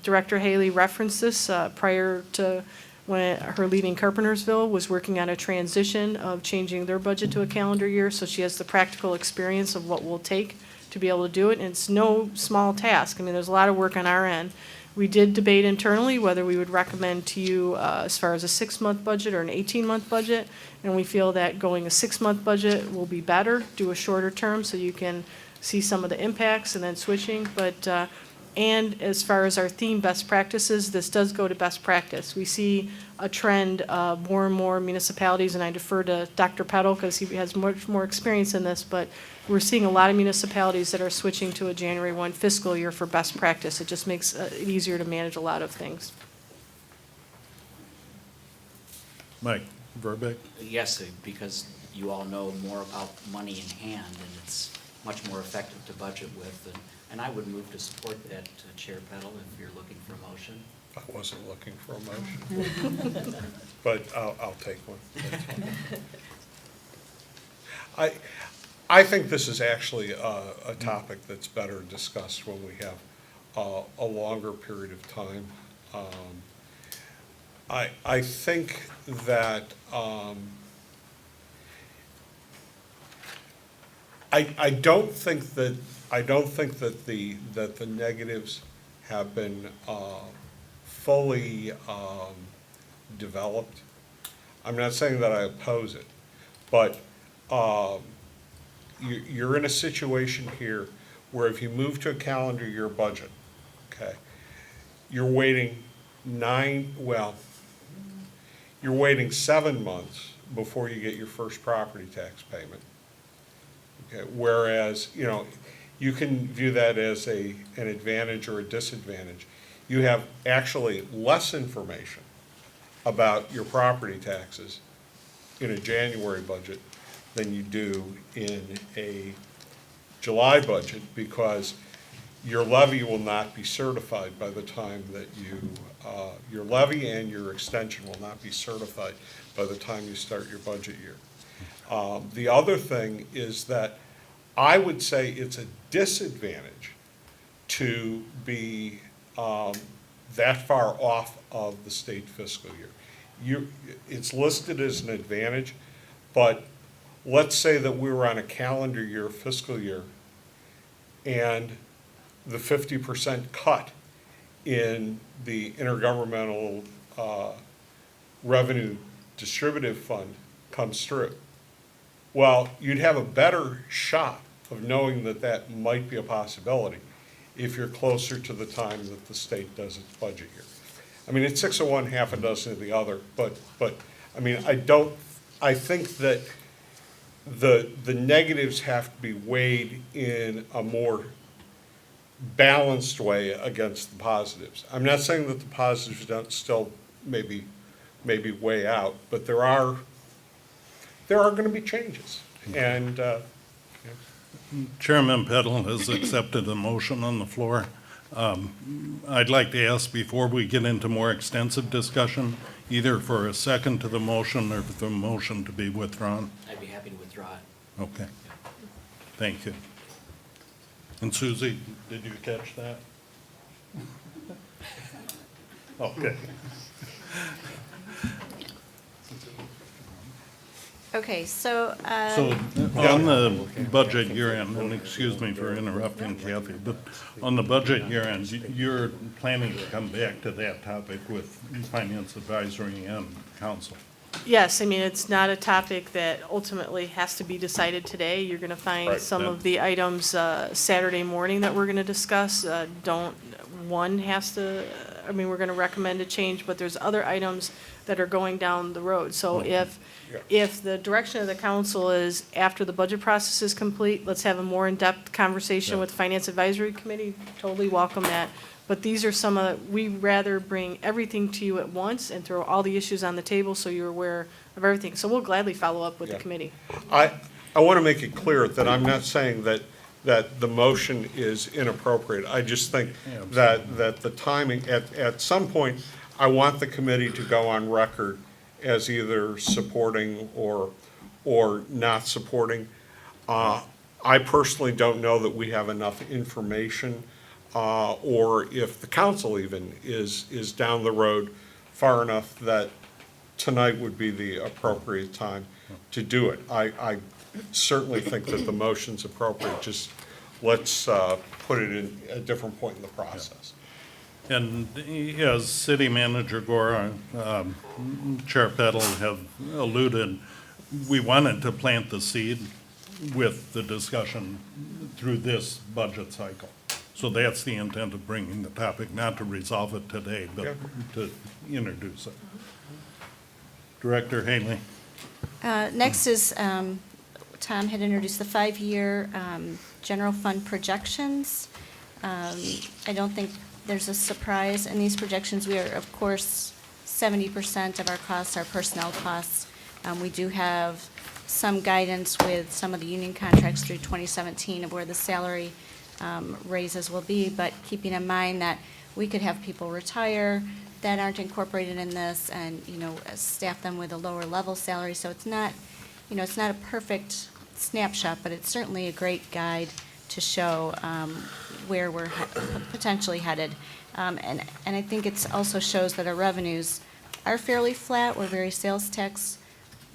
Director Haley referenced this prior to when her leaving Carpentersville, was working on a transition of changing their budget to a calendar year, so she has the practical experience of what will take to be able to do it, and it's no small task. I mean, there's a lot of work on our end. We did debate internally whether we would recommend to you as far as a 6-month budget or an 18-month budget, and we feel that going a 6-month budget will be better, do a shorter term so you can see some of the impacts and then switching, but and as far as our theme best practices, this does go to best practice. We see a trend of more and more municipalities, and I defer to Dr. Peddle because he has much more experience in this, but we're seeing a lot of municipalities that are switching to a January 1 fiscal year for best practice. It just makes it easier to manage a lot of things. Mike Verbeek? Yes, because you all know more about money in hand, and it's much more effective to budget with. And I would move to support that, Chair Peddle, if you're looking for a motion. I wasn't looking for a motion, but I'll take one. That's fine. I think this is actually a topic that's better discussed when we have a longer period of time. I think that I don't think that the negatives have been fully developed. I'm not saying that I oppose it, but you're in a situation here where if you move to a calendar year budget, okay, you're waiting 7 months before you get your first property tax payment. Okay, whereas, you can view that as an advantage or a disadvantage. You have actually less information about your property taxes in a January budget than you do in a July budget, because your levy will not be certified by the time that your levy and your extension will not be certified by the time you start your budget year. The other thing is that I would say it's a disadvantage to be that far off of the state fiscal year. It's listed as an advantage, but let's say that we were on a calendar year, fiscal year, and the 50% cut in the intergovernmental revenue distributive fund comes through. Well, you'd have a better shot of knowing that that might be a possibility if you're closer to the time that the state does its budget year. I mean, it's 6 of one, half a dozen of the other, but I mean, I think that the negatives have to be weighed in a more balanced way against the positives. I'm not saying that the positives don't still maybe weigh out, but there are going to be changes, and Chairman Peddle has accepted a motion on the floor. I'd like to ask, before we get into more extensive discussion, either for a second to the motion or for the motion to be withdrawn. I'd be happy to withdraw it. Okay. Thank you. And Susie, did you catch that? Okay. Okay, so, So on the budget year-end, and excuse me for interrupting Kathy, but on the budget year-end, you're planning to come back to that topic with Finance Advisory and Council? Yes, I mean, it's not a topic that ultimately has to be decided today. You're gonna find Right, some that- of the items, Saturday morning that we're gonna discuss, one has to, I mean, we're gonna recommend a change, but there's other items that are going down the road. So if the direction of the council is after the budget process is complete, let's have a more in-depth conversation with the Finance Advisory Committee, totally welcome that. But these are some of, we'd rather bring everything to you at once and throw all the issues on the table so you're aware of everything. So we'll gladly follow up with the Yeah. committee. I want to make it clear that I'm not saying that the motion is inappropriate. I just think that the timing, at some point, I want the committee to go on record as either supporting or not supporting. I personally don't know that we have enough information, or if the council even is down the road far enough that tonight would be the appropriate time to do it. I certainly think that the motion's appropriate, just let's put it in a different point in the process. And as City Manager Gore, Chair Peddle have alluded, we wanted to plant the seed with the discussion through this budget cycle. So that's the intent of bringing the topic, not to resolve it today, but to introduce it. Director Haley. next is, Tom had introduced the 5-year general fund projections. I don't think there's a surprise in these projections. We are, of course, 70% of our costs are personnel costs. We do have some guidance with some of the union contracts through 2017 of where the salary raises will be, but keeping in mind that we could have people retire that aren't incorporated in this and, staff them with a lower level salary. So it's not, it's not a perfect snapshot, but it's certainly a great guide to show where we're potentially headed. And I think it also shows that our revenues are fairly flat. We're very sales tax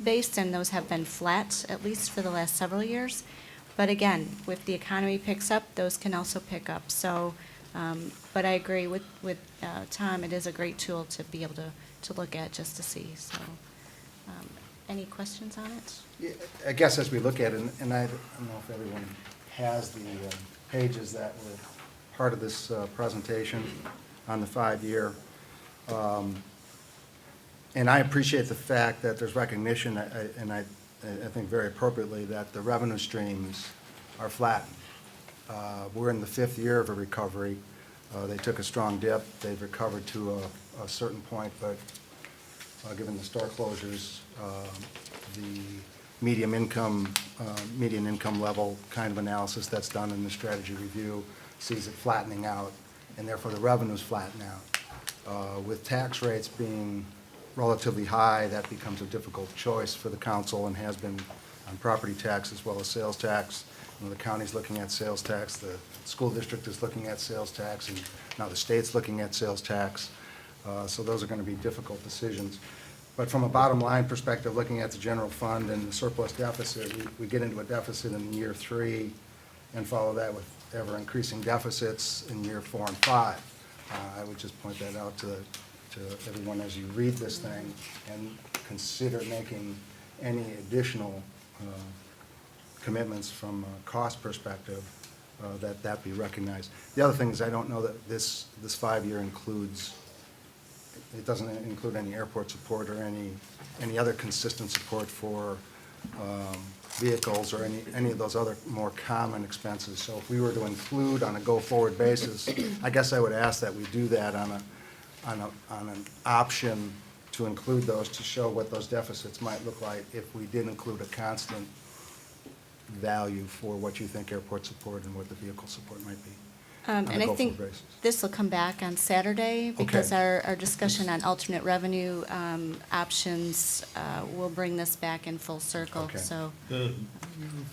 based, and those have been flat, at least for the last several years. But again, if the economy picks up, those can also pick up. So, but I agree with Tom, it is a great tool to be able to look at just to see. So, any questions on it? Yeah, I guess as we look at it, and I don't know if everyone has the pages that were part of this presentation on the 5-year. And I appreciate the fact that there's recognition, and I think very appropriately, that the revenue streams are flattened. We're in the 5th year of a recovery. They took a strong dip. They've recovered to a certain point, but given the store closures, the median income level kind of analysis that's done in the strategy review sees it flattening out, and therefore the revenues flatten out. With tax rates being relatively high, that becomes a difficult choice for the council and has been on property tax as well as sales tax. The county's looking at sales tax, the school district is looking at sales tax, and now the state's looking at sales tax. So those are going to be difficult decisions. But from a bottom line perspective, looking at the general fund and the surplus deficit, we get into a deficit in year 3 and follow that with ever increasing deficits in year 4 and 5. I would just point that out to everyone as you read this thing and consider making any additional commitments from a cost perspective, that be recognized. The other thing is I don't know that this 5-year includes, it doesn't include any airport support or any other consistent support for vehicles or any of those other more common expenses. So if we were to include on a go-forward basis, I guess I would ask that we do that on an option to include those to show what those deficits might look like if we did include a constant value for what you think airport support and what the vehicle support might be. on a And I go-forward think basis. this will come back on Saturday, because Okay. our discussion on alternate revenue options will bring this back in full circle, Okay. so. The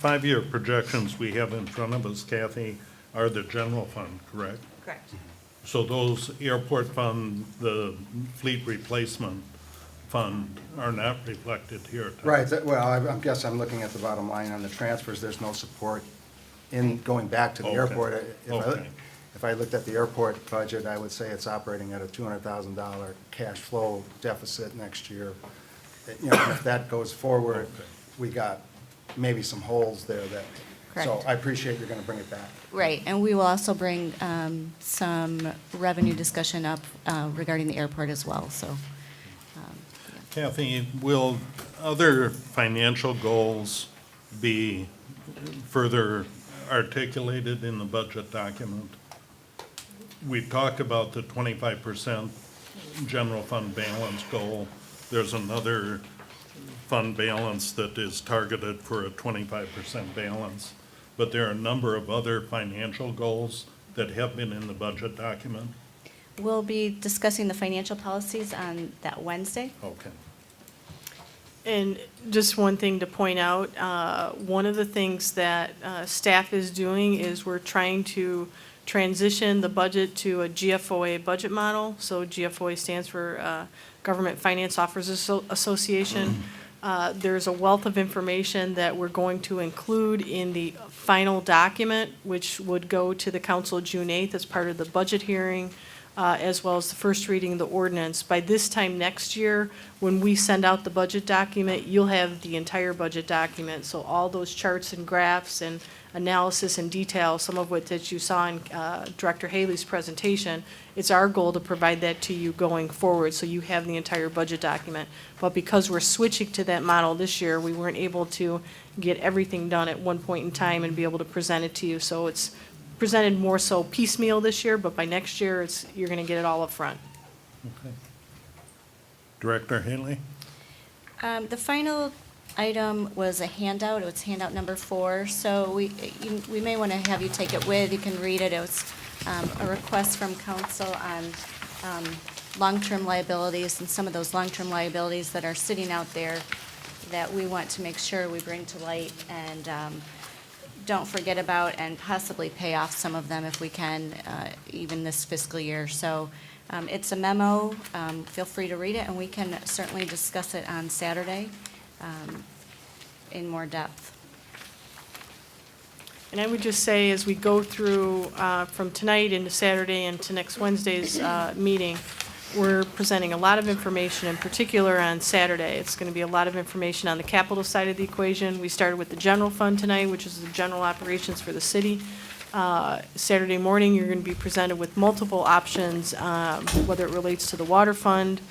5-year projections we have in front of us, Kathy, are the general fund, correct? Correct. So those airport fund, the fleet replacement fund are not reflected here. Right, well, I guess I'm looking at the bottom line on the transfers, there's no support in going back to the Okay. airport. Okay. If I looked at the airport budget, I would say it's operating at a $200,000 cash flow deficit next year. You know, if that goes forward, Okay. we got maybe some holes there that, so Correct. I appreciate you're gonna bring it back. Right, and we will also bring some revenue discussion up regarding the airport as well, so. Kathy, will other financial goals be further articulated in the budget document? We talked about the 25% general fund balance goal. There's another fund balance that is targeted for a 25% balance. But there are a number of other financial goals that have been in the budget document. We'll be discussing the financial policies on that Wednesday. Okay. And just one thing to point out, one of the things that staff is doing is we're trying to transition the budget to a GFOA budget model. So GFOA stands for Government Finance Officers Association. There's a wealth of information that we're going to include in the final document, which would go to the council June 8th as part of the budget hearing, as well as the first reading of the ordinance. By this time next year, when we send out the budget document, you'll have the entire budget document. So all those charts and graphs and analysis and detail, some of which that you saw in Director Haley's presentation, it's our goal to provide that to you going forward, so you have the entire budget document. But because we're switching to that model this year, we weren't able to get everything done at one point in time and be able to present it to you. So it's presented more so piecemeal this year, but by next year, you're gonna get it all up front. Okay. Director Haley? The final item was a handout. It was handout number 4. So we may want to have you take it with. You can read it. It was a request from council on long-term liabilities, and some of those long-term liabilities that are sitting out there that we want to make sure we bring to light and don't forget about, and possibly pay off some of them if we can, even this fiscal year. So it's a memo. Feel free to read it, and we can certainly discuss it on Saturday in more depth. And I would just say, as we go through from tonight into Saturday and to next Wednesday's meeting, we're presenting a lot of information, in particular on Saturday. It's going to be a lot of information on the capital side of the equation. We started with the general fund tonight, which is the general operations for the city. Saturday morning, you're going to be presented with multiple options, whether it relates to the water fund,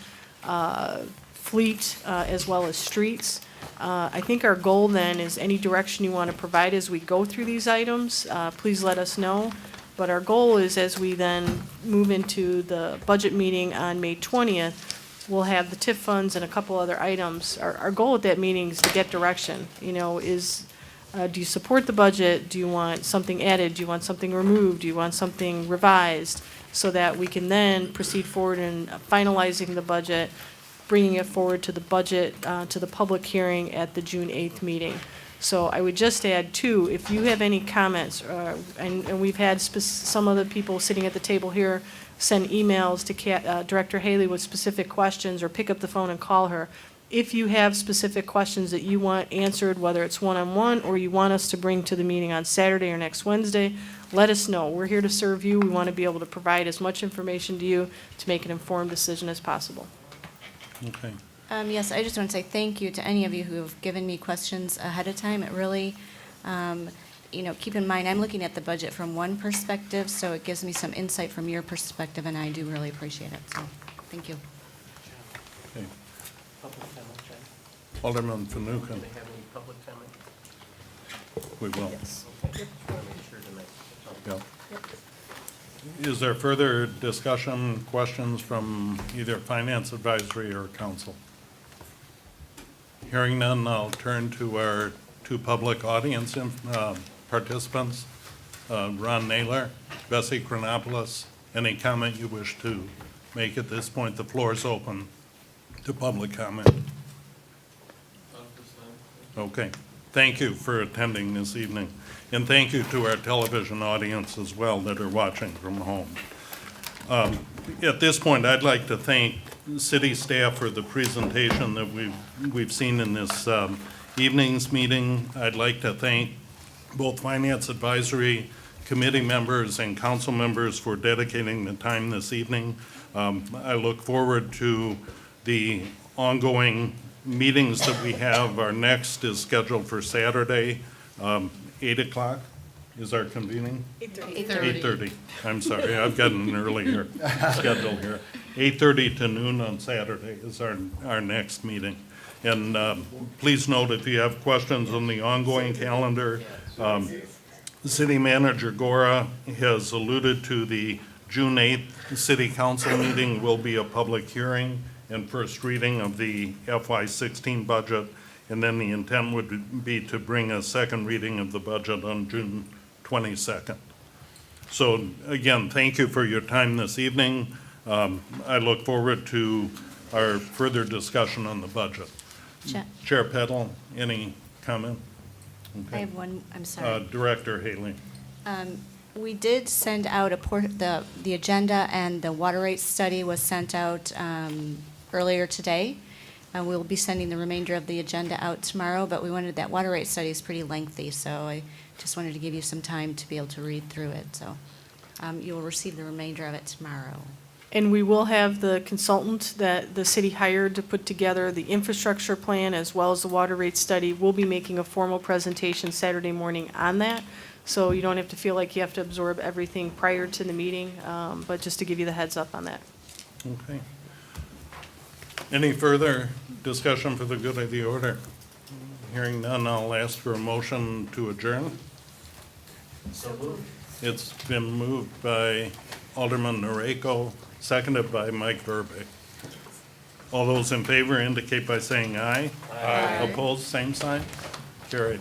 fleet, as well as streets. I think our goal then is any direction you want to provide as we go through these items, please let us know. But our goal is, as we then move into the budget meeting on May 20th, we'll have the TIF funds and a couple other items. Our goal at that meeting is to get direction. You know, do you support the budget? Do you want something added? Do you want something removed? Do you want something revised? So that we can then proceed forward in finalizing the budget, bringing it forward to the budget, to the public hearing at the June 8th meeting. So I would just add, too, if you have any comments, and we've had some of the people sitting at the table here send emails to Director Haley with specific questions, or pick up the phone and call her. If you have specific questions that you want answered, whether it's one-on-one or you want us to bring to the meeting on Saturday or next Wednesday, let us know. We're here to serve you. We want to be able to provide as much information to you to make an informed decision as possible. Okay. Yes, I just want to say thank you to any of you who have given me questions ahead of time. It really, keep in mind, I'm looking at the budget from one perspective, so it gives me some insight from your perspective, and I do really appreciate it. So, thank you. Okay. Public comment, Jen? Alderman Do Fanouken, they have any public comment? we will. Okay, just want to make sure tonight. Yeah. Is there further discussion, questions from either Finance Advisory or Council? Hearing none, I'll turn to our to public audience participants. Ron Naylor, Bessie Chronopoulos, any comment you wish to make at this point? The floor is open to public comment. Okay. Thank you for attending this evening. And thank you to our television audience as well that are watching from home. At this point, I'd like to thank city staff for the presentation that we've seen in this evening's meeting. I'd like to thank both Finance Advisory Committee members and council members for dedicating the time this evening. I look forward to the ongoing meetings that we have. Our next is scheduled for Saturday, 8 o'clock is our convening? 8:30. I'm sorry, I've got an earlier schedule here. 8:30 to noon on Saturday is our next meeting. And please note, if you have questions on the ongoing calendar, City Manager Gora has alluded to the June 8th City Council meeting will be a public hearing and first reading of the FY16 budget, and then the intent would be to bring a second reading of the budget on June 22nd. So again, thank you for your time this evening. I look forward to our further discussion on the budget. Chair Peddle, any comment? Okay. I have one, I'm sorry. Director Haley. We did send out the agenda, and the water rate study was sent out earlier today. We'll be sending the remainder of the agenda out tomorrow, but we wanted, that water rate study is pretty lengthy, so I just wanted to give you some time to be able to read through it. So you will receive the remainder of it tomorrow. And we will have the consultant that the city hired to put together the infrastructure plan as well as the water rate study. We'll be making a formal presentation Saturday morning on that. So you don't have to feel like you have to absorb everything prior to the meeting, but just to give you the heads up on that. Okay. Any further discussion for the good of the order? Hearing none, I'll ask for a motion to adjourn. So moved. It's been moved by Alderman Noreko, seconded by Mike Verbeek. All those in favor indicate by saying aye. Aye. Opposed, same sign. Carried.